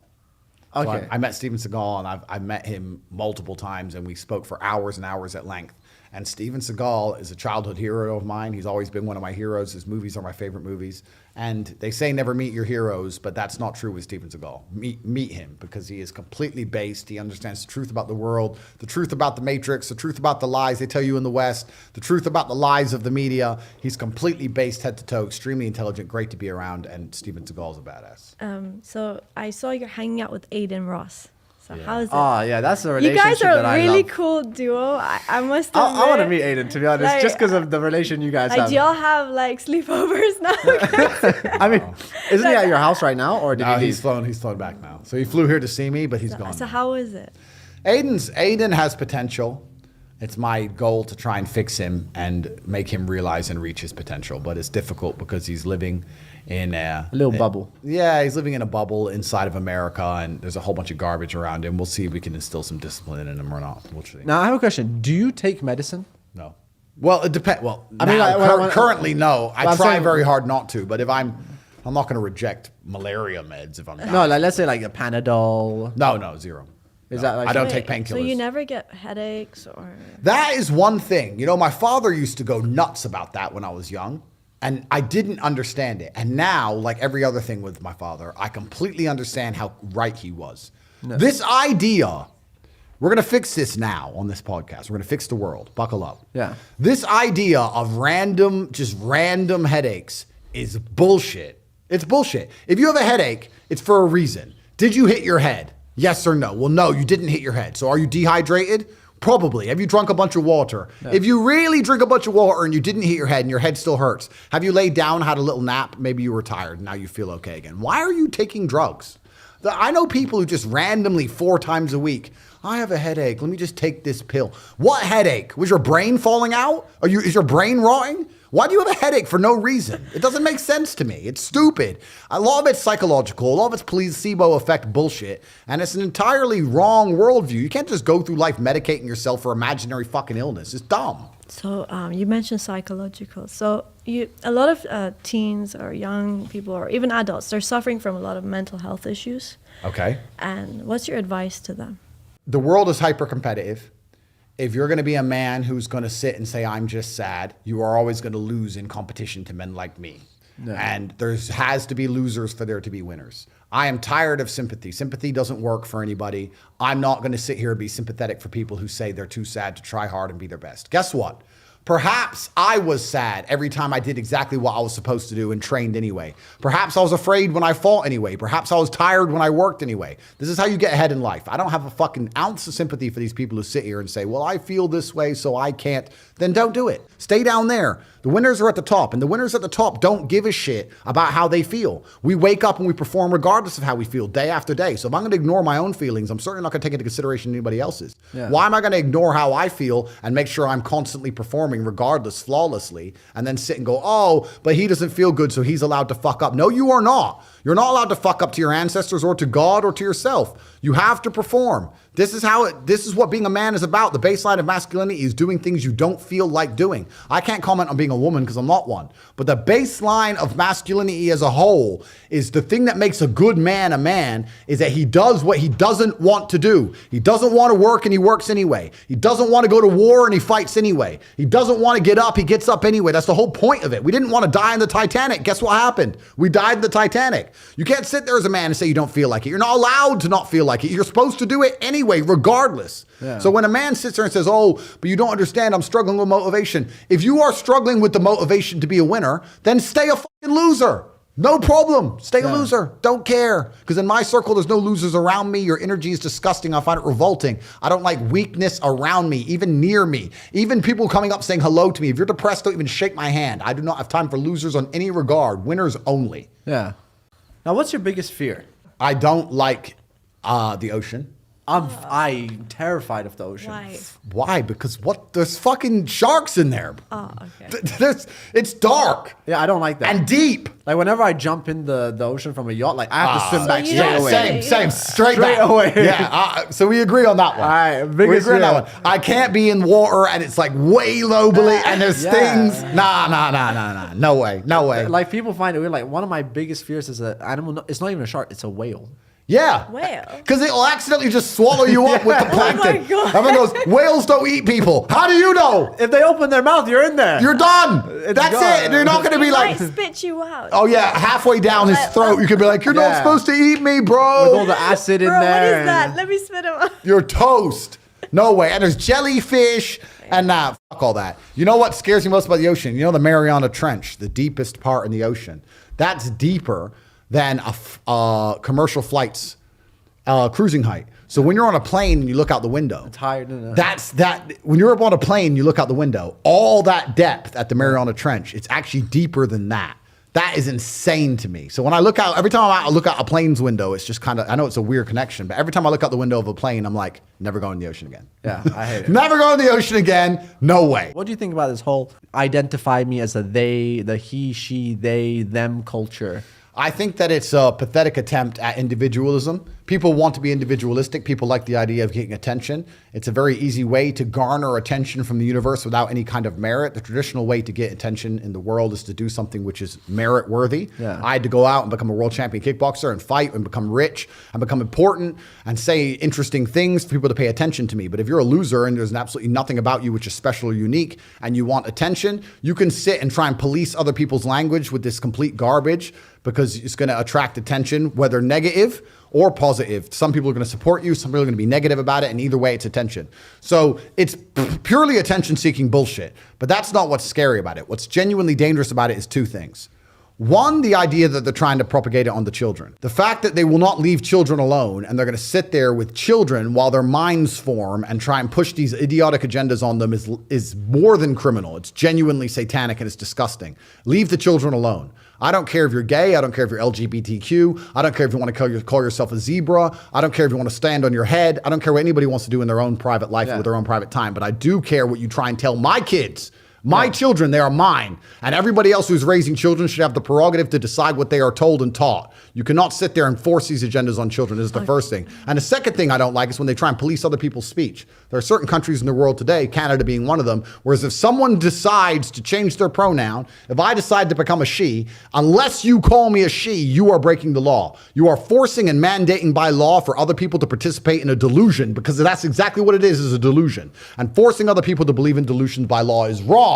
[SPEAKER 1] Okay.
[SPEAKER 2] So I met Steven Seagal, and I've met him multiple times, and we spoke for hours and hours at length. And Steven Seagal is a childhood hero of mine. He's always been one of my heroes. His movies are my favorite movies. And they say never meet your heroes, but that's not true with Steven Seagal. Meet him, because he is completely based. He understands the truth about the world, the truth about the Matrix, the truth about the lies they tell you in the West, the truth about the lies of the media. He's completely based head to toe, extremely intelligent, great to be around, and Steven Seagal's a badass.
[SPEAKER 3] So I saw you're hanging out with Aiden Ross. So
[SPEAKER 2] Yeah.
[SPEAKER 3] how is it?
[SPEAKER 1] Oh, yeah, that's a
[SPEAKER 3] You
[SPEAKER 1] relationship
[SPEAKER 3] guys are
[SPEAKER 1] that
[SPEAKER 3] a
[SPEAKER 1] I
[SPEAKER 3] really
[SPEAKER 1] love.
[SPEAKER 3] cool duo. I must admit.
[SPEAKER 1] I want to meet Aiden, to be honest,
[SPEAKER 3] Like,
[SPEAKER 1] just because of the relation you guys
[SPEAKER 3] Like,
[SPEAKER 1] have.
[SPEAKER 3] do y'all have like sleepovers now?
[SPEAKER 1] I mean, isn't he at your house right now, or did
[SPEAKER 2] No,
[SPEAKER 1] he
[SPEAKER 2] he's
[SPEAKER 1] leave?
[SPEAKER 2] flown back now. So he flew here to see me, but he's gone.
[SPEAKER 3] So
[SPEAKER 2] now.
[SPEAKER 3] how is it?
[SPEAKER 2] Aiden has potential. It's my goal to try and fix him and make him realize and reach his potential, but it's difficult because he's living in a
[SPEAKER 1] little bubble.
[SPEAKER 2] Yeah, he's living in a bubble inside of America, and there's a whole bunch of garbage around him. We'll see if we can instill some discipline in him or not. We'll see.
[SPEAKER 1] Now, I have a question. Do you take medicine?
[SPEAKER 2] No. Well, it depends. Well,
[SPEAKER 1] I mean,
[SPEAKER 2] currently, no. I
[SPEAKER 1] I'm
[SPEAKER 2] try
[SPEAKER 1] saying-
[SPEAKER 2] very hard not to, but if I'm not going to reject malaria meds if I'm dying.
[SPEAKER 1] No, like let's say like a Panadol.
[SPEAKER 2] No, zero.
[SPEAKER 1] Is
[SPEAKER 2] No,
[SPEAKER 1] that like
[SPEAKER 2] I don't
[SPEAKER 3] Wait,
[SPEAKER 2] take painkillers.
[SPEAKER 3] So you never get headaches or?
[SPEAKER 2] That is one thing. You know, my father used to go nuts about that when I was young, and I didn't understand it. And now, like every other thing with my father, I completely understand how right he was.
[SPEAKER 1] No.
[SPEAKER 2] This idea, we're going to fix this now on this podcast. We're going to fix the world. Buckle up.
[SPEAKER 1] Yeah.
[SPEAKER 2] This idea of just random headaches is bullshit. It's bullshit. If you have a headache, it's for a reason. Did you hit your head? Yes or no? Well, no, you didn't hit your head. So are you dehydrated? Probably. Have you drunk a bunch of water?
[SPEAKER 1] No.
[SPEAKER 2] If you really drink a bunch of water and you didn't hit your head and your head still hurts, have you laid down, had a little nap? Maybe you were tired and now you feel okay again. Why are you taking drugs? I know people who just randomly 4 times a week, I have a headache. Let me just take this pill. What headache? Was your brain falling out? Is your brain rotting? Why do you have a headache for no reason? It doesn't make sense to me. It's stupid. A lot of it's psychological. A lot of it's placebo effect bullshit. And it's an entirely wrong worldview. You can't just go through life medicating yourself for imaginary fucking illness. It's dumb.
[SPEAKER 3] So you mentioned psychological. So a lot of teens or young people or even adults, they're suffering from a lot of mental health issues.
[SPEAKER 2] Okay.
[SPEAKER 3] And what's your advice to them?
[SPEAKER 2] The world is hyper competitive. If you're going to be a man who's going to sit and say, I'm just sad, you are always going to lose in competition to men like me.
[SPEAKER 1] No.
[SPEAKER 2] And there has to be losers for there to be winners. I am tired of sympathy. Sympathy doesn't work for anybody. I'm not going to sit here and be sympathetic for people who say they're too sad to try hard and be their best. Guess what? Perhaps I was sad every time I did exactly what I was supposed to do and trained anyway. Perhaps I was afraid when I fought anyway. Perhaps I was tired when I worked anyway. This is how you get ahead in life. I don't have a fucking ounce of sympathy for these people who sit here and say, well, I feel this way, so I can't. Then don't do it. Stay down there. The winners are at the top, and the winners at the top don't give a shit about how they feel. We wake up and we perform regardless of how we feel day after day. So if I'm going to ignore my own feelings, I'm certainly not going to take into consideration anybody else's.
[SPEAKER 1] Yeah.
[SPEAKER 2] Why am I going to ignore how I feel and make sure I'm constantly performing regardless, flawlessly, and then sit and go, oh, but he doesn't feel good, so he's allowed to fuck up. No, you are not. You're not allowed to fuck up to your ancestors or to God or to yourself. You have to perform. This is what being a man is about. The baseline of masculinity is doing things you don't feel like doing. I can't comment on being a woman because I'm not one. But the baseline of masculinity as a whole is the thing that makes a good man a man is that he does what he doesn't want to do. He doesn't want to work and he works anyway. He doesn't want to go to war and he fights anyway. He doesn't want to get up, he gets up anyway. That's the whole point of it. We didn't want to die in the Titanic. Guess what happened? We died in the Titanic. You can't sit there as a man and say you don't feel like it. You're not allowed to not feel like it. You're supposed to do it anyway, regardless.
[SPEAKER 1] Yeah.
[SPEAKER 2] So when a man sits there and says, oh, but you don't understand, I'm struggling with motivation. If you are struggling with the motivation to be a winner, then stay a fucking loser. No problem. Stay a loser. Don't care. Because in my circle, there's no losers around me. Your energy is disgusting. I find it revolting. I don't like weakness around me, even near me. Even people coming up saying hello to me. If you're depressed, don't even shake my hand. I do not have time for losers on any regard. Winners only.
[SPEAKER 1] Yeah. Now, what's your biggest fear?
[SPEAKER 2] I don't like the ocean.
[SPEAKER 1] I'm terrified of the ocean.
[SPEAKER 3] Why?
[SPEAKER 2] Why? Because there's fucking sharks in there.
[SPEAKER 3] Oh, okay.
[SPEAKER 2] It's dark.
[SPEAKER 1] Yeah, I don't like that.
[SPEAKER 2] And deep.
[SPEAKER 1] Like whenever I jump in the ocean from a yacht, like I have to swim
[SPEAKER 3] So
[SPEAKER 1] back
[SPEAKER 3] you
[SPEAKER 1] straight
[SPEAKER 3] don't
[SPEAKER 1] away.
[SPEAKER 2] Same. Straight
[SPEAKER 1] Straight
[SPEAKER 2] back.
[SPEAKER 1] away.
[SPEAKER 2] Yeah. So we agree on that one.
[SPEAKER 1] All right,
[SPEAKER 2] We
[SPEAKER 1] biggest
[SPEAKER 2] agree on that
[SPEAKER 1] fear.
[SPEAKER 2] one. I can't be in water and it's like way low below and there's
[SPEAKER 1] Yeah.
[SPEAKER 2] things. Nah. No way.
[SPEAKER 1] Like people find it weird. Like one of my biggest fears is an animal. It's not even a shark. It's a whale.
[SPEAKER 2] Yeah.
[SPEAKER 3] Whale?
[SPEAKER 2] Because it'll accidentally just swallow you up with the plankton.
[SPEAKER 3] Oh my God.
[SPEAKER 2] Everyone goes, whales don't eat people. How do you know?
[SPEAKER 1] If they open their mouth, you're in there.
[SPEAKER 2] You're done. That's
[SPEAKER 1] gone.
[SPEAKER 2] it. You're not going to be
[SPEAKER 3] He
[SPEAKER 2] like,
[SPEAKER 3] might spit you out.
[SPEAKER 2] oh yeah, halfway down his throat, you could be like, you're not
[SPEAKER 1] Yeah.
[SPEAKER 2] supposed to eat me,
[SPEAKER 1] with all
[SPEAKER 2] bro.
[SPEAKER 1] the acid in
[SPEAKER 3] Bro, what
[SPEAKER 1] there.
[SPEAKER 3] is that? Let me spit him out.
[SPEAKER 2] You're toast. No way. And there's jellyfish and fuck all that. You know what scares me most about the ocean? You know the Mariana Trench, the deepest part in the ocean. That's deeper than commercial flights. Cruising height. So when you're on a plane and you look out the window,
[SPEAKER 1] It's higher than
[SPEAKER 2] when you're up on a plane, you look out the window, all that depth at the Mariana Trench, it's actually deeper than that. That is insane to me. So when I look out, every time I look out a plane's window, it's just kind of, I know it's a weird connection, but every time I look out the window of a plane, I'm like, never going in the ocean again.
[SPEAKER 1] Yeah, I hate it.
[SPEAKER 2] Never going in the ocean again. No way.
[SPEAKER 1] What do you think about this whole identify me as a they, the he, she, they, them culture?
[SPEAKER 2] I think that it's a pathetic attempt at individualism. People want to be individualistic. People like the idea of getting attention. It's a very easy way to garner attention from the universe without any kind of merit. The traditional way to get attention in the world is to do something which is merit worthy.
[SPEAKER 1] Yeah.
[SPEAKER 2] I had to go out and become a world champion kickboxer and fight and become rich and become important and say interesting things for people to pay attention to me. But if you're a loser and there's absolutely nothing about you which is special or unique and you want attention, you can sit and try and police other people's language with this complete garbage because it's going to attract attention, whether negative or positive. Some people are going to support you. Some people are going to be negative about it. And either way, it's attention. So it's purely attention-seeking bullshit. But that's not what's scary about it. What's genuinely dangerous about it is two things. One, the idea that they're trying to propagate it on the children. The fact that they will not leave children alone and they're going to sit there with children while their minds form and try and push these idiotic agendas on them is more than criminal. It's genuinely satanic and it's disgusting. Leave the children alone. I don't care if you're gay. I don't care if you're LGBTQ. I don't care if you want to call yourself a zebra. I don't care if you want to stand on your head. I don't care what anybody wants to do in their own private life with their own private time. But I do care what you try and tell my kids. My children, they are mine. And everybody else who's raising children should have the prerogative to decide what they are told and taught. You cannot sit there and force these agendas on children. This is the first thing. And the second thing I don't like is when they try and police other people's speech. There are certain countries in the world today, Canada being one of them, whereas if someone decides to change their pronoun, if I decide to become a she, unless you call me a she, you are breaking the law. You are forcing and mandating by law for other people to participate in a delusion, because that's exactly what it is a delusion. And forcing other people to believe in delusions by law is wrong.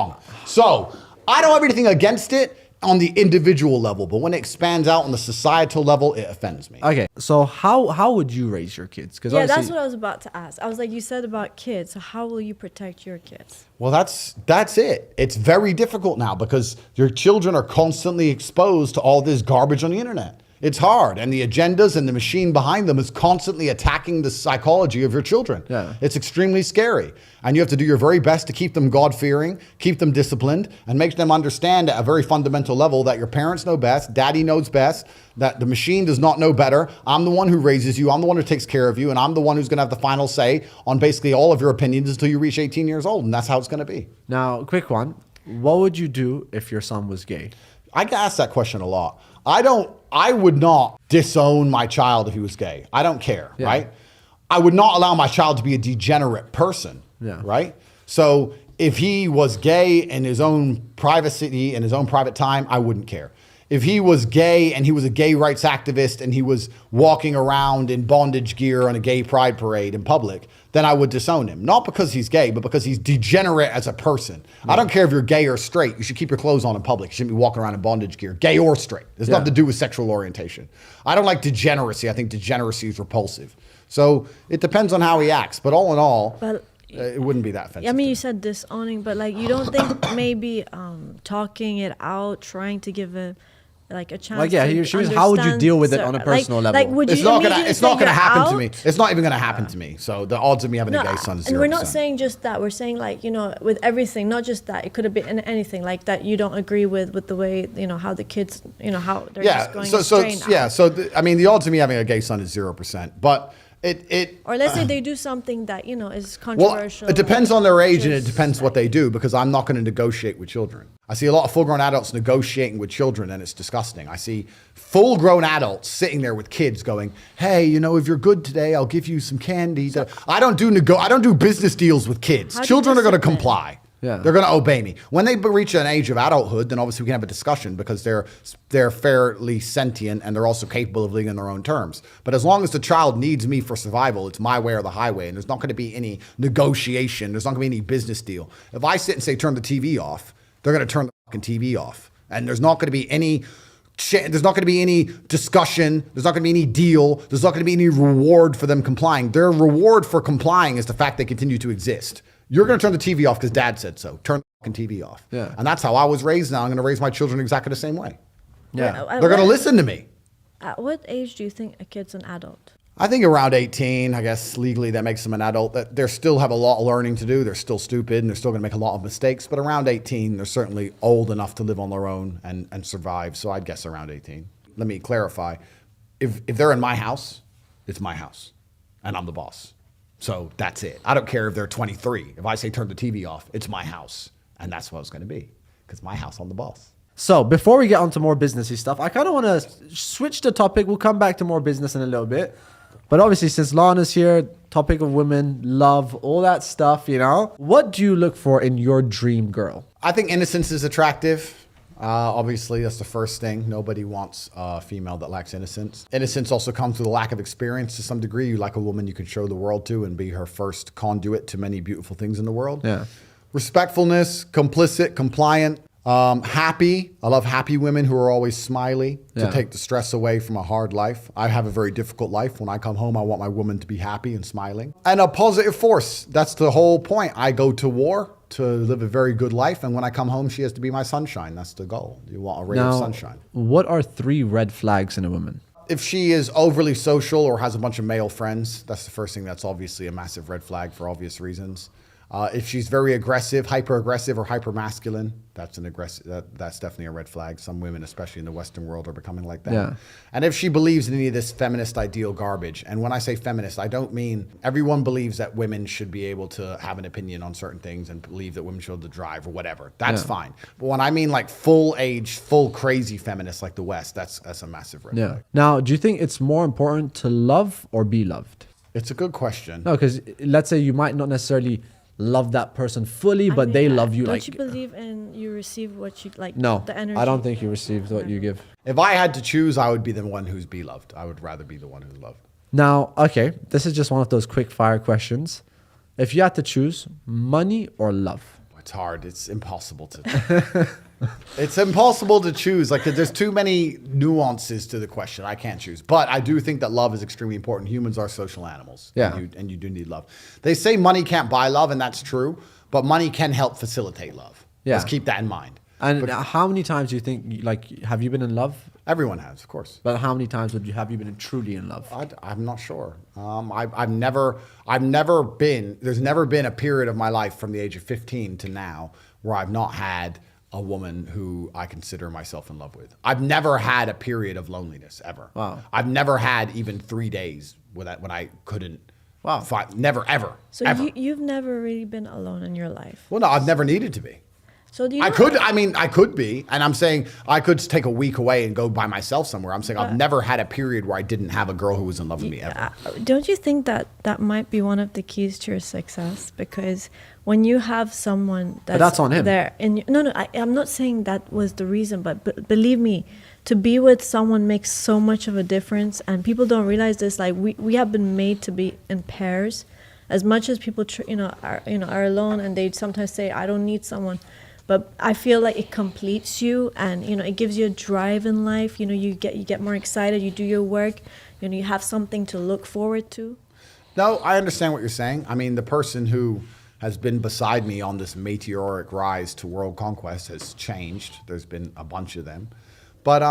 [SPEAKER 2] So I don't have anything against it on the individual level, but when it expands out on the societal level, it offends me.
[SPEAKER 1] Okay, so how would you raise your kids? Because
[SPEAKER 3] Yeah, that's what I was about to ask. I was like, you said about kids, so how will you protect your kids?
[SPEAKER 2] Well, that's it. It's very difficult now because your children are constantly exposed to all this garbage on the internet. It's hard, and the agendas and the machine behind them is constantly attacking the psychology of your children.
[SPEAKER 1] Yeah.
[SPEAKER 2] It's extremely scary, and you have to do your very best to keep them God-fearing, keep them disciplined, and make them understand at a very fundamental level that your parents know best, daddy knows best, that the machine does not know better. I'm the one who raises you, I'm the one who takes care of you, and I'm the one who's going to have the final say on basically all of your opinions until you reach 18 years old, and that's how it's going to be.
[SPEAKER 1] Now, quick one. What would you do if your son was gay?
[SPEAKER 2] I get asked that question a lot. I would not disown my child if he was gay. I don't care, right? I would not allow my child to be a degenerate person, right? So if he was gay in his own privacy, in his own private time, I wouldn't care. If he was gay and he was a gay rights activist and he was walking around in bondage gear on a gay pride parade in public, then I would disown him. Not because he's gay, but because he's degenerate as a person. I don't care if you're gay or straight. You should keep your clothes on in public. You shouldn't be walking around in bondage gear, gay or straight. There's nothing to do with sexual orientation. I don't like degeneracy. I think degeneracy is repulsive. So it depends on how he acts. But all in all, it wouldn't be that offensive.
[SPEAKER 3] I mean, you said disowning, but like, you don't think maybe talking it out, trying to give a like a chance.
[SPEAKER 1] Like, yeah,
[SPEAKER 3] to
[SPEAKER 1] she was, how would you
[SPEAKER 3] understand
[SPEAKER 1] deal with it on a personal level?
[SPEAKER 3] Like, would you
[SPEAKER 2] It's not gonna.
[SPEAKER 3] immediately
[SPEAKER 2] It's not
[SPEAKER 3] say
[SPEAKER 2] gonna
[SPEAKER 3] you're
[SPEAKER 2] happen to me.
[SPEAKER 3] out?
[SPEAKER 2] It's not even gonna happen to me. So the odds of me having a gay son is 0%.
[SPEAKER 3] And we're not saying just that. We're saying like, you know, with everything, not just that. It could have been anything like that. You don't agree with the way, you know, how the kids, you know, how they're just going astray now.
[SPEAKER 2] Yeah. So I mean, the odds of me having a gay son is 0%. But it.
[SPEAKER 3] Or let's say they do something that, you know, is
[SPEAKER 2] Well,
[SPEAKER 3] controversial.
[SPEAKER 2] it depends on their age and it
[SPEAKER 3] Just
[SPEAKER 2] depends what they do, because I'm not going to negotiate with children. I see a lot of full-grown adults negotiating with children, and it's disgusting. I see full-grown adults sitting there with kids going, "Hey, you know, if you're good today, I'll give you some candy." I don't do business deals with kids.
[SPEAKER 3] How do you
[SPEAKER 2] Children are going to
[SPEAKER 3] discipline?
[SPEAKER 2] comply.
[SPEAKER 1] Yeah.
[SPEAKER 2] They're going to obey me. When they reach an age of adulthood, then obviously we can have a discussion, because they're fairly sentient and they're also capable of living on their own terms. But as long as the child needs me for survival, it's my way or the highway, and there's not going to be any negotiation. There's not going to be any business deal. If I sit and say, turn the TV off, they're going to turn the fucking TV off. And there's not going to be any discussion. There's not going to be any deal. There's not going to be any reward for them complying. Their reward for complying is the fact they continue to exist. You're going to turn the TV off because dad said so. Turn the fucking TV off.
[SPEAKER 1] Yeah.
[SPEAKER 2] And that's how I was raised. Now I'm going to raise my children exactly the same way.
[SPEAKER 1] Yeah.
[SPEAKER 3] At
[SPEAKER 2] They're going to
[SPEAKER 3] what-
[SPEAKER 2] listen to me.
[SPEAKER 3] At what age do you think a kid's an adult?
[SPEAKER 2] I think around 18, I guess legally that makes them an adult. That they still have a lot of learning to do. They're still stupid and they're still going to make a lot of mistakes. But around 18, they're certainly old enough to live on their own and survive. So I'd guess around 18. Let me clarify. If they're in my house, it's my house and I'm the boss. So that's it. I don't care if they're 23. If I say turn the TV off, it's my house. And that's what it's going to be, because my house, I'm the boss.
[SPEAKER 1] So before we get on to more businessy stuff, I kind of want to switch the topic. We'll come back to more business in a little bit. But obviously, since Lana's here, topic of women, love, all that stuff, you know. What do you look for in your dream girl?
[SPEAKER 2] I think innocence is attractive. Obviously, that's the first thing. Nobody wants a female that lacks innocence. Innocence also comes with a lack of experience to some degree. You like a woman you can show the world to and be her first conduit to many beautiful things in the world.
[SPEAKER 1] Yeah.
[SPEAKER 2] Respectfulness, complicit, compliant, happy. I love happy women who are always smiley to
[SPEAKER 1] Yeah.
[SPEAKER 2] take the stress away from a hard life. I have a very difficult life. When I come home, I want my woman to be happy and smiling. And a positive force. That's the whole point. I go to war to live a very good life. And when I come home, she has to be my sunshine. That's the goal. You want a ray of sunshine.
[SPEAKER 1] What are 3 red flags in a woman?
[SPEAKER 2] If she is overly social or has a bunch of male friends, that's the first thing. That's obviously a massive red flag for obvious reasons. If she's very aggressive, hyper-aggressive or hyper-masculine, that's definitely a red flag. Some women, especially in the Western world, are becoming like that.
[SPEAKER 1] Yeah.
[SPEAKER 2] And if she believes in any of this feminist ideal garbage, and when I say feminist, I don't mean everyone believes that women should be able to have an opinion on certain things and believe that women should be able to drive or whatever. That's fine. But when I mean like full age, full crazy feminists like the West, that's a massive red flag.
[SPEAKER 1] Now, do you think it's more important to love or be loved?
[SPEAKER 2] It's a good question.
[SPEAKER 1] No, because let's say you might not necessarily love that person fully, but they love you.
[SPEAKER 3] Don't
[SPEAKER 1] Like,
[SPEAKER 3] you believe in you receive what you like?
[SPEAKER 1] no,
[SPEAKER 3] the energy.
[SPEAKER 1] I don't think you received what you give.
[SPEAKER 2] If I had to choose, I would be the one who's be loved. I would rather be the one who's loved.
[SPEAKER 1] Now, okay, this is just one of those quick fire questions. If you had to choose money or love,
[SPEAKER 2] It's hard. It's impossible to. It's impossible to choose. Like there's too many nuances to the question. I can't choose. But I do think that love is extremely important. Humans are social animals.
[SPEAKER 1] Yeah.
[SPEAKER 2] And you do need love. They say money can't buy love, and that's true. But money can help facilitate love.
[SPEAKER 1] Yeah.
[SPEAKER 2] Let's keep that in mind.
[SPEAKER 1] and how many times do you think, like, have you been in love?
[SPEAKER 2] Everyone has, of course.
[SPEAKER 1] But how many times have you been truly in love?
[SPEAKER 2] I'm not sure. I've never been. There's never been a period of my life from the age of 15 to now where I've not had a woman who I consider myself in love with. I've never had a period of loneliness ever.
[SPEAKER 1] Wow.
[SPEAKER 2] I've never had even 3 days when I couldn't.
[SPEAKER 1] Wow.
[SPEAKER 2] Never ever.
[SPEAKER 3] So
[SPEAKER 2] ever.
[SPEAKER 3] you've never really been alone in your life.
[SPEAKER 2] Well, no, I've never needed to be.
[SPEAKER 3] So do you?
[SPEAKER 2] I
[SPEAKER 3] know-
[SPEAKER 2] could. I mean, I could be, and I'm saying I could take a week away and go by myself somewhere. I'm saying I've never had a period where I didn't have a girl who was in love with me ever.
[SPEAKER 3] Don't you think that might be one of the keys to your success? Because when you have someone
[SPEAKER 1] that's on him.
[SPEAKER 3] there, I'm not saying that was the reason, but believe me, to be with someone makes so much of a difference, and people don't realize this. Like we have been made to be in pairs, as much as people are alone, and they sometimes say I don't need someone. But I feel like it completes you, and it gives you a drive in life. You get more excited. You do your work. You have something to look forward to.
[SPEAKER 2] No, I understand what you're saying. I mean, the person who has been beside me on this meteoric rise to world conquest has changed. There's been a bunch of them. But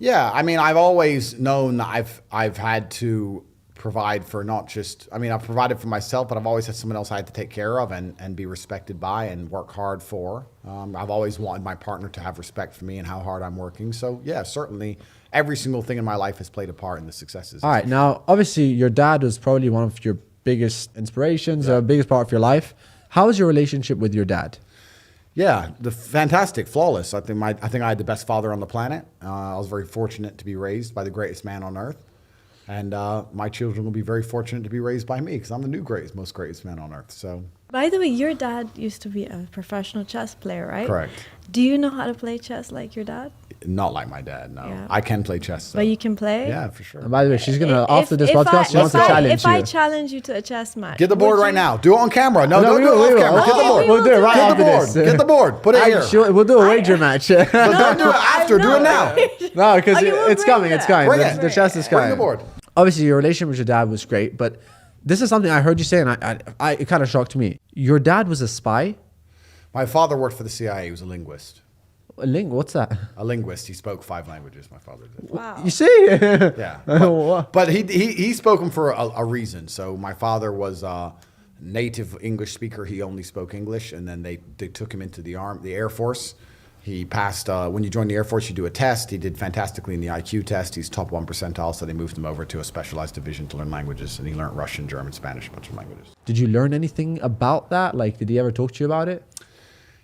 [SPEAKER 2] Yeah, I mean, I've always known that I've had to provide for not just, I mean, I've provided for myself, but I've always had someone else I had to take care of and be respected by and work hard for. I've always wanted my partner to have respect for me and how hard I'm working. So yeah, certainly every single thing in my life has played a part in the successes.
[SPEAKER 1] All right. Now, obviously, your dad was probably one of your biggest inspirations, or biggest part of your life. How is your relationship with your dad?
[SPEAKER 2] Yeah, the fantastic, flawless. I think I had the best father on the planet. I was very fortunate to be raised by the greatest man on earth. And my children will be very fortunate to be raised by me because I'm the new most greatest man on earth. So,
[SPEAKER 3] By the way, your dad used to be a professional chess player, right?
[SPEAKER 2] Correct.
[SPEAKER 3] Do you know how to play chess like your dad?
[SPEAKER 2] Not like my dad, no.
[SPEAKER 3] Yeah.
[SPEAKER 2] I can play chess. So.
[SPEAKER 3] But you can play?
[SPEAKER 2] Yeah, for sure.
[SPEAKER 1] And by the way, she's gonna
[SPEAKER 3] If-
[SPEAKER 1] after this
[SPEAKER 3] if
[SPEAKER 1] podcast, she wants to challenge
[SPEAKER 3] If I
[SPEAKER 1] you.
[SPEAKER 3] challenge you to a chess match,
[SPEAKER 2] Get the board
[SPEAKER 3] would
[SPEAKER 2] right
[SPEAKER 3] you-
[SPEAKER 2] now. Do it on camera. No,
[SPEAKER 1] No,
[SPEAKER 2] don't
[SPEAKER 1] we
[SPEAKER 2] do
[SPEAKER 1] will,
[SPEAKER 2] it
[SPEAKER 1] we
[SPEAKER 2] off
[SPEAKER 1] will.
[SPEAKER 2] camera. Get the
[SPEAKER 3] Okay,
[SPEAKER 2] board.
[SPEAKER 3] we will
[SPEAKER 1] We'll do it right
[SPEAKER 2] Get
[SPEAKER 1] after
[SPEAKER 2] the board.
[SPEAKER 1] this.
[SPEAKER 2] Get the board. Put it here.
[SPEAKER 1] We'll do a wager match.
[SPEAKER 2] But don't do it after. Do it now.
[SPEAKER 1] No, because
[SPEAKER 3] Okay, we'll
[SPEAKER 1] it's
[SPEAKER 3] bring
[SPEAKER 1] coming. It's
[SPEAKER 3] that.
[SPEAKER 1] coming.
[SPEAKER 2] Bring
[SPEAKER 1] The,
[SPEAKER 2] it.
[SPEAKER 1] the chess is
[SPEAKER 2] Bring
[SPEAKER 1] coming.
[SPEAKER 2] the board.
[SPEAKER 1] Obviously, your relationship with your dad was great, but this is something I heard you say, and it kind of shocked me. Your dad was a spy.
[SPEAKER 2] My father worked for the CIA. He was a linguist.
[SPEAKER 1] What's that?
[SPEAKER 2] A linguist. He spoke 5 languages. My father did.
[SPEAKER 3] Wow.
[SPEAKER 1] You see?
[SPEAKER 2] Yeah.
[SPEAKER 1] What?
[SPEAKER 2] But he spoke them for a reason. So my father was a native English speaker. He only spoke English, and then they took him into the Air Force. He passed, when you join the Air Force, you do a test. He did fantastically in the IQ test. He's top 1 percentile, so they moved him over to a specialized division to learn languages, and he learned Russian, German, Spanish, a bunch of languages.
[SPEAKER 1] Did you learn anything about that? Like, did he ever talk to you about it?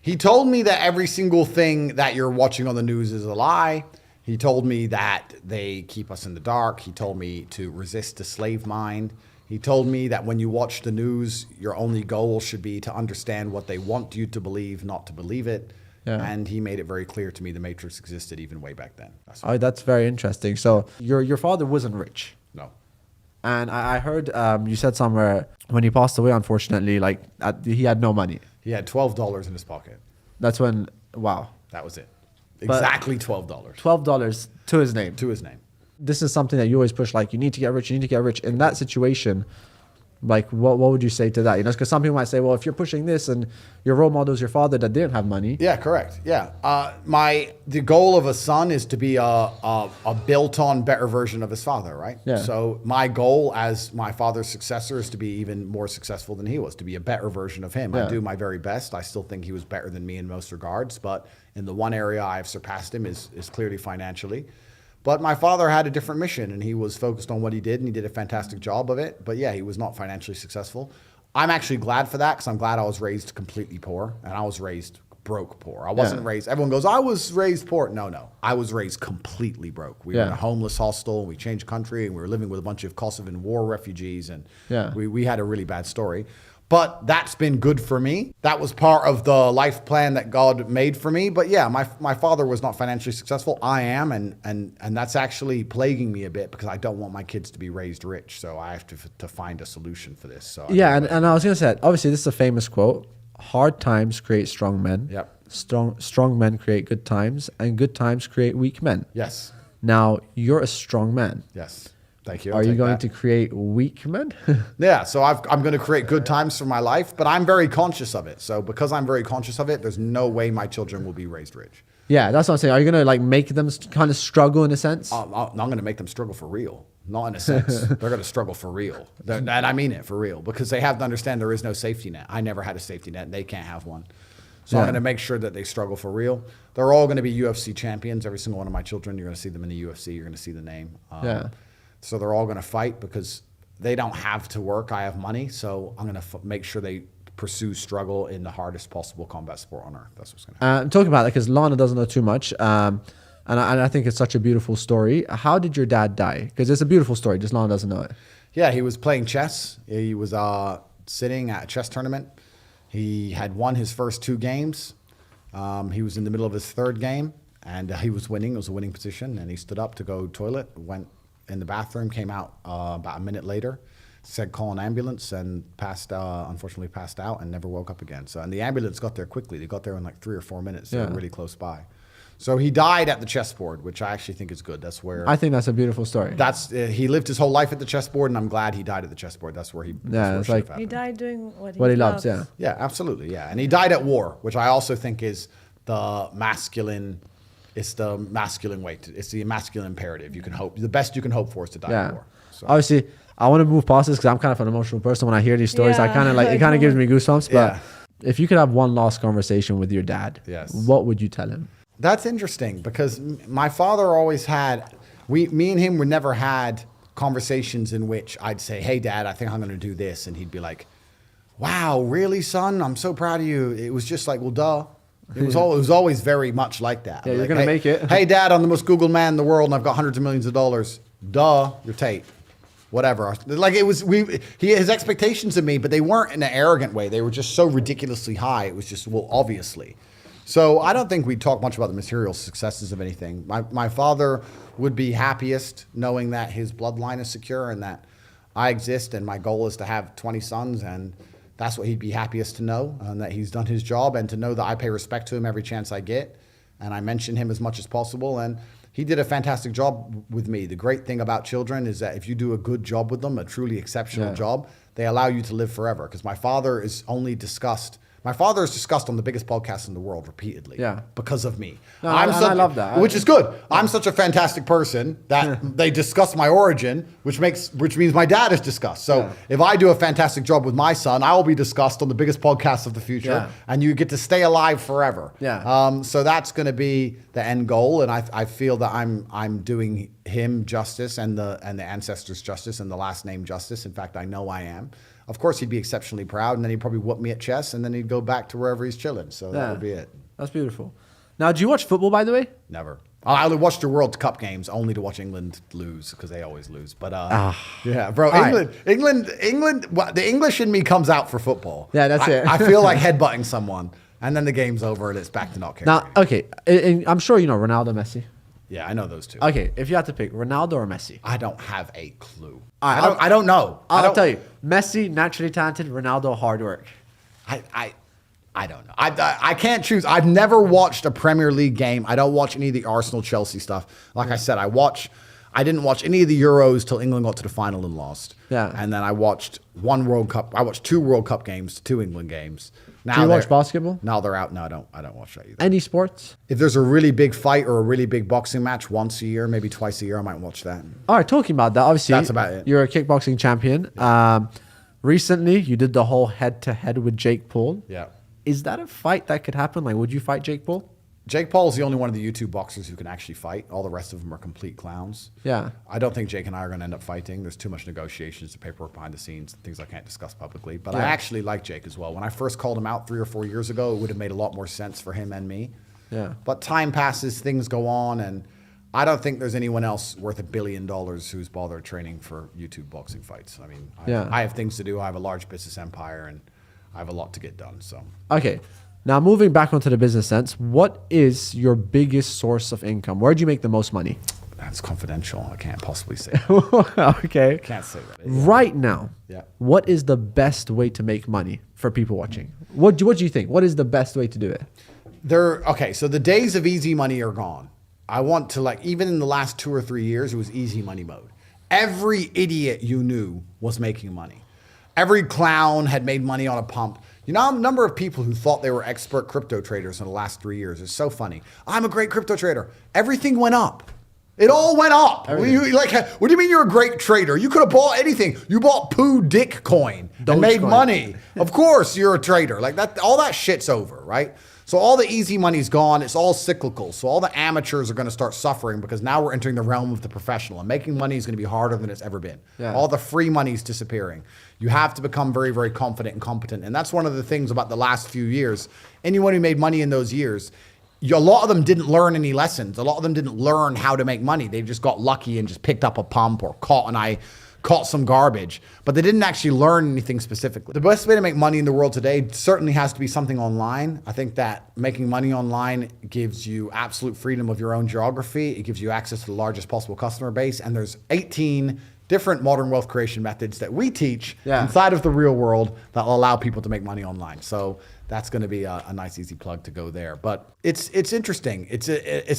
[SPEAKER 2] He told me that every single thing that you're watching on the news is a lie. He told me that they keep us in the dark. He told me to resist the slave mind. He told me that when you watch the news, your only goal should be to understand what they want you to believe, not to believe it.
[SPEAKER 1] Yeah.
[SPEAKER 2] And he made it very clear to me the Matrix existed even way back then.
[SPEAKER 1] That's very interesting. So your father wasn't rich.
[SPEAKER 2] No.
[SPEAKER 1] And I heard you said somewhere when he passed away, unfortunately, like he had no money.
[SPEAKER 2] He had $12 in his pocket.
[SPEAKER 1] That's when, wow.
[SPEAKER 2] That was it.
[SPEAKER 1] But-
[SPEAKER 2] Exactly $12
[SPEAKER 1] $12 to his name.
[SPEAKER 2] to his name.
[SPEAKER 1] This is something that you always push, like, you need to get rich, you need to get rich. In that situation, like, what would you say to that? You know, because some people might say, well, if you're pushing this and your role model is your father that didn't have money.
[SPEAKER 2] Yeah, correct. Yeah. The goal of a son is to be a built-on better version of his father, right?
[SPEAKER 1] Yeah.
[SPEAKER 2] So my goal as my father's successor is to be even more successful than he was, to be a better version of him.
[SPEAKER 1] Yeah.
[SPEAKER 2] I do my very best. I still think he was better than me in most regards, but in the one area I've surpassed him is clearly financially. But my father had a different mission, and he was focused on what he did, and he did a fantastic job of it. But yeah, he was not financially successful. I'm actually glad for that, because I'm glad I was raised completely poor, and I was raised broke poor. I wasn't raised, everyone goes, I was raised poor. No. I was raised completely broke. We were in a homeless hostel, and we changed country, and we were living with a bunch of Kosovan war refugees, and we had a really bad story. But that's been good for me. That was part of the life plan that God made for me. But yeah, my father was not financially successful. I am, and that's actually plaguing me a bit because I don't want my kids to be raised rich. So I have to find a solution for this. So
[SPEAKER 1] Yeah, and I was going to say, obviously, this is a famous quote. Hard times create strong men.
[SPEAKER 2] Yep.
[SPEAKER 1] Strong men create good times, and good times create weak men.
[SPEAKER 2] Yes.
[SPEAKER 1] Now, you're a strong man.
[SPEAKER 2] Yes. Thank you.
[SPEAKER 1] Are you going to create weak men?
[SPEAKER 2] Yeah, so I'm going to create good times for my life, but I'm very conscious of it. So because I'm very conscious of it, there's no way my children will be raised rich.
[SPEAKER 1] Yeah, that's what I'm saying. Are you going to like make them kind of struggle in a sense?
[SPEAKER 2] I'm going to make them struggle for real. Not in a sense. They're going to struggle for real. And I mean it for real, because they have to understand there is no safety net. I never had a safety net, and they can't have one. So I'm going to make sure that they struggle for real. They're all going to be UFC champions. Every single one of my children, you're going to see them in the UFC. You're going to see the name. So they're all going to fight because they don't have to work. I have money. So I'm going to make sure they pursue struggle in the hardest possible combat sport on earth. That's what's going to happen.
[SPEAKER 1] I'm talking about that because Lana doesn't know too much. And I think it's such a beautiful story. How did your dad die? Because it's a beautiful story. Just Lana doesn't know it.
[SPEAKER 2] Yeah, he was playing chess. He was sitting at a chess tournament. He had won his first 2 games. He was in the middle of his 3rd game, and he was winning. It was a winning position, and he stood up to go toilet, went in the bathroom, came out about a minute later, said call an ambulance, and unfortunately passed out and never woke up again. So, and the ambulance got there quickly. They got there in like 3 or 4 minutes. They were really close by. So he died at the chessboard, which I actually think is good. That's where
[SPEAKER 1] I think that's a beautiful story.
[SPEAKER 2] he lived his whole life at the chessboard, and I'm glad he died at the chessboard. That's where he
[SPEAKER 1] it's like
[SPEAKER 3] He died doing what
[SPEAKER 1] he loves. Yeah.
[SPEAKER 2] Yeah, absolutely. Yeah, and he died at war, which I also think is the masculine It's the masculine way. It's the masculine imperative. You can hope. The best you can hope for is to die
[SPEAKER 1] Yeah.
[SPEAKER 2] for. So.
[SPEAKER 1] Obviously, I want to move past this because I'm kind of an emotional person. When I hear these stories, I
[SPEAKER 3] Yeah,
[SPEAKER 1] kind of like,
[SPEAKER 3] I
[SPEAKER 1] it kind of gives
[SPEAKER 3] know.
[SPEAKER 1] me goosebumps. But
[SPEAKER 2] Yeah.
[SPEAKER 1] if you could have one last conversation with your dad,
[SPEAKER 2] Yes.
[SPEAKER 1] what would you tell him?
[SPEAKER 2] That's interesting because my father always had, me and him would never had conversations in which I'd say, hey, Dad, I think I'm going to do this. And he'd be like, wow, really, son? I'm so proud of you. It was just like, well, duh. It was always very much like that.
[SPEAKER 1] Yeah, you're
[SPEAKER 2] like,
[SPEAKER 1] gonna
[SPEAKER 2] hey,
[SPEAKER 1] make it.
[SPEAKER 2] Hey, Dad, I'm the most Googled man in the world, and I've got hundreds of millions of dollars. Duh, you're Tate. Whatever. Like it was, his expectations of me, but they weren't in an arrogant way. They were just so ridiculously high. It was just, well, obviously. So I don't think we talk much about the material successes of anything. My father would be happiest knowing that his bloodline is secure and that I exist, and my goal is to have 20 sons, and that's what he'd be happiest to know, and that he's done his job, and to know that I pay respect to him every chance I get, and I mention him as much as possible. And he did a fantastic job with me. The great thing about children is that if you do a good job with them, a truly exceptional job, they allow you to live forever. Because my father is discussed on the biggest podcast in the world repeatedly.
[SPEAKER 1] Yeah.
[SPEAKER 2] Because of me.
[SPEAKER 1] No, and I love that.
[SPEAKER 2] Which is good. I'm such a fantastic person that they discuss my origin, which means my dad is discussed. So if I do a fantastic job with my son, I will be discussed on the biggest podcast of the future, and you get to stay alive forever.
[SPEAKER 1] Yeah.
[SPEAKER 2] So that's going to be the end goal, and I feel that I'm doing him justice and the ancestors justice and the last name justice. In fact, I know I am. Of course, he'd be exceptionally proud, and then he'd probably whoop me at chess, and then he'd go back to wherever he's chilling. So that would be it.
[SPEAKER 1] That's beautiful. Now, do you watch football, by the way?
[SPEAKER 2] Never. I only watched the World Cup games only to watch England lose because they always lose. But yeah, bro, England. The English in me comes out for football.
[SPEAKER 1] Yeah, that's it.
[SPEAKER 2] I feel like headbutting someone, and then the game's over, and it's back to not caring.
[SPEAKER 1] Now, okay, and I'm sure you know Ronaldo, Messi.
[SPEAKER 2] Yeah, I know those two.
[SPEAKER 1] Okay, if you had to pick Ronaldo or Messi,
[SPEAKER 2] I don't have a clue.
[SPEAKER 1] right,
[SPEAKER 2] I don't know.
[SPEAKER 1] I'll tell you. Messi, naturally talented. Ronaldo, hard work.
[SPEAKER 2] I don't know. I can't choose. I've never watched a Premier League game. I don't watch any of the Arsenal Chelsea stuff. Like I said, I didn't watch any of the Euros till England got to the final and lost.
[SPEAKER 1] Yeah.
[SPEAKER 2] And then I watched one World Cup. I watched two World Cup games, two England games. Now
[SPEAKER 1] Do you watch basketball?
[SPEAKER 2] Now they're out. No, I don't watch that either.
[SPEAKER 1] Any sports?
[SPEAKER 2] If there's a really big fight or a really big boxing match once a year, maybe twice a year, I might watch that.
[SPEAKER 1] All right, talking about that, obviously,
[SPEAKER 2] That's about it.
[SPEAKER 1] You're a kickboxing champion. Recently, you did the whole head-to-head with Jake Paul.
[SPEAKER 2] Yeah.
[SPEAKER 1] Is that a fight that could happen? Like, would you fight Jake Paul?
[SPEAKER 2] Jake Paul is the only one of the YouTube boxers who can actually fight. All the rest of them are complete clowns.
[SPEAKER 1] Yeah.
[SPEAKER 2] I don't think Jake and I are going to end up fighting. There's too much negotiations, the paperwork behind the scenes, things I can't discuss publicly. But I actually like Jake as well. When I first called him out 3 or 4 years ago, it would have made a lot more sense for him and me.
[SPEAKER 1] Yeah.
[SPEAKER 2] But time passes, things go on, and I don't think there's anyone else worth $1 billion who's bothered training for YouTube boxing fights. I mean, I have things to do. I have a large business empire, and I have a lot to get done. So
[SPEAKER 1] Okay. Now, moving back onto the business sense, what is your biggest source of income? Where do you make the most money?
[SPEAKER 2] that's confidential. I can't possibly say.
[SPEAKER 1] Okay.
[SPEAKER 2] Can't say that.
[SPEAKER 1] Right now,
[SPEAKER 2] Yeah.
[SPEAKER 1] what is the best way to make money for people watching? What do you think? What is the best way to do it?
[SPEAKER 2] Okay, so the days of easy money are gone. I want to, like, even in the last 2 or 3 years, it was easy money mode. Every idiot you knew was making money. Every clown had made money on a pump. You know, the number of people who thought they were expert crypto traders in the last 3 years is so funny. I'm a great crypto trader. Everything went up. It all went up. What do you mean you're a great trader? You could have bought anything. You bought poo dick coin and made money. Of course you're a trader. Like that, all that shit's over, right? So all the easy money's gone. It's all cyclical. So all the amateurs are going to start suffering because now we're entering the realm of the professional, and making money is going to be harder than it's ever been.
[SPEAKER 1] Yeah.
[SPEAKER 2] All the free money's disappearing. You have to become very, very confident and competent. And that's one of the things about the last few years. Anyone who made money in those years, a lot of them didn't learn any lessons. A lot of them didn't learn how to make money. They just got lucky and just picked up a pump or caught some garbage, but they didn't actually learn anything specifically. The best way to make money in the world today certainly has to be something online. I think that making money online gives you absolute freedom of your own geography. It gives you access to the largest possible customer base. And there's 18 different modern wealth creation methods that we teach inside of the real world that will allow people to make money online. So that's going to be a nice, easy plug to go there. But it's interesting. It's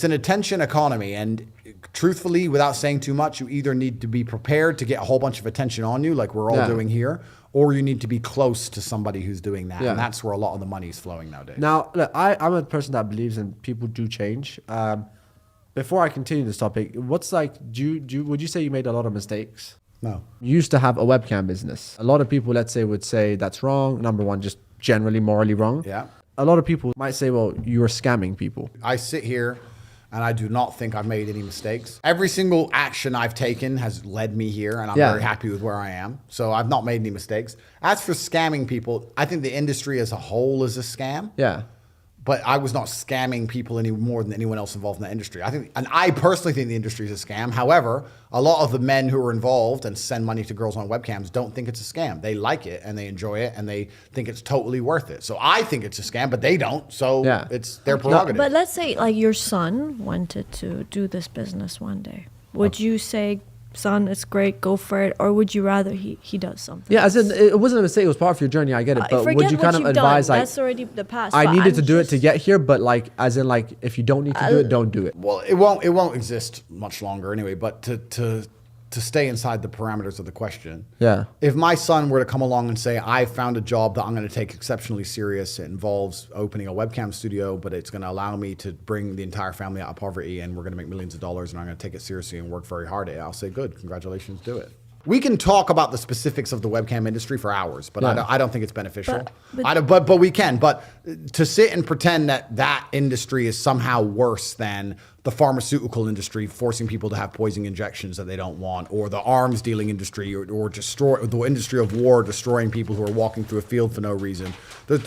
[SPEAKER 2] an attention economy. And truthfully, without saying too much, you either need to be prepared to get a whole bunch of attention on you, like we're all doing here, or you need to be close to somebody who's doing that.
[SPEAKER 1] Yeah.
[SPEAKER 2] And that's where a lot of the money is flowing nowadays.
[SPEAKER 1] Now, look, I'm a person that believes in people do change. before I continue this topic, what's like, would you say you made a lot of mistakes?
[SPEAKER 2] No.
[SPEAKER 1] You used to have a webcam business. A lot of people, let's say, would say that's wrong. Number one, just generally morally wrong.
[SPEAKER 2] Yeah.
[SPEAKER 1] A lot of people might say, well, you were scamming people.
[SPEAKER 2] I sit here and I do not think I've made any mistakes. Every single action I've taken has led me here, and I'm very happy with where I am. So I've not made any mistakes. As for scamming people, I think the industry as a whole is a scam.
[SPEAKER 1] Yeah.
[SPEAKER 2] But I was not scamming people any more than anyone else involved in that industry. I personally think the industry is a scam. However, a lot of the men who are involved and send money to girls on webcams don't think it's a scam. They like it and they enjoy it and they think it's totally worth it. So I think it's a scam, but they don't. So it's their prerogative.
[SPEAKER 3] But let's say like your son wanted to do this business one day. Would you say, son, it's great, go for it, or would you rather he does something?
[SPEAKER 1] Yeah, as in, it wasn't a mistake, it was part of your journey, I get it, but would you kind of advise like,
[SPEAKER 3] that's already the past.
[SPEAKER 1] I needed to do it to get here, but like, as in like, if you don't need to do it, don't do it.
[SPEAKER 2] Well, it won't exist much longer anyway, but to stay inside the parameters of the question.
[SPEAKER 1] Yeah.
[SPEAKER 2] If my son were to come along and say, I found a job that I'm going to take exceptionally serious, it involves opening a webcam studio, but it's going to allow me to bring the entire family out of poverty and we're going to make millions of dollars and I'm going to take it seriously and work very hard at it, I'll say, good, congratulations, do it. We can talk about the specifics of the webcam industry for hours, but I don't think it's beneficial. But we can. But to sit and pretend that industry is somehow worse than the pharmaceutical industry, forcing people to have poison injections that they don't want, or the arms dealing industry, or the industry of war, destroying people who are walking through a field for no reason.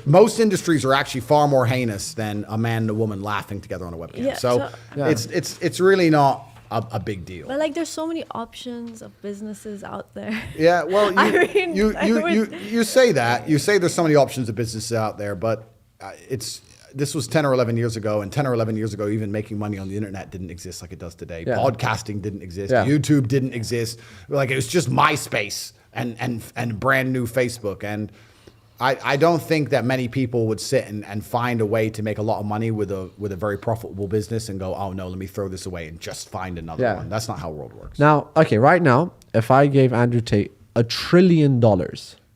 [SPEAKER 2] Most industries are actually far more heinous than a man and a woman laughing together on a webcam. It's really not a big deal.
[SPEAKER 3] But like, there's so many options of businesses out there.
[SPEAKER 2] Yeah, well, you say that. You say there's so many options of businesses out there, but this was 10 or 11 years ago, and 10 or 11 years ago, even making money on the internet didn't exist like it does today. Yeah. Podcasting didn't exist. Yeah. YouTube didn't exist. Like, it was just MySpace and brand new Facebook. And I don't think that many people would sit and find a way to make a lot of money with a very profitable business and go, oh no, let me throw this away and just find another one. That's not how the world works.
[SPEAKER 1] Now, okay, right now, if I gave Andrew Tate $1 trillion,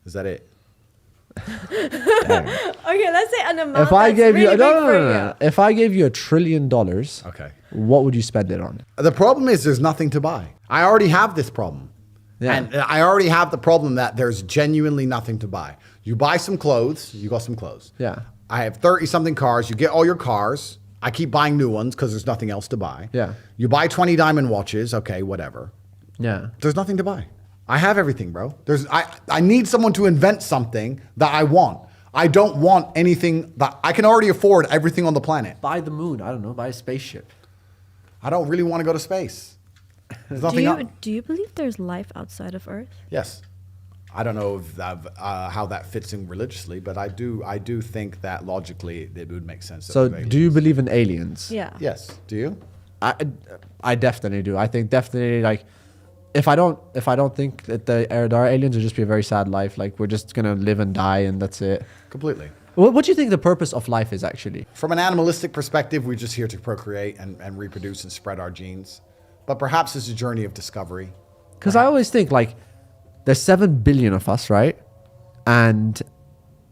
[SPEAKER 2] is that it?
[SPEAKER 3] Okay, let's say an amount.
[SPEAKER 1] If I gave
[SPEAKER 3] really
[SPEAKER 1] you no. If I gave you $1 trillion,
[SPEAKER 2] okay,
[SPEAKER 1] what would you spend it on?
[SPEAKER 2] The problem is there's nothing to buy. I already have this problem. Yeah. And I already have the problem that there's genuinely nothing to buy. You buy some clothes, you got some clothes.
[SPEAKER 1] Yeah.
[SPEAKER 2] I have 30-something cars. You get all your cars. I keep buying new ones because there's nothing else to buy.
[SPEAKER 1] Yeah.
[SPEAKER 2] You buy 20 diamond watches. Okay, whatever.
[SPEAKER 1] Yeah.
[SPEAKER 2] There's nothing to buy. I have everything, bro. I need someone to invent something that I want. I don't want anything that I can already afford everything on the planet.
[SPEAKER 1] Buy the moon. I don't know. Buy a spaceship.
[SPEAKER 2] I don't really want to go to space. There's nothing
[SPEAKER 3] do you believe there's life outside of Earth?
[SPEAKER 2] Yes. I don't know if how that fits in religiously, but I do think that logically it would make sense.
[SPEAKER 1] So do you believe in aliens?
[SPEAKER 3] Yeah.
[SPEAKER 2] Yes. Do you?
[SPEAKER 1] I definitely do. I think definitely, like, if I don't think that there are aliens, it would just be a very sad life. Like, we're just gonna live and die and that's it.
[SPEAKER 2] Completely.
[SPEAKER 1] What do you think the purpose of life is actually?
[SPEAKER 2] From an animalistic perspective, we're just here to procreate and reproduce and spread our genes. But perhaps it's a journey of discovery.
[SPEAKER 1] Because I always think, like, there's 7 billion of us, right? And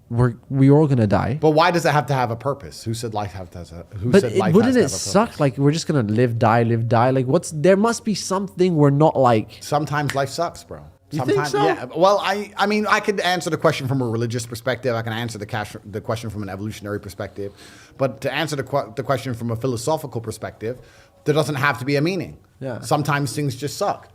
[SPEAKER 1] we're all gonna die.
[SPEAKER 2] But why does it have to have a purpose? Who said life has to have a purpose?
[SPEAKER 1] Wouldn't it suck? Like, we're just gonna live, die. Like, there must be something we're not like.
[SPEAKER 2] Sometimes life sucks, bro.
[SPEAKER 1] You think so?
[SPEAKER 2] Yeah. Well, I mean, I could answer the question from a religious perspective. I can answer the question from an evolutionary perspective. But to answer the question from a philosophical perspective, there doesn't have to be a meaning.
[SPEAKER 1] Yeah.
[SPEAKER 2] Sometimes things just suck.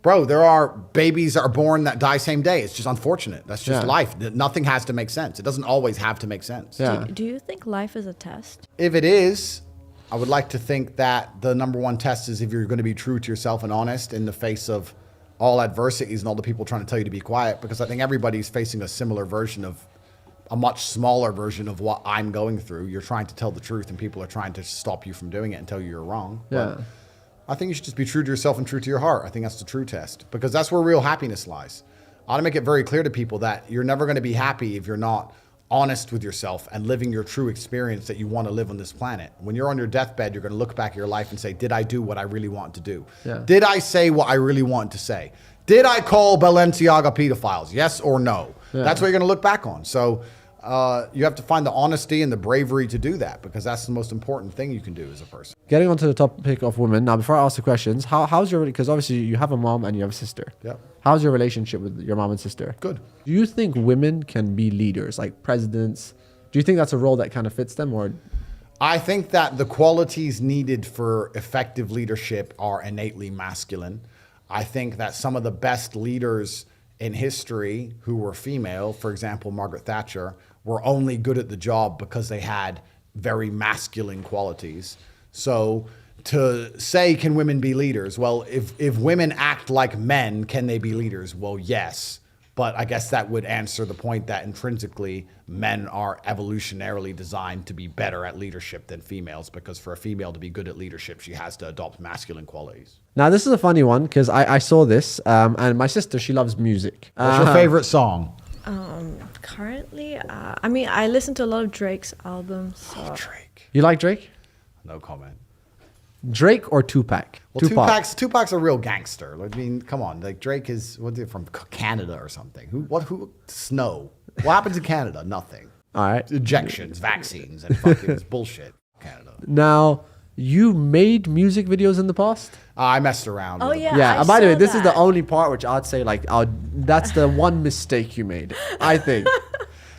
[SPEAKER 2] Bro, there are babies that are born that die same day. It's just unfortunate. That's just life. Nothing has to make sense. It doesn't always have to make sense.
[SPEAKER 1] Yeah.
[SPEAKER 3] Do you think life is a test?
[SPEAKER 2] If it is, I would like to think that the number one test is if you're going to be true to yourself and honest in the face of all adversities and all the people trying to tell you to be quiet, because I think everybody's facing a similar version of, a much smaller version of what I'm going through. You're trying to tell the truth and people are trying to stop you from doing it and tell you you're wrong.
[SPEAKER 1] Yeah.
[SPEAKER 2] But I think you should just be true to yourself and true to your heart. I think that's the true test, because that's where real happiness lies. I want to make it very clear to people that you're never going to be happy if you're not honest with yourself and living your true experience that you want to live on this planet. When you're on your deathbed, you're going to look back at your life and say, did I do what I really want to do?
[SPEAKER 1] Yeah.
[SPEAKER 2] Did I say what I really want to say? Did I call Balenciaga pedophiles? Yes or no?
[SPEAKER 1] Yeah.
[SPEAKER 2] That's what you're going to look back on. So you have to find the honesty and the bravery to do that, because that's the most important thing you can do as a person.
[SPEAKER 1] Getting onto the topic of women now, before I ask the questions, how's your, because obviously you have a mom and you have a sister.
[SPEAKER 2] Yep.
[SPEAKER 1] How's your relationship with your mom and sister?
[SPEAKER 2] Good.
[SPEAKER 1] Do you think women can be leaders, like presidents? Do you think that's a role that kind of fits them, or?
[SPEAKER 2] I think that the qualities needed for effective leadership are innately masculine. I think that some of the best leaders in history who were female, for example, Margaret Thatcher, were only good at the job because they had very masculine qualities. So to say, can women be leaders? Well, if women act like men, can they be leaders? Well, yes. But I guess that would answer the point that intrinsically men are evolutionarily designed to be better at leadership than females, because for a female to be good at leadership, she has to adopt masculine qualities.
[SPEAKER 1] Now, this is a funny one because I saw this and my sister, she loves music.
[SPEAKER 2] What's your favorite song?
[SPEAKER 3] Currently, I mean, I listen to a lot of Drake's albums. So.
[SPEAKER 2] Drake.
[SPEAKER 1] You like Drake?
[SPEAKER 2] No comment.
[SPEAKER 1] Drake or Tupac?
[SPEAKER 2] Well, Tupac's a real gangster. I mean, come on. Like Drake is from Canada or something. Who Snow. What happens in Canada? Nothing.
[SPEAKER 1] All right.
[SPEAKER 2] Injections, vaccines, and fucking bullshit. Canada.
[SPEAKER 1] Now, you made music videos in the past?
[SPEAKER 2] I messed around.
[SPEAKER 3] Oh
[SPEAKER 2] with
[SPEAKER 3] yeah.
[SPEAKER 1] Yeah.
[SPEAKER 3] I
[SPEAKER 1] And by the way,
[SPEAKER 3] saw
[SPEAKER 1] this is the
[SPEAKER 3] that.
[SPEAKER 1] only part which I'd say like, that's the one mistake you made, I think.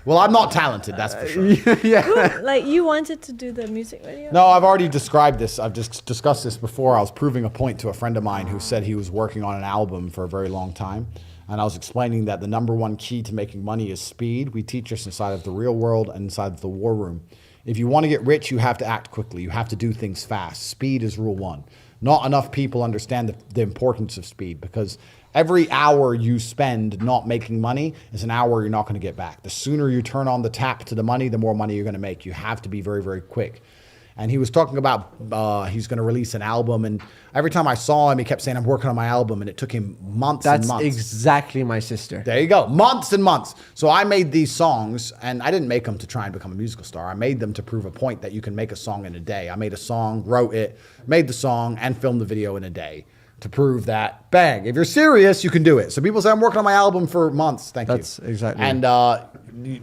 [SPEAKER 2] Well, I'm not talented, that's for sure.
[SPEAKER 1] Yeah.
[SPEAKER 3] Like you wanted to do the music video?
[SPEAKER 2] No, I've already described this. I've just discussed this before. I was proving a point to a friend of mine who said he was working on an album for a very long time. And I was explaining that the number one key to making money is speed. We teach this inside of the real world and inside of the war room. If you want to get rich, you have to act quickly. You have to do things fast. Speed is rule one. Not enough people understand the importance of speed, because every hour you spend not making money is an hour you're not going to get back. The sooner you turn on the tap to the money, the more money you're going to make. You have to be very, very quick. And he was talking about he's going to release an album. And every time I saw him, he kept saying, I'm working on my album. And it took him months and
[SPEAKER 1] That's
[SPEAKER 2] months.
[SPEAKER 1] exactly my sister.
[SPEAKER 2] There you go. Months and months. So I made these songs, and I didn't make them to try and become a musical star. I made them to prove a point that you can make a song in a day. I made a song, wrote it, made the song, and filmed the video in a day to prove that, bang, if you're serious, you can do it. So people say, I'm working on my album for months. Thank you.
[SPEAKER 1] That's exactly.
[SPEAKER 2] And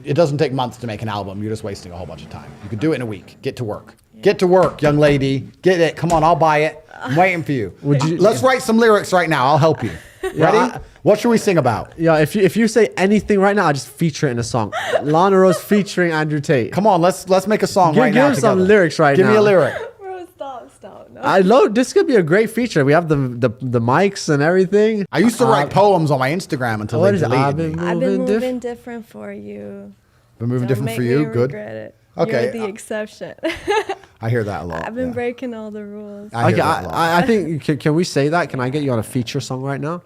[SPEAKER 2] it doesn't take months to make an album. You're just wasting a whole bunch of time. You could do it in a week. Get to work. Get to work, young lady. Get it. Come on, I'll buy it. I'm waiting for you. Let's write some lyrics right now. I'll help you. Ready? What should we sing about?
[SPEAKER 1] Yeah, if you say anything right now, I just feature it in a song. Lana Rose featuring Andrew Tate.
[SPEAKER 2] Come on, let's make a song right
[SPEAKER 1] Give
[SPEAKER 2] now
[SPEAKER 1] him some
[SPEAKER 2] together.
[SPEAKER 1] lyrics right
[SPEAKER 2] Give
[SPEAKER 1] now.
[SPEAKER 2] me a lyric.
[SPEAKER 3] Bro, stop. No.
[SPEAKER 1] I know this could be a great feature. We have the mics and everything.
[SPEAKER 2] I used to write poems on my Instagram until
[SPEAKER 1] what
[SPEAKER 2] they
[SPEAKER 1] is it?
[SPEAKER 2] deleted me.
[SPEAKER 3] I've been
[SPEAKER 1] Moving
[SPEAKER 3] moving different for you.
[SPEAKER 2] Been moving
[SPEAKER 3] Don't
[SPEAKER 2] different
[SPEAKER 3] make
[SPEAKER 2] for
[SPEAKER 3] me
[SPEAKER 2] you. Good.
[SPEAKER 3] regret it.
[SPEAKER 2] Okay,
[SPEAKER 3] You're the exception.
[SPEAKER 2] I hear that a lot.
[SPEAKER 3] I've been
[SPEAKER 2] yeah.
[SPEAKER 3] breaking all the rules.
[SPEAKER 2] I hear
[SPEAKER 1] Okay,
[SPEAKER 2] that a lot.
[SPEAKER 1] I think can we say that? Can I get you on a feature song right now?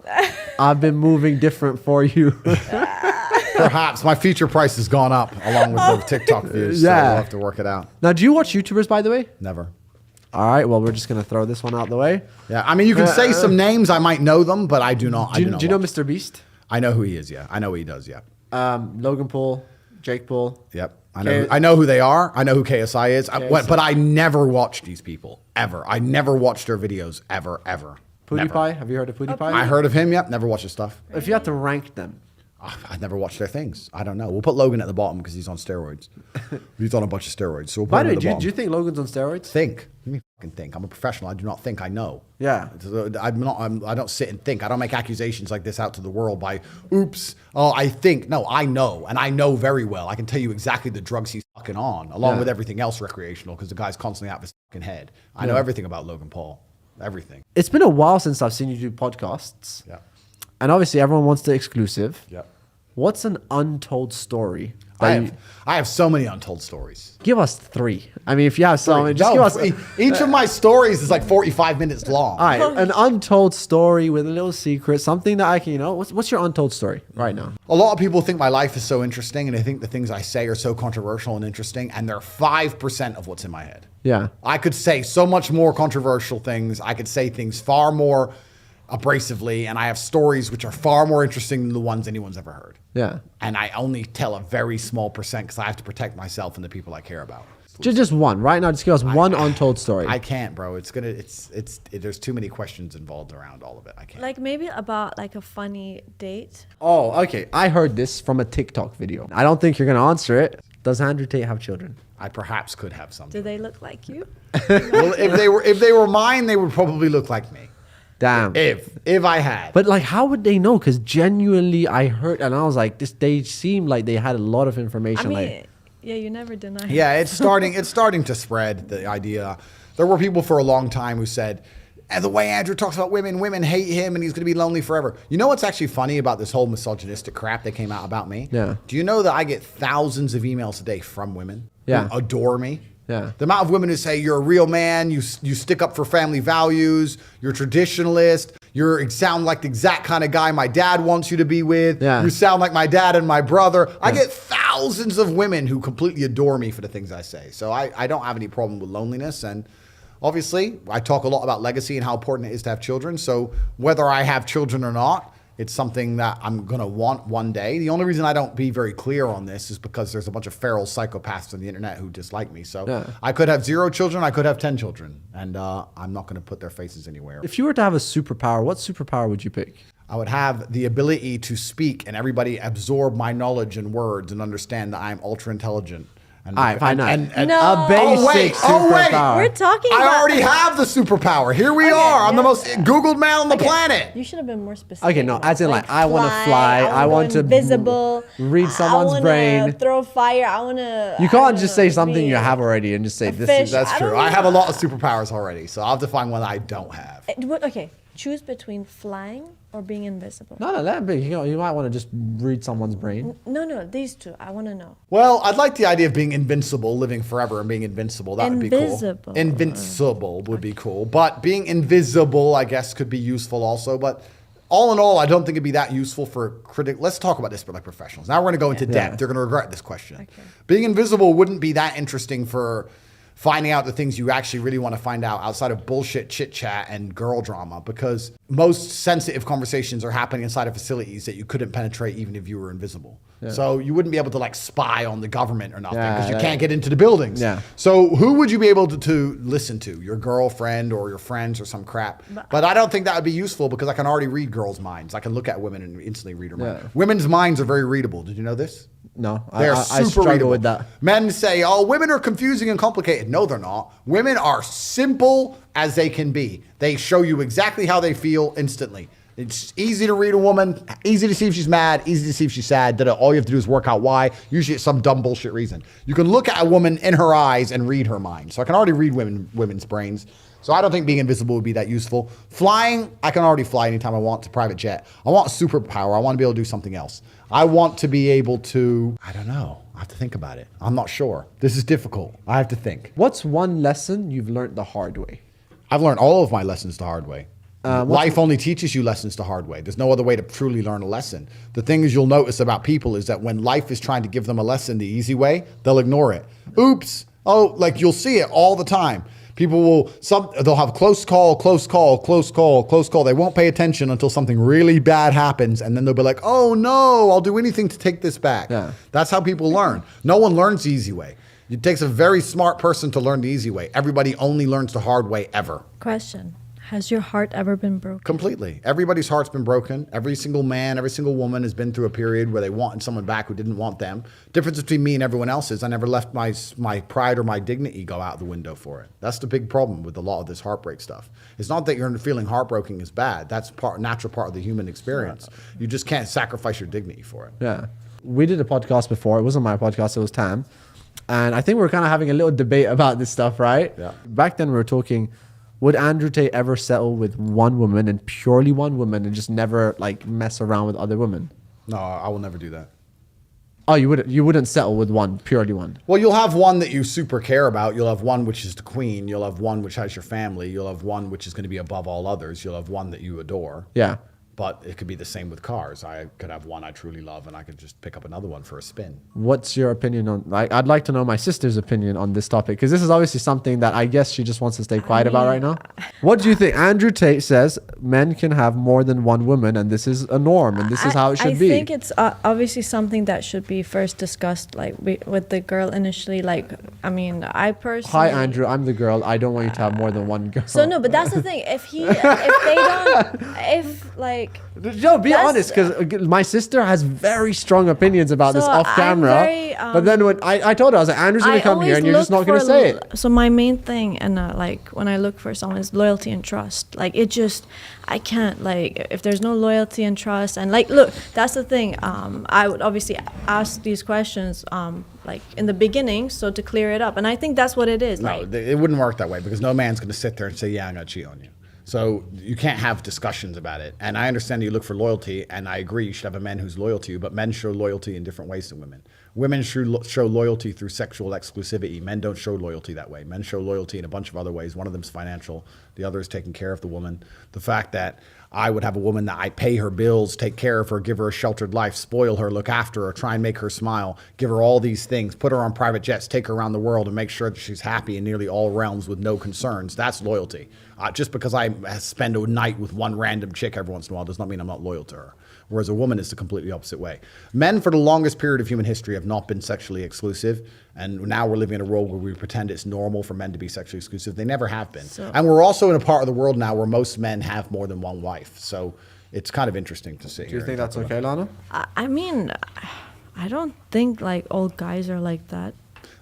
[SPEAKER 1] I've been moving different for you.
[SPEAKER 2] Perhaps my feature price has gone up along with the TikTok views. So
[SPEAKER 1] Yeah.
[SPEAKER 2] we'll have to work it out.
[SPEAKER 1] Now, do you watch YouTubers, by the way?
[SPEAKER 2] Never.
[SPEAKER 1] All right, well, we're just gonna throw this one out the way.
[SPEAKER 2] Yeah, I mean, you can say some names. I might know them, but I do not.
[SPEAKER 1] Do you know
[SPEAKER 2] watch.
[SPEAKER 1] Mr. Beast?
[SPEAKER 2] I know who he is. Yeah, I know what he does. Yeah.
[SPEAKER 1] Logan Paul, Jake Paul.
[SPEAKER 2] Yep. I know who they are. I know who KSI is.
[SPEAKER 1] KSI.
[SPEAKER 2] But I never watched these people ever. I never watched their videos ever.
[SPEAKER 1] PewDiePie.
[SPEAKER 2] Never.
[SPEAKER 1] Have you heard of PewDiePie?
[SPEAKER 2] I heard of him. Yep. Never watched his stuff.
[SPEAKER 1] If you had to rank them,
[SPEAKER 2] I never watched their things. I don't know. We'll put Logan at the bottom because he's on steroids. He's on a bunch of steroids. So we'll put
[SPEAKER 1] by
[SPEAKER 2] him
[SPEAKER 1] the way,
[SPEAKER 2] at the bottom.
[SPEAKER 1] do you think Logan's on steroids?
[SPEAKER 2] Think? Let me fucking think. I'm a professional. I do not think I know.
[SPEAKER 1] Yeah.
[SPEAKER 2] I don't sit and think. I don't make accusations like this out to the world by, oops, oh, I think. No, I know. And I know very well. I can tell you exactly the drugs he's fucking on, along with everything else recreational, because the guy's constantly out of his fucking head. I know everything about Logan Paul. Everything.
[SPEAKER 1] It's been a while since I've seen you do podcasts.
[SPEAKER 2] Yeah.
[SPEAKER 1] And obviously, everyone wants the exclusive.
[SPEAKER 2] Yeah.
[SPEAKER 1] What's an untold story?
[SPEAKER 2] I have so many untold stories.
[SPEAKER 1] Give us 3. I mean, if you have some, just give us.
[SPEAKER 2] Each of my stories is like 45 minutes long.
[SPEAKER 1] All right, an untold story with a little secret, something that I can, what's your untold story right now?
[SPEAKER 2] A lot of people think my life is so interesting, and they think the things I say are so controversial and interesting, and they're 5% of what's in my head.
[SPEAKER 1] Yeah.
[SPEAKER 2] I could say so much more controversial things. I could say things far more abrasively, and I have stories which are far more interesting than the ones anyone's ever heard.
[SPEAKER 1] Yeah.
[SPEAKER 2] And I only tell a very small percent because I have to protect myself and the people I care about.
[SPEAKER 1] Just one right now. Just give us one untold story.
[SPEAKER 2] I can't, bro. There's too many questions involved around all of it. I can't.
[SPEAKER 3] Like maybe about like a funny date.
[SPEAKER 1] Oh, okay. I heard this from a TikTok video. I don't think you're gonna answer it. Does Andrew Tate have children?
[SPEAKER 2] I perhaps could have some.
[SPEAKER 3] Do they look like you?
[SPEAKER 2] Well, if they were mine, they would probably look like me.
[SPEAKER 1] Damn.
[SPEAKER 2] If I had.
[SPEAKER 1] But like, how would they know? Because genuinely, I heard, and I was like, they seemed like they had a lot of information.
[SPEAKER 3] I mean,
[SPEAKER 1] like,
[SPEAKER 3] yeah, you never deny.
[SPEAKER 2] Yeah, it's starting to spread, the idea. There were people for a long time who said, and the way Andrew talks about women hate him and he's going to be lonely forever. You know what's actually funny about this whole misogynistic crap that came out about me?
[SPEAKER 1] Yeah.
[SPEAKER 2] Do you know that I get thousands of emails a day from women
[SPEAKER 1] Yeah.
[SPEAKER 2] who adore me?
[SPEAKER 1] Yeah.
[SPEAKER 2] The amount of women who say, you're a real man, you stick up for family values, you're a traditionalist, you sound like the exact kind of guy my dad wants you to be with,
[SPEAKER 1] Yeah.
[SPEAKER 2] you sound like my dad and my brother. I get thousands of women who completely adore me for the things I say. So I don't have any problem with loneliness. And obviously, I talk a lot about legacy and how important it is to have children. So whether I have children or not, it's something that I'm going to want one day. The only reason I don't be very clear on this is because there's a bunch of feral psychopaths on the internet who dislike me. So I could have 0 children. I could have 10 children. And I'm not going to put their faces anywhere.
[SPEAKER 1] if you were to have a superpower, what superpower would you pick?
[SPEAKER 2] I would have the ability to speak and everybody absorb my knowledge and words and understand that I'm ultra intelligent. And,
[SPEAKER 1] All right, fine.
[SPEAKER 3] No.
[SPEAKER 1] A basic superpower.
[SPEAKER 3] We're talking
[SPEAKER 2] I
[SPEAKER 3] about.
[SPEAKER 2] already have the superpower. Here we are. I'm the most Googled man on the planet.
[SPEAKER 3] You should have been more specific.
[SPEAKER 1] Okay, no, as in like I want to fly, I want to
[SPEAKER 3] invisible,
[SPEAKER 1] read someone's
[SPEAKER 3] I wanna
[SPEAKER 1] brain.
[SPEAKER 3] throw fire. I want to.
[SPEAKER 1] You can't just say something you have already and just say this
[SPEAKER 3] fish.
[SPEAKER 1] is.
[SPEAKER 2] That's
[SPEAKER 3] I don't
[SPEAKER 2] true.
[SPEAKER 3] know.
[SPEAKER 2] I have a lot of superpowers already, so I'll define one that I don't have.
[SPEAKER 3] Okay, choose between flying or being invisible.
[SPEAKER 1] No, let him be. You might want to just read someone's brain.
[SPEAKER 3] No, these two. I want to know.
[SPEAKER 2] Well, I'd like the idea of being invincible, living forever and being invincible. That would be cool.
[SPEAKER 3] Invisible.
[SPEAKER 2] Invincible would be cool. But being invisible, I guess, could be useful also. But all in all, I don't think it'd be that useful for Let's talk about this for like professionals. Now we're going to go into depth. They're going to regret this question.
[SPEAKER 3] Okay.
[SPEAKER 2] Being invisible wouldn't be that interesting for finding out the things you actually really want to find out outside of bullshit chit chat and girl drama, because most sensitive conversations are happening inside of facilities that you couldn't penetrate even if you were invisible. So you wouldn't be able to like spy on the government or nothing because you can't get into the buildings.
[SPEAKER 1] Yeah.
[SPEAKER 2] So who would you be able to listen to? Your girlfriend or your friends or some crap? But I don't think that would be useful because I can already read girls' minds. I can look at women and instantly read their mind. Women's minds are very readable. Did you know this?
[SPEAKER 1] No,
[SPEAKER 2] They're
[SPEAKER 1] I
[SPEAKER 2] super
[SPEAKER 1] struggle
[SPEAKER 2] readable.
[SPEAKER 1] with that.
[SPEAKER 2] Men say, oh, women are confusing and complicated. No, they're not. Women are simple as they can be. They show you exactly how they feel instantly. It's easy to read a woman, easy to see if she's mad, easy to see if she's sad. All you have to do is work out why. Usually it's some dumb bullshit reason. You can look at a woman in her eyes and read her mind. So I can already read women's brains. So I don't think being invisible would be that useful. Flying, I can already fly anytime I want to private jet. I want a superpower. I want to be able to do something else. I want to be able to, I don't know. I have to think about it. I'm not sure. This is difficult. I have to think.
[SPEAKER 1] What's one lesson you've learned the hard way?
[SPEAKER 2] I've learned all of my lessons the hard way. Life only teaches you lessons the hard way. There's no other way to truly learn a lesson. The things you'll notice about people is that when life is trying to give them a lesson the easy way, they'll ignore it. Oops. Oh, like you'll see it all the time. People they'll have close call. They won't pay attention until something really bad happens. And then they'll be like, oh no, I'll do anything to take this back.
[SPEAKER 1] Yeah.
[SPEAKER 2] That's how people learn. No one learns the easy way. It takes a very smart person to learn the easy way. Everybody only learns the hard way ever.
[SPEAKER 3] Question. Has your heart ever been broken?
[SPEAKER 2] Completely. Everybody's heart's been broken. Every single man, every single woman has been through a period where they wanted someone back who didn't want them. Difference between me and everyone else is I never let my pride or my dignity go out the window for it. That's the big problem with a lot of this heartbreak stuff. It's not that you're feeling heartbroken is bad. That's natural part of the human experience. You just can't sacrifice your dignity for it.
[SPEAKER 1] Yeah. We did a podcast before. It wasn't my podcast. It was Tam. And I think we were kind of having a little debate about this stuff, right?
[SPEAKER 2] Yeah.
[SPEAKER 1] Back then we were talking, would Andrew Tate ever settle with one woman and purely one woman and just never like mess around with other women?
[SPEAKER 2] No, I will never do that.
[SPEAKER 1] Oh, you wouldn't settle with one, purely one?
[SPEAKER 2] Well, you'll have one that you super care about. You'll have one which is the queen. You'll have one which has your family. You'll have one which is going to be above all others. You'll have one that you adore.
[SPEAKER 1] Yeah.
[SPEAKER 2] But it could be the same with cars. I could have one I truly love, and I could just pick up another one for a spin.
[SPEAKER 1] What's your opinion on, like, I'd like to know my sister's opinion on this topic, because this is obviously something that I guess she just wants to stay quiet about right now. What do you think? Andrew Tate says men can have more than one woman, and this is a norm, and this is how it should be.
[SPEAKER 3] I think it's obviously something that should be first discussed, like with the girl initially. Like, I mean, I personally.
[SPEAKER 1] Hi, Andrew. I'm the girl. I don't want you to have more than one girl.
[SPEAKER 3] So no, but that's the thing. If they don't, if like. like.
[SPEAKER 1] Joe, be honest, because my sister has very strong opinions about this
[SPEAKER 3] So
[SPEAKER 1] off camera. But then when I told her, I was like, Andrew's gonna come here, and you're just not gonna say it.
[SPEAKER 3] So my main thing, and like when I look for someone, is loyalty and trust. Like it just, I can't, like, if there's no loyalty and trust, and like, look, that's the thing. I would obviously ask these questions, like in the beginning, so to clear it up, and I think that's what it is.
[SPEAKER 2] No,
[SPEAKER 3] Like,
[SPEAKER 2] it wouldn't work that way because no man's going to sit there and say, yeah, I'm going to cheat on you. So you can't have discussions about it. And I understand you look for loyalty, and I agree you should have a man who's loyal to you, but men show loyalty in different ways than women. Women show loyalty through sexual exclusivity. Men don't show loyalty that way. Men show loyalty in a bunch of other ways. One of them is financial. The other is taking care of the woman. The fact that I would have a woman that I pay her bills, take care of her, give her a sheltered life, spoil her, look after her, try and make her smile, give her all these things, put her on private jets, take her around the world, and make sure that she's happy in nearly all realms with no concerns. That's loyalty. Just because I spend a night with one random chick every once in a while does not mean I'm not loyal to her. Whereas a woman is the completely opposite way. Men, for the longest period of human history, have not been sexually exclusive. And now we're living in a world where we pretend it's normal for men to be sexually exclusive. They never have been. And we're also in a part of the world now where most men have more than one wife. So it's kind of interesting to see.
[SPEAKER 1] Do you think that's okay, Lana?
[SPEAKER 3] I mean, I don't think like all guys are like that.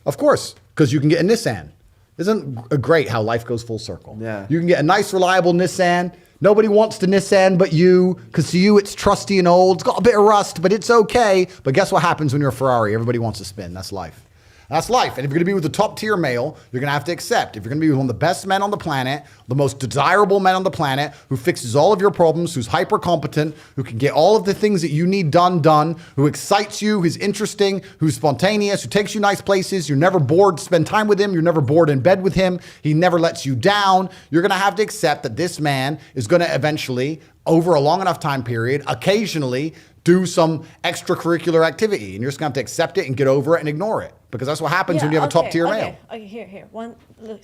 [SPEAKER 2] Of course, because you can get a Nissan. Isn't it great how life goes full circle?
[SPEAKER 1] Yeah.
[SPEAKER 2] You can get a nice, reliable Nissan. Nobody wants the Nissan but you, because to you it's trusty and old. It's got a bit of rust, but it's okay. But guess what happens when you're a Ferrari? Everybody wants to spin. That's life. That's life. And if you're going to be with the top tier male, you're going to have to accept. If you're going to be with one of the best men on the planet, the most desirable men on the planet, who fixes all of your problems, who's hyper competent, who can get all of the things that you need done, who excites you, who's interesting, who's spontaneous, who takes you nice places, you're never bored to spend time with him, you're never bored in bed with him, he never lets you down, you're going to have to accept that this man is going to eventually, over a long enough time period, occasionally do some extracurricular activity. And you're just going to have to accept it and get over it and ignore it. Because that's what happens when you have a top tier male.
[SPEAKER 3] Okay, here.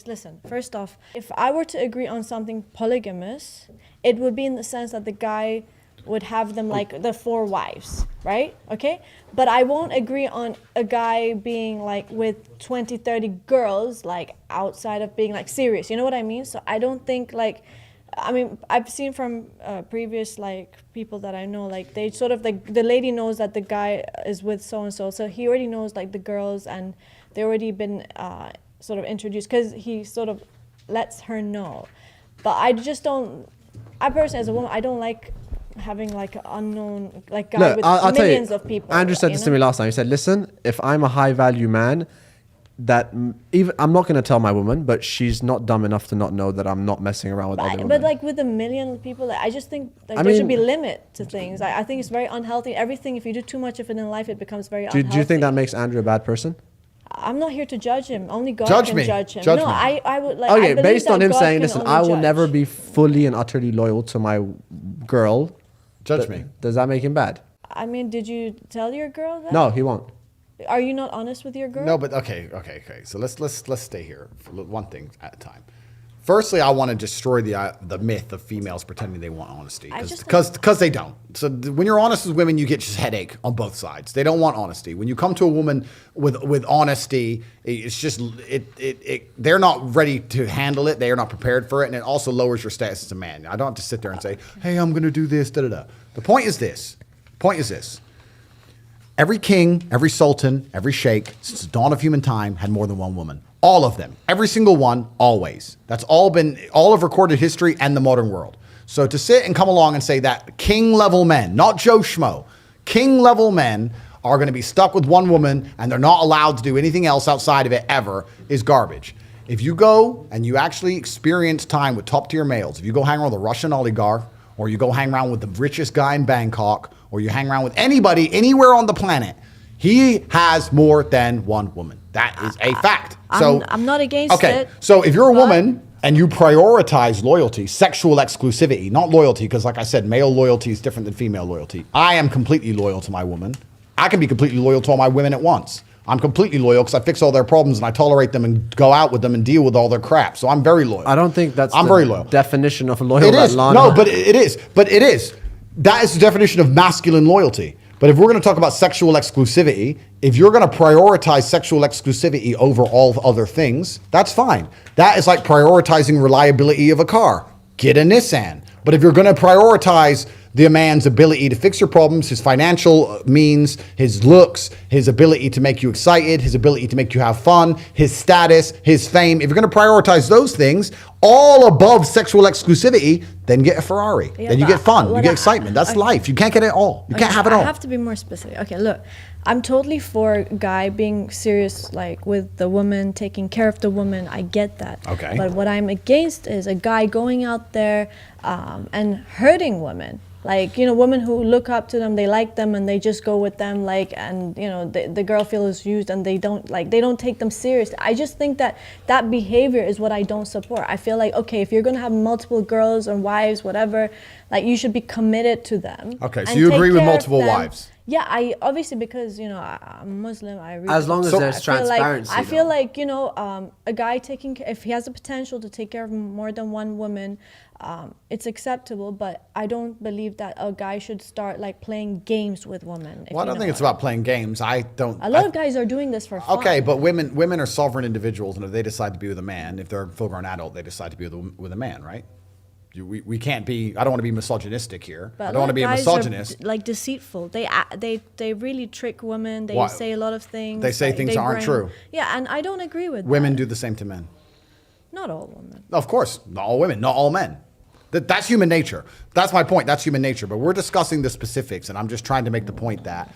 [SPEAKER 3] Listen, first off, if I were to agree on something polygamous, it would be in the sense that the guy would have them like the 4 wives, right? Okay? But I won't agree on a guy being like with 20, 30 girls, like outside of being like serious. You know what I mean? So I don't think like, I mean, I've seen from previous like people that I know, like they sort of like the lady knows that the guy is with so and so, so he already knows like the girls, and they already been sort of introduced because he sort of lets her know. But I just don't. I personally, as a woman, I don't like having like an unknown like guy
[SPEAKER 1] Look,
[SPEAKER 3] with
[SPEAKER 1] I'll
[SPEAKER 3] millions
[SPEAKER 1] tell you,
[SPEAKER 3] of people.
[SPEAKER 1] Andrew said this to me last time. He said, "Listen, if I'm a high value man." That even I'm not going to tell my woman, but she's not dumb enough to not know that I'm not messing around with other women.
[SPEAKER 3] But like with a million people, I just think like, there should be limit to things. I think it's very unhealthy. Everything, if you do too much of it in life, it becomes very unhealthy.
[SPEAKER 1] Do you think that makes Andrew a bad person?
[SPEAKER 3] I'm not here to judge him. Only God
[SPEAKER 2] Judge
[SPEAKER 3] can
[SPEAKER 2] me.
[SPEAKER 3] judge him.
[SPEAKER 2] Judge
[SPEAKER 3] no,
[SPEAKER 2] me.
[SPEAKER 3] I would like.
[SPEAKER 1] Okay,
[SPEAKER 3] I believe
[SPEAKER 1] based on
[SPEAKER 3] that
[SPEAKER 1] him
[SPEAKER 3] God
[SPEAKER 1] saying,
[SPEAKER 3] can
[SPEAKER 1] "Listen,
[SPEAKER 3] only
[SPEAKER 1] I will
[SPEAKER 3] judge."
[SPEAKER 1] never be fully and utterly loyal to my girl."
[SPEAKER 2] Judge me.
[SPEAKER 1] Does that make him bad?
[SPEAKER 3] I mean, did you tell your girl that?
[SPEAKER 1] No, he won't.
[SPEAKER 3] Are you not honest with your girl?
[SPEAKER 2] No, but okay. So let's stay here for one thing at a time. Firstly, I want to destroy the myth of females pretending they want honesty, because they don't. So when you're honest with women, you get just headache on both sides. They don't want honesty. When you come to a woman with honesty, it's just they're not ready to handle it. They are not prepared for it, and it also lowers your status as a man. I don't have to sit there and say, "Hey, I'm going to do this." Da da da. The point is this. Every king, every sultan, every sheikh, since the dawn of human time, had more than one woman. All of them. Every single one, always. That's all of recorded history and the modern world. So to sit and come along and say that king-level men, not Joe Schmo, king-level men are going to be stuck with one woman and they're not allowed to do anything else outside of it ever is garbage. If you go and you actually experience time with top-tier males, if you go hang around with a Russian oligarch, or you go hang around with the richest guy in Bangkok, or you hang around with anybody anywhere on the planet, he has more than one woman. That is a fact. So
[SPEAKER 3] I'm not against it.
[SPEAKER 2] Okay, so if you're a woman and you prioritize loyalty, sexual exclusivity, not loyalty, because like I said, male loyalty is different than female loyalty. I am completely loyal to my woman. I can be completely loyal to all my women at once. I'm completely loyal because I fix all their problems and I tolerate them and go out with them and deal with all their crap. So I'm very loyal.
[SPEAKER 1] I don't think that's
[SPEAKER 2] very loyal.
[SPEAKER 1] Definition of loyal.
[SPEAKER 2] It is. No, but it is. That is the definition of masculine loyalty. But if we're going to talk about sexual exclusivity, if you're going to prioritize sexual exclusivity over all other things, that's fine. That is like prioritizing reliability of a car. Get a Nissan. But if you're going to prioritize the man's ability to fix your problems, his financial means, his looks, his ability to make you excited, his ability to make you have fun, his status, his fame. If you're going to prioritize those things all above sexual exclusivity, then get a Ferrari.
[SPEAKER 3] Yeah,
[SPEAKER 2] then you
[SPEAKER 3] but
[SPEAKER 2] get fun. You
[SPEAKER 3] what
[SPEAKER 2] get excitement. That's
[SPEAKER 3] okay.
[SPEAKER 2] life. You can't get it all. You can't have it all.
[SPEAKER 3] I have to be more specific. Okay, look, I'm totally for a guy being serious, like with the woman, taking care of the woman. I get that.
[SPEAKER 2] Okay.
[SPEAKER 3] But what I'm against is a guy going out there and hurting women. Like, you know, women who look up to them, they like them, and they just go with them, like, and, you know, the girl feels used, and they don't take them seriously. I just think that that behavior is what I don't support. I feel like, okay, if you're going to have multiple girls or wives, whatever, like, you should be committed to them.
[SPEAKER 2] Okay, so
[SPEAKER 3] and
[SPEAKER 2] you
[SPEAKER 3] take
[SPEAKER 2] agree with
[SPEAKER 3] care of
[SPEAKER 2] multiple
[SPEAKER 3] them.
[SPEAKER 2] wives?
[SPEAKER 3] Yeah, I obviously, because, you know, I'm Muslim, I really,
[SPEAKER 1] As long as there's
[SPEAKER 3] I feel
[SPEAKER 1] transparency,
[SPEAKER 3] I feel
[SPEAKER 1] though.
[SPEAKER 3] like, you know, a guy taking, if he has the potential to take care of more than one woman, it's acceptable, but I don't believe that a guy should start like playing games with women.
[SPEAKER 2] Well, I don't think it's about playing games. I don't.
[SPEAKER 3] A lot of guys are doing this for fun.
[SPEAKER 2] Okay, but women are sovereign individuals, and if they decide to be with a man, if they're a full-grown adult, they decide to be with a man, right? We can't be. I don't want to be misogynistic here.
[SPEAKER 3] But
[SPEAKER 2] I don't want to be a misogynist.
[SPEAKER 3] Like deceitful. They really trick women. They
[SPEAKER 2] Why?
[SPEAKER 3] say a lot of things.
[SPEAKER 2] They say things that aren't true.
[SPEAKER 3] Yeah, and I don't agree with
[SPEAKER 2] Women
[SPEAKER 3] that.
[SPEAKER 2] do the same to men.
[SPEAKER 3] Not all women.
[SPEAKER 2] Of course, not all women, not all men. That's human nature. That's my point. That's human nature. But we're discussing the specifics, and I'm just trying to make the point that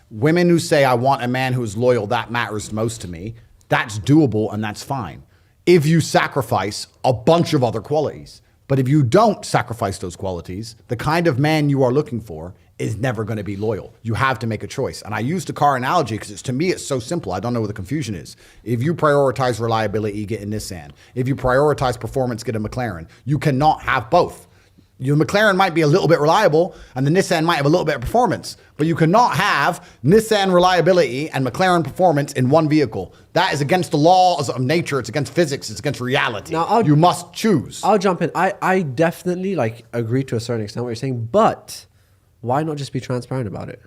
[SPEAKER 2] women who say, I want a man who is loyal, that matters most to me, that's doable and that's fine. If you sacrifice a bunch of other qualities. But if you don't sacrifice those qualities, the kind of man you are looking for is never going to be loyal. You have to make a choice. And I use the car analogy because to me, it's so simple. I don't know what the confusion is. If you prioritize reliability, get a Nissan. If you prioritize performance, get a McLaren. You cannot have both. Your McLaren might be a little bit reliable and the Nissan might have a little bit of performance, but you cannot have Nissan reliability and McLaren performance in one vehicle. That is against the laws of nature. It's against physics. It's against reality.
[SPEAKER 1] Now,
[SPEAKER 2] you must choose.
[SPEAKER 1] I'll jump in. I definitely like agree to a certain extent what you're saying, but why not just be transparent about it?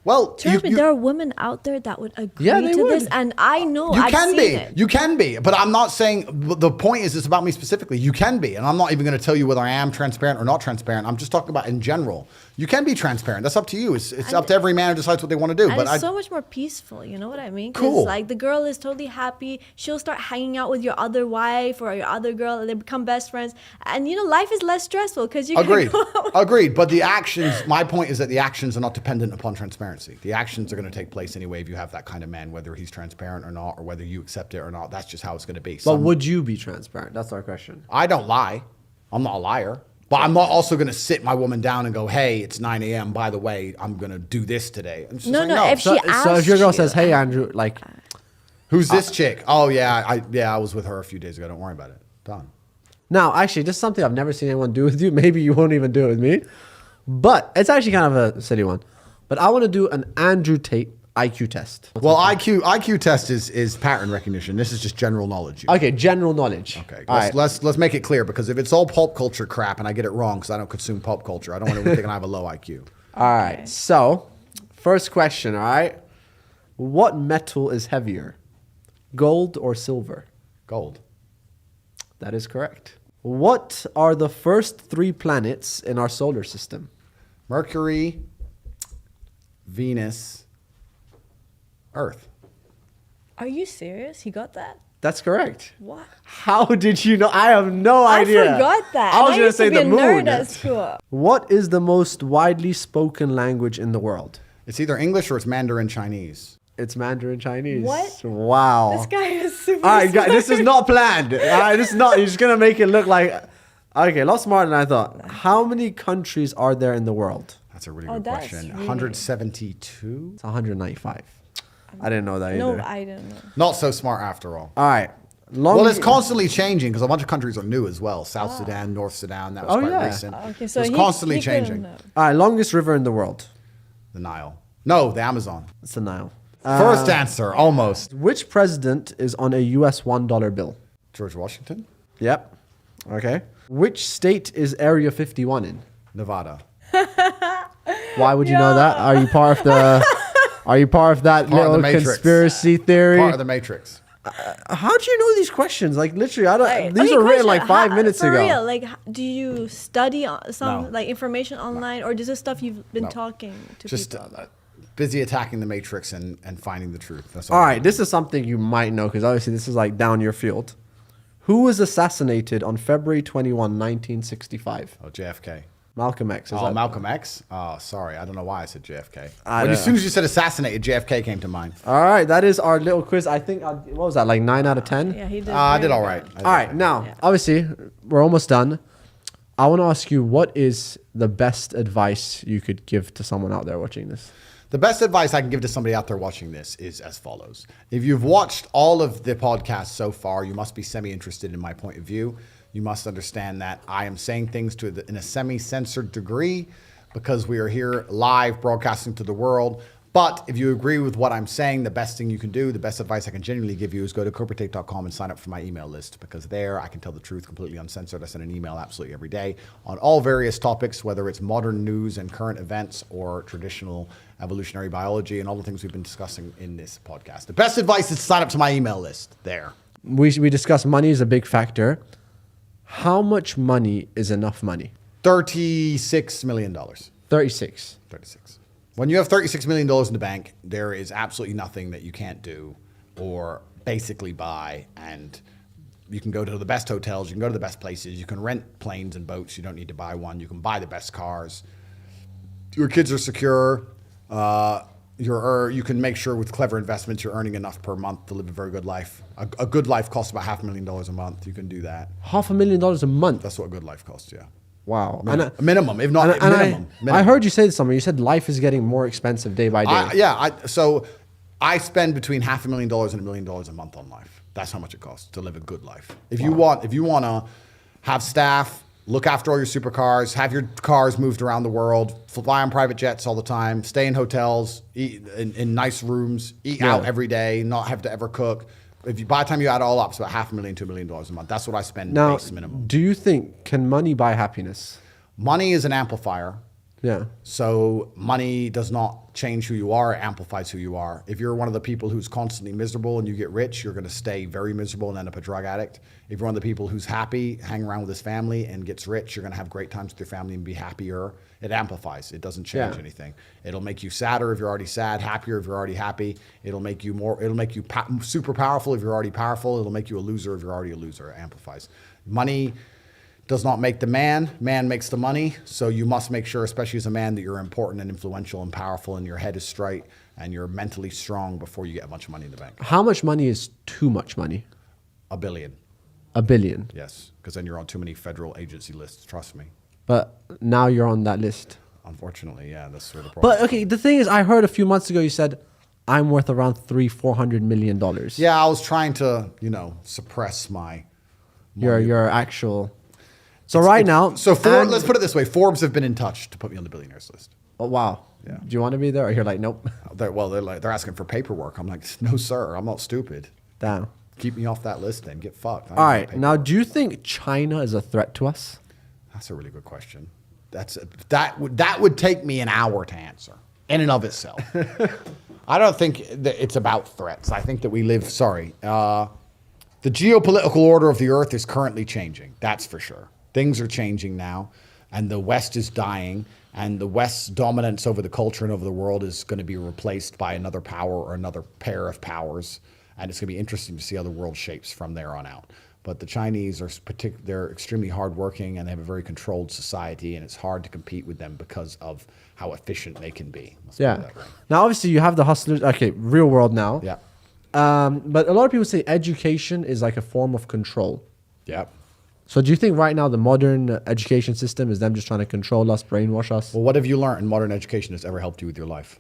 [SPEAKER 2] Well,
[SPEAKER 3] Trust me, there are women out there that would agree
[SPEAKER 1] Yeah, they
[SPEAKER 3] to
[SPEAKER 1] would.
[SPEAKER 3] this, and I know
[SPEAKER 2] you
[SPEAKER 3] I've
[SPEAKER 2] can
[SPEAKER 3] seen
[SPEAKER 2] be.
[SPEAKER 3] it.
[SPEAKER 2] You can be. But I'm not saying, the point is it's about me specifically. You can be. And I'm not even going to tell you whether I am transparent or not transparent. I'm just talking about in general. You can be transparent. That's up to you. It's up to every man who decides what they want to do.
[SPEAKER 3] And
[SPEAKER 2] but
[SPEAKER 3] it's so much more peaceful, you know what I mean? 'Cause,
[SPEAKER 2] Cool.
[SPEAKER 3] like the girl is totally happy. She'll start hanging out with your other wife or your other girl, and they become best friends. And you know, life is less stressful because you
[SPEAKER 2] Agreed.
[SPEAKER 3] can go out.
[SPEAKER 2] Agreed. But the actions, my point is that the actions are not dependent upon transparency. The actions are going to take place anyway if you have that kind of man, whether he's transparent or not, or whether you accept it or not. That's just how it's going to be.
[SPEAKER 1] But would you be transparent? That's our question.
[SPEAKER 2] I don't lie. I'm not a liar. But I'm not also going to sit my woman down and go, hey, it's 9 a.m. By the way, I'm going to do this today. And she's
[SPEAKER 3] No,
[SPEAKER 2] like,
[SPEAKER 3] no, if
[SPEAKER 1] So,
[SPEAKER 3] she asks
[SPEAKER 1] so if your girl
[SPEAKER 3] you,
[SPEAKER 1] says, "Hey, Andrew," like,
[SPEAKER 2] Who's this chick? Oh, yeah, I was with her a few days ago. Don't worry about it. Done.
[SPEAKER 1] now actually, this is something I've never seen anyone do with you. Maybe you won't even do it with me, but it's actually kind of a silly one. But I want to do an Andrew Tate IQ test.
[SPEAKER 2] Well, IQ test is pattern recognition. This is just general knowledge.
[SPEAKER 1] Okay, general knowledge.
[SPEAKER 2] Okay,
[SPEAKER 1] All right.
[SPEAKER 2] let's make it clear, because if it's all pop culture crap and I get it wrong because I don't consume pop culture, I don't want to think I have a low IQ.
[SPEAKER 1] All right. So, first question. All right. What metal is heavier, gold or silver?
[SPEAKER 2] Gold.
[SPEAKER 1] That is correct. What are the first 3 planets in our solar system?
[SPEAKER 2] Mercury, Venus, Earth.
[SPEAKER 3] Are you serious? He got that?
[SPEAKER 1] That's correct.
[SPEAKER 3] What?
[SPEAKER 1] How did you know? I have no idea.
[SPEAKER 3] I forgot that.
[SPEAKER 1] I was
[SPEAKER 3] And
[SPEAKER 1] going to
[SPEAKER 3] used
[SPEAKER 1] say
[SPEAKER 3] be
[SPEAKER 1] the
[SPEAKER 3] a
[SPEAKER 1] moon.
[SPEAKER 3] nerd at school.
[SPEAKER 1] What is the most widely spoken language in the world?
[SPEAKER 2] It's either English or it's Mandarin Chinese.
[SPEAKER 1] It's Mandarin Chinese.
[SPEAKER 3] What?
[SPEAKER 1] Wow.
[SPEAKER 3] This guy is super
[SPEAKER 1] All right, guys, this is
[SPEAKER 3] smart.
[SPEAKER 1] not planned. All right, this is not. You're just gonna make it look like. Okay, a lot smarter than I thought. How many countries are there in the world?
[SPEAKER 2] That's a really
[SPEAKER 3] Oh,
[SPEAKER 2] good
[SPEAKER 3] that's
[SPEAKER 2] question.
[SPEAKER 3] really-
[SPEAKER 2] 172?
[SPEAKER 1] It's 195. I didn't know that either.
[SPEAKER 3] No, I don't know.
[SPEAKER 2] Not so smart after all.
[SPEAKER 1] All right.
[SPEAKER 2] Well, it's constantly changing because a bunch of countries are new as well. South Sudan, North Sudan, that was
[SPEAKER 1] Oh,
[SPEAKER 2] quite
[SPEAKER 1] yeah.
[SPEAKER 2] recent.
[SPEAKER 3] Okay, so
[SPEAKER 2] it's
[SPEAKER 3] he-
[SPEAKER 2] constantly
[SPEAKER 3] he couldn't
[SPEAKER 2] changing.
[SPEAKER 3] know.
[SPEAKER 1] All right, longest river in the world.
[SPEAKER 2] The Nile. No, the Amazon.
[SPEAKER 1] It's the Nile.
[SPEAKER 2] First answer, almost.
[SPEAKER 1] Which president is on a US $1 bill?
[SPEAKER 2] George Washington?
[SPEAKER 1] Yep. Okay. Which state is Area 51 in?
[SPEAKER 2] Nevada.
[SPEAKER 1] Why would you know that? Are you part of the? Are you part of that
[SPEAKER 2] Part of the
[SPEAKER 1] little
[SPEAKER 2] Matrix.
[SPEAKER 1] conspiracy theory?
[SPEAKER 2] Part of the Matrix.
[SPEAKER 1] How do you know these questions? Like literally, I don't.
[SPEAKER 3] Right.
[SPEAKER 1] These
[SPEAKER 3] Okay,
[SPEAKER 1] were written
[SPEAKER 3] question,
[SPEAKER 1] like 5 minutes
[SPEAKER 3] for
[SPEAKER 1] ago.
[SPEAKER 3] real, like, do you study some
[SPEAKER 2] No.
[SPEAKER 3] like information online, or is this stuff you've been
[SPEAKER 2] No.
[SPEAKER 3] talking to
[SPEAKER 2] Just
[SPEAKER 3] people?
[SPEAKER 2] busy attacking the matrix and finding the truth. That's
[SPEAKER 1] All right, this is something you might know because obviously this is like down your field. Who was assassinated on February 21, 1965?
[SPEAKER 2] Oh, JFK.
[SPEAKER 1] Malcolm X. Is
[SPEAKER 2] Oh,
[SPEAKER 1] that-
[SPEAKER 2] Malcolm X? Oh, sorry. I don't know why I said JFK.
[SPEAKER 1] I
[SPEAKER 2] When,
[SPEAKER 1] don't
[SPEAKER 2] as soon as you said assassinated, JFK came to mind.
[SPEAKER 1] All right, that is our little quiz. I think, what was that, like 9 out of 10?
[SPEAKER 3] Yeah, he did.
[SPEAKER 2] I did
[SPEAKER 3] very
[SPEAKER 2] all
[SPEAKER 3] good.
[SPEAKER 2] right.
[SPEAKER 1] All right, now, obviously, we're almost done. I want to ask you, what is the best advice you could give to someone out there watching this?
[SPEAKER 2] The best advice I can give to somebody out there watching this is as follows. If you've watched all of the podcasts so far, you must be semi-interested in my point of view. You must understand that I am saying things in a semi-censored degree because we are here live broadcasting to the world. But if you agree with what I'm saying, the best thing you can do, the best advice I can genuinely give you is go to corporatate.com and sign up for my email list, because there I can tell the truth completely uncensored. I send an email absolutely every day on all various topics, whether it's modern news and current events or traditional evolutionary biology and all the things we've been discussing in this podcast. The best advice is to sign up to my email list there.
[SPEAKER 1] We discussed money is a big factor. How much money is enough money?
[SPEAKER 2] $36 million.
[SPEAKER 1] 36.
[SPEAKER 2] 36. When you have $36 million in the bank, there is absolutely nothing that you can't do or basically buy. And you can go to the best hotels, you can go to the best places, you can rent planes and boats, you don't need to buy one, you can buy the best cars. Your kids are secure. You can make sure with clever investments you're earning enough per month to live a very good life. A good life costs about $500,000 a month. You can do that.
[SPEAKER 1] $500,000 a month.
[SPEAKER 2] That's what a good life costs, yeah.
[SPEAKER 1] Wow.
[SPEAKER 2] Minimum, if not minimum.
[SPEAKER 1] I heard you say this somewhere. You said life is getting more expensive day by day.
[SPEAKER 2] So I spend between $500,000 and $1 million a month on life. That's how much it costs to live a good life. If you want to have staff, look after all your supercars, have your cars moved around the world, fly on private jets all the time, stay in hotels, eat in nice rooms, eat out every day, not have to ever cook. By the time you add it all up, it's about $500,000 to $1 million a month. That's what I spend
[SPEAKER 1] Now,
[SPEAKER 2] base minimum.
[SPEAKER 1] do you think, can money buy happiness?
[SPEAKER 2] Money is an amplifier.
[SPEAKER 1] Yeah.
[SPEAKER 2] So money does not change who you are, it amplifies who you are. If you're one of the people who's constantly miserable and you get rich, you're going to stay very miserable and end up a drug addict. If you're one of the people who's happy, hang around with his family and gets rich, you're going to have great times with your family and be happier. It amplifies. It doesn't change anything. It'll make you sadder if you're already sad, happier if you're already happy. It'll make you super powerful if you're already powerful. It'll make you a loser if you're already a loser. It amplifies. Money does not make the man. Man makes the money. So you must make sure, especially as a man, that you're important and influential and powerful and your head is straight and you're mentally strong before you get a bunch of money in the bank.
[SPEAKER 1] How much money is too much money?
[SPEAKER 2] $1 billion.
[SPEAKER 1] $1 billion.
[SPEAKER 2] Yes, because then you're on too many federal agency lists. Trust me.
[SPEAKER 1] But now you're on that list.
[SPEAKER 2] Unfortunately, yeah, that's sort of the problem.
[SPEAKER 1] But okay, the thing is, I heard a few months ago you said, I'm worth around $400 million.
[SPEAKER 2] Yeah, I was trying to, suppress my
[SPEAKER 1] Your actual. So right now.
[SPEAKER 2] Let's put it this way: Forbes have been in touch to put me on the billionaires list.
[SPEAKER 1] Oh, wow.
[SPEAKER 2] Yeah.
[SPEAKER 1] Do you want to be there? Or you're like, nope.
[SPEAKER 2] They're asking for paperwork. I'm like, no, sir, I'm not stupid.
[SPEAKER 1] Damn.
[SPEAKER 2] Keep me off that list, then get fucked.
[SPEAKER 1] All right. Now, do you think China is a threat to us?
[SPEAKER 2] That's a really good question. That would take me an hour to answer in and of itself. I don't think that it's about threats. I think that we live. The geopolitical order of the earth is currently changing. That's for sure. Things are changing now, and the West is dying, and the West's dominance over the culture and over the world is going to be replaced by another power or another pair of powers, and it's going to be interesting to see how the world shapes from there on out. But the Chinese they're extremely hardworking, and they have a very controlled society, and it's hard to compete with them because of how efficient they can be. Let's put it that way.
[SPEAKER 1] Now, obviously, you have the hustlers. Okay, real world now.
[SPEAKER 2] Yeah.
[SPEAKER 1] But a lot of people say education is like a form of control.
[SPEAKER 2] Yeah.
[SPEAKER 1] So do you think right now the modern education system is them just trying to control us, brainwash us?
[SPEAKER 2] Well, what have you learned in modern education that's ever helped you with your life?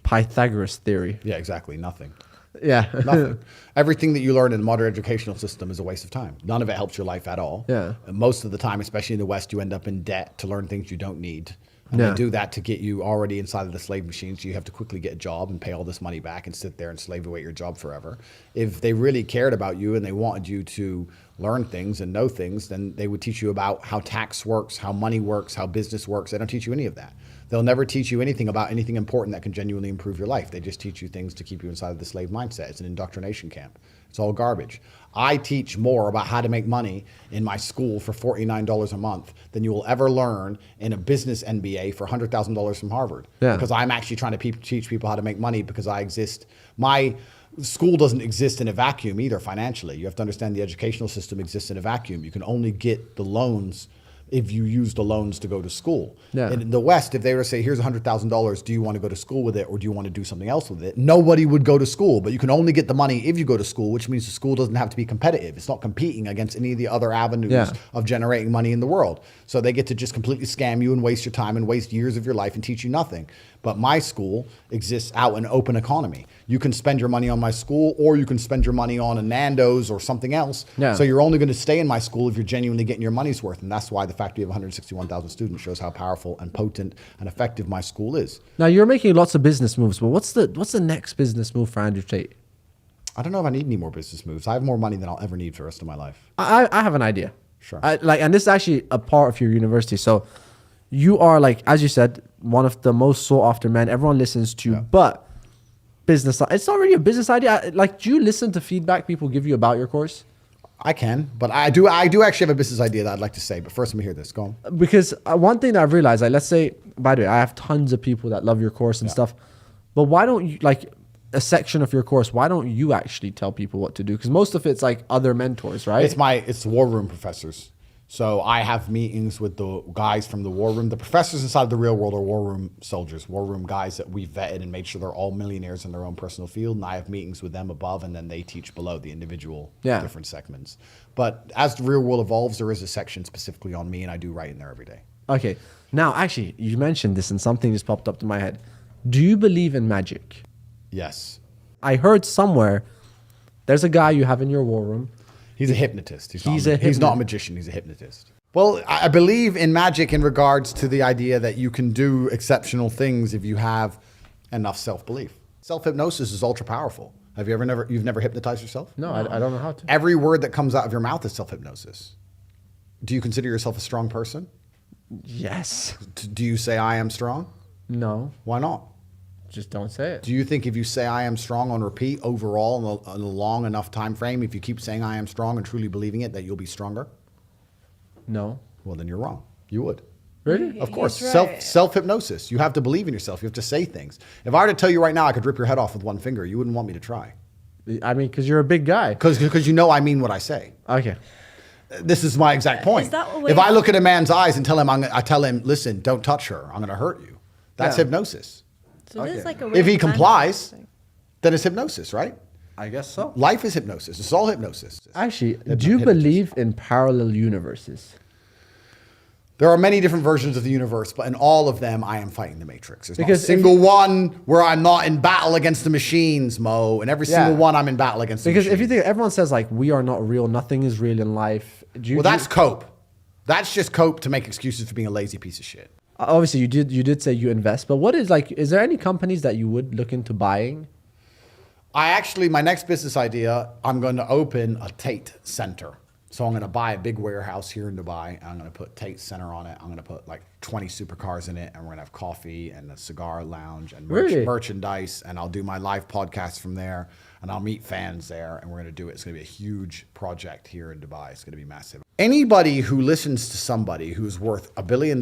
[SPEAKER 1] Pythagoras theory.
[SPEAKER 2] Yeah, exactly. Nothing.
[SPEAKER 1] Yeah.
[SPEAKER 2] Nothing. Everything that you learn in the modern educational system is a waste of time. None of it helps your life at all.
[SPEAKER 1] Yeah.
[SPEAKER 2] And most of the time, especially in the West, you end up in debt to learn things you don't need. And
[SPEAKER 1] Yeah.
[SPEAKER 2] they do that to get you already inside of the slave machine, so you have to quickly get a job and pay all this money back and sit there and slave away your job forever. If they really cared about you and they wanted you to learn things and know things, then they would teach you about how tax works, how money works, how business works. They don't teach you any of that. They'll never teach you anything about anything important that can genuinely improve your life. They just teach you things to keep you inside of the slave mindset. It's an indoctrination camp. It's all garbage. I teach more about how to make money in my school for $49 a month than you will ever learn in a business MBA for $100,000 from Harvard.
[SPEAKER 1] Yeah.
[SPEAKER 2] Because I'm actually trying to teach people how to make money because I exist. My school doesn't exist in a vacuum either financially. You have to understand the educational system exists in a vacuum. You can only get the loans if you use the loans to go to school.
[SPEAKER 1] Yeah.
[SPEAKER 2] And in the West, if they were to say, here's $100,000, do you want to go to school with it or do you want to do something else with it? Nobody would go to school, but you can only get the money if you go to school, which means the school doesn't have to be competitive. It's not competing against any of the other avenues of generating money in the world. So they get to just completely scam you and waste your time and waste years of your life and teach you nothing. But my school exists out in an open economy. You can spend your money on my school or you can spend your money on a Nando's or something else.
[SPEAKER 1] Yeah.
[SPEAKER 2] So you're only going to stay in my school if you're genuinely getting your money's worth. And that's why the fact we have 161,000 students shows how powerful and potent and effective my school is.
[SPEAKER 1] Now you're making lots of business moves, but what's the next business move for Andrew Tate?
[SPEAKER 2] I don't know if I need any more business moves. I have more money than I'll ever need for the rest of my life.
[SPEAKER 1] I have an idea.
[SPEAKER 2] Sure.
[SPEAKER 1] And this is actually a part of your university. So you are, like, as you said, one of the most sought after men. Everyone listens to you, but business, it's not really a business idea. Like, do you listen to feedback people give you about your course?
[SPEAKER 2] I can, but I do actually have a business idea that I'd like to say. But first, let me hear this. Go on.
[SPEAKER 1] Because one thing that I've realized, like, let's say, by the way, I have tons of people that love your course and stuff, but why don't you, like, a section of your course, why don't you actually tell people what to do? Because most of it's like other mentors, right?
[SPEAKER 2] It's the war room professors. So I have meetings with the guys from the war room. The professors inside of the real world are war room soldiers, war room guys that we vetted and made sure they're all millionaires in their own personal field. And I have meetings with them above, and then they teach below the individual different segments. But as the real world evolves, there is a section specifically on me, and I do write in there every day.
[SPEAKER 1] Okay. Now, actually, you mentioned this and something just popped up to my head. Do you believe in magic?
[SPEAKER 2] Yes.
[SPEAKER 1] I heard somewhere there's a guy you have in your war room.
[SPEAKER 2] He's a hypnotist. He's not a magician. He's a hypnotist. Well, I believe in magic in regards to the idea that you can do exceptional things if you have enough self-belief. Self-hypnosis is ultra powerful. You've never hypnotized yourself?
[SPEAKER 1] No, I don't know how to.
[SPEAKER 2] Every word that comes out of your mouth is self-hypnosis. Do you consider yourself a strong person?
[SPEAKER 1] Yes.
[SPEAKER 2] Do you say I am strong?
[SPEAKER 1] No.
[SPEAKER 2] Why not?
[SPEAKER 1] Just don't say it.
[SPEAKER 2] Do you think if you say I am strong on repeat overall in a long enough time frame, if you keep saying I am strong and truly believing it, that you'll be stronger?
[SPEAKER 1] No.
[SPEAKER 2] Well, then you're wrong. You would.
[SPEAKER 1] Really?
[SPEAKER 2] Of course.
[SPEAKER 3] He's right.
[SPEAKER 2] Self-hypnosis. You have to believe in yourself. You have to say things. If I were to tell you right now I could rip your head off with one finger, you wouldn't want me to try.
[SPEAKER 1] I mean, because you're a big guy.
[SPEAKER 2] Because you know I mean what I say.
[SPEAKER 1] Okay.
[SPEAKER 2] This is my exact point.
[SPEAKER 3] Is that a way-
[SPEAKER 2] If I look at a man's eyes and I tell him, listen, don't touch her. I'm going to hurt you. That's hypnosis.
[SPEAKER 3] So this is like a
[SPEAKER 2] If he
[SPEAKER 3] way of
[SPEAKER 2] complies,
[SPEAKER 3] manifesting.
[SPEAKER 2] then it's hypnosis, right?
[SPEAKER 1] I guess so.
[SPEAKER 2] Life is hypnosis. It's all hypnosis.
[SPEAKER 1] Actually, do you believe in parallel universes?
[SPEAKER 2] There are many different versions of the universe, but in all of them, I am fighting the Matrix. There's not a
[SPEAKER 1] Because if
[SPEAKER 2] single one where I'm not in battle against the machines, Mo. And every single one, I'm in battle against the
[SPEAKER 1] Because
[SPEAKER 2] machines.
[SPEAKER 1] if you think, everyone says, like, we are not real, nothing is real in life.
[SPEAKER 2] Well, that's cope. That's just cope to make excuses for being a lazy piece of shit.
[SPEAKER 1] Obviously, you did say you invest, but what is, like, is there any companies that you would look into buying?
[SPEAKER 2] My next business idea, I'm going to open a Tate Center. So I'm going to buy a big warehouse here in Dubai. And I'm going to put Tate Center on it. I'm going to put like 20 supercars in it. And we're going to have coffee and a cigar lounge and merchandise. And I'll do my live podcast from there. And I'll meet fans there. And we're going to do it. It's going to be a huge project here in Dubai. It's going to be massive. Anybody who listens to somebody who's worth $1 billion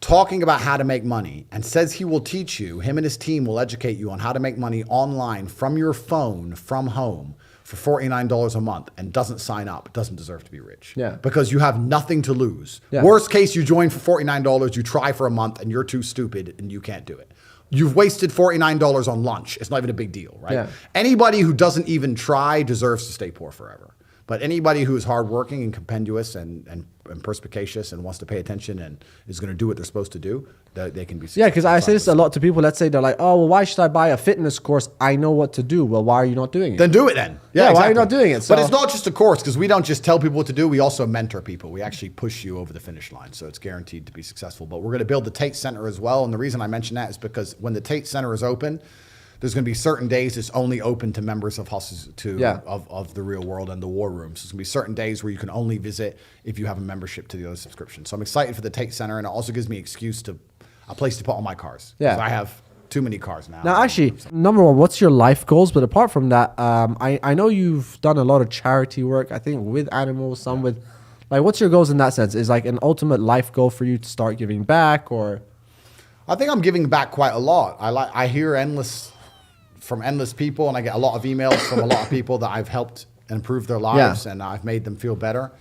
[SPEAKER 2] talking about how to make money and says he will teach you, him and his team will educate you on how to make money online from your phone, from home, for $49 a month and doesn't sign up, doesn't deserve to be rich.
[SPEAKER 1] Yeah.
[SPEAKER 2] Because you have nothing to lose.
[SPEAKER 1] Yeah.
[SPEAKER 2] Worst case, you join for $49, you try for a month and you're too stupid and you can't do it. You've wasted $49 on lunch. It's not even a big deal, right?
[SPEAKER 1] Yeah.
[SPEAKER 2] Anybody who doesn't even try deserves to stay poor forever. But anybody who is hardworking and compendious and perspicacious and wants to pay attention and is going to do what they're supposed to do, they can be successful.
[SPEAKER 1] Yeah, because I say this a lot to people. Let's say they're like, oh, well, why should I buy a fitness course? I know what to do. Well, why are you not doing it?
[SPEAKER 2] Then do it then.
[SPEAKER 1] Yeah, why are you not doing it?
[SPEAKER 2] But it's not just a course because we don't just tell people what to do. We also mentor people. We actually push you over the finish line. So it's guaranteed to be successful. But we're going to build the Tate Center as well. And the reason I mention that is because when the Tate Center is open, there's going to be certain days it's only open to members of of the real world and the war room. So there's going to be certain days where you can only visit if you have a membership to the other subscription. So I'm excited for the Tate Center, and it also gives me a place to put all my cars.
[SPEAKER 1] Yeah.
[SPEAKER 2] 'Cause I have too many cars now.
[SPEAKER 1] Now, actually, number one, what's your life goals? But apart from that, I know you've done a lot of charity work, I think, with animals, some with... Like, what's your goals in that sense? Is like an ultimate life goal for you to start giving back, or...
[SPEAKER 2] I think I'm giving back quite a lot. I hear from endless people, and I get a lot of emails from a lot of people that I've helped improve their lives, and I've made them feel better.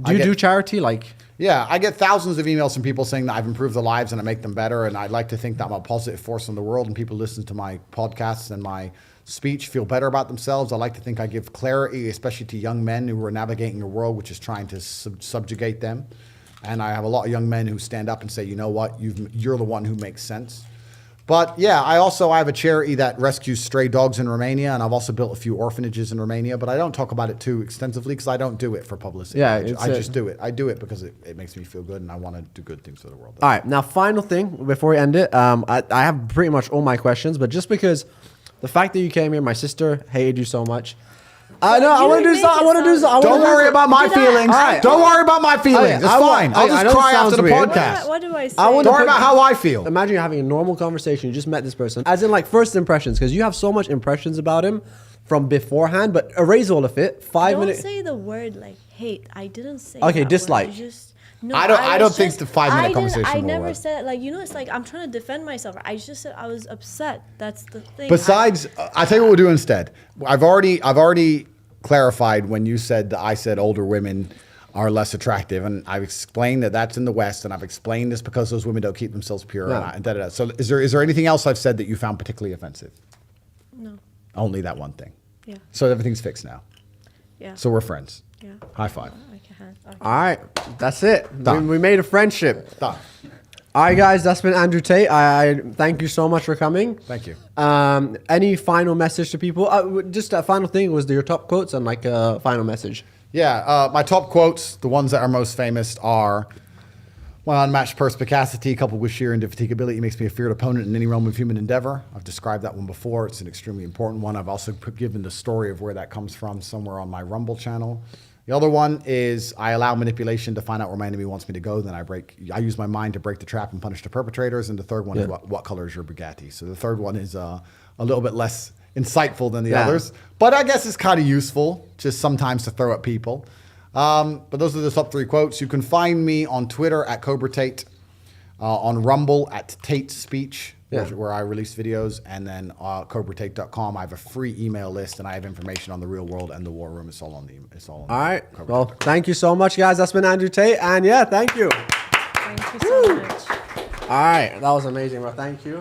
[SPEAKER 1] Do you do charity? Like...
[SPEAKER 2] Yeah, I get thousands of emails from people saying that I've improved their lives and I make them better. And I'd like to think that I'm a positive force in the world, and people listen to my podcasts and my speech feel better about themselves. I like to think I give clarity, especially to young men who are navigating a world which is trying to subjugate them. And I have a lot of young men who stand up and say, you know what, you're the one who makes sense. But yeah, I have a charity that rescues stray dogs in Romania, and I've also built a few orphanages in Romania, but I don't talk about it too extensively because I don't do it for publicity.
[SPEAKER 1] Yeah,
[SPEAKER 2] I just do it. I do it because it makes me feel good, and I want to do good things for the world.
[SPEAKER 1] All right, now final thing before we end it. I have pretty much all my questions, but just because the fact that you came here, my sister hated you so much. I know. I want to do something.
[SPEAKER 2] Don't worry about my feelings.
[SPEAKER 1] Right.
[SPEAKER 2] Don't worry about my feelings. It's fine. I'll just cry after the podcast.
[SPEAKER 3] What do I say?
[SPEAKER 2] Don't worry about how I feel.
[SPEAKER 1] Imagine you're having a normal conversation. You just met this person. As in, like, first impressions, because you have so much impressions about him from beforehand, but erase all of it. 5 minutes.
[SPEAKER 3] Don't say the word like hate. I didn't say
[SPEAKER 1] Okay,
[SPEAKER 3] that
[SPEAKER 1] dislike.
[SPEAKER 3] word. No,
[SPEAKER 2] I don't think the 5-minute conversation
[SPEAKER 3] I
[SPEAKER 2] will
[SPEAKER 3] never
[SPEAKER 2] work.
[SPEAKER 3] said, like, it's like I'm trying to defend myself. I just said I was upset. That's the thing.
[SPEAKER 2] Besides, I'll tell you what we'll do instead. I've already clarified when you said that I said older women are less attractive, and I've explained that that's in the West, and I've explained this because those women don't keep themselves pure.
[SPEAKER 1] Yeah.
[SPEAKER 2] And da-da-da. So is there anything else I've said that you found particularly offensive?
[SPEAKER 3] No.
[SPEAKER 2] Only that one thing.
[SPEAKER 3] Yeah.
[SPEAKER 2] So everything's fixed now.
[SPEAKER 3] Yeah.
[SPEAKER 2] So we're friends.
[SPEAKER 3] Yeah.
[SPEAKER 2] High five.
[SPEAKER 3] Okay.
[SPEAKER 1] All right, that's it.
[SPEAKER 2] Done.
[SPEAKER 1] We made a friendship.
[SPEAKER 2] Done.
[SPEAKER 1] All right, guys, that's been Andrew Tate. I thank you so much for coming.
[SPEAKER 2] Thank you.
[SPEAKER 1] Any final message to people? Just a final thing was your top quotes and like a final message.
[SPEAKER 2] Yeah, my top quotes, the ones that are most famous are, my unmatched perspicacity coupled with sheer indefatigability makes me a feared opponent in any realm of human endeavor. I've described that one before. It's an extremely important one. I've also given the story of where that comes from somewhere on my Rumble channel. The other one is I allow manipulation to find out where my enemy wants me to go. Then I use my mind to break the trap and punish the perpetrators. And the third one is what color is your Bugatti? So the third one is a little bit less insightful than the others. But I guess it's kind of useful just sometimes to throw at people. But those are the top 3 quotes. You can find me on Twitter at Cobra Tate, on Rumble at Tate Speech, where I release videos, and then CobraTate.com. I have a free email list, and I have information on the real world and the war room. It's all on
[SPEAKER 1] all right. Well, thank you so much, guys. That's been Andrew Tate, and thank you.
[SPEAKER 3] Thank you so much.
[SPEAKER 1] All right, that was amazing, bro. Thank you.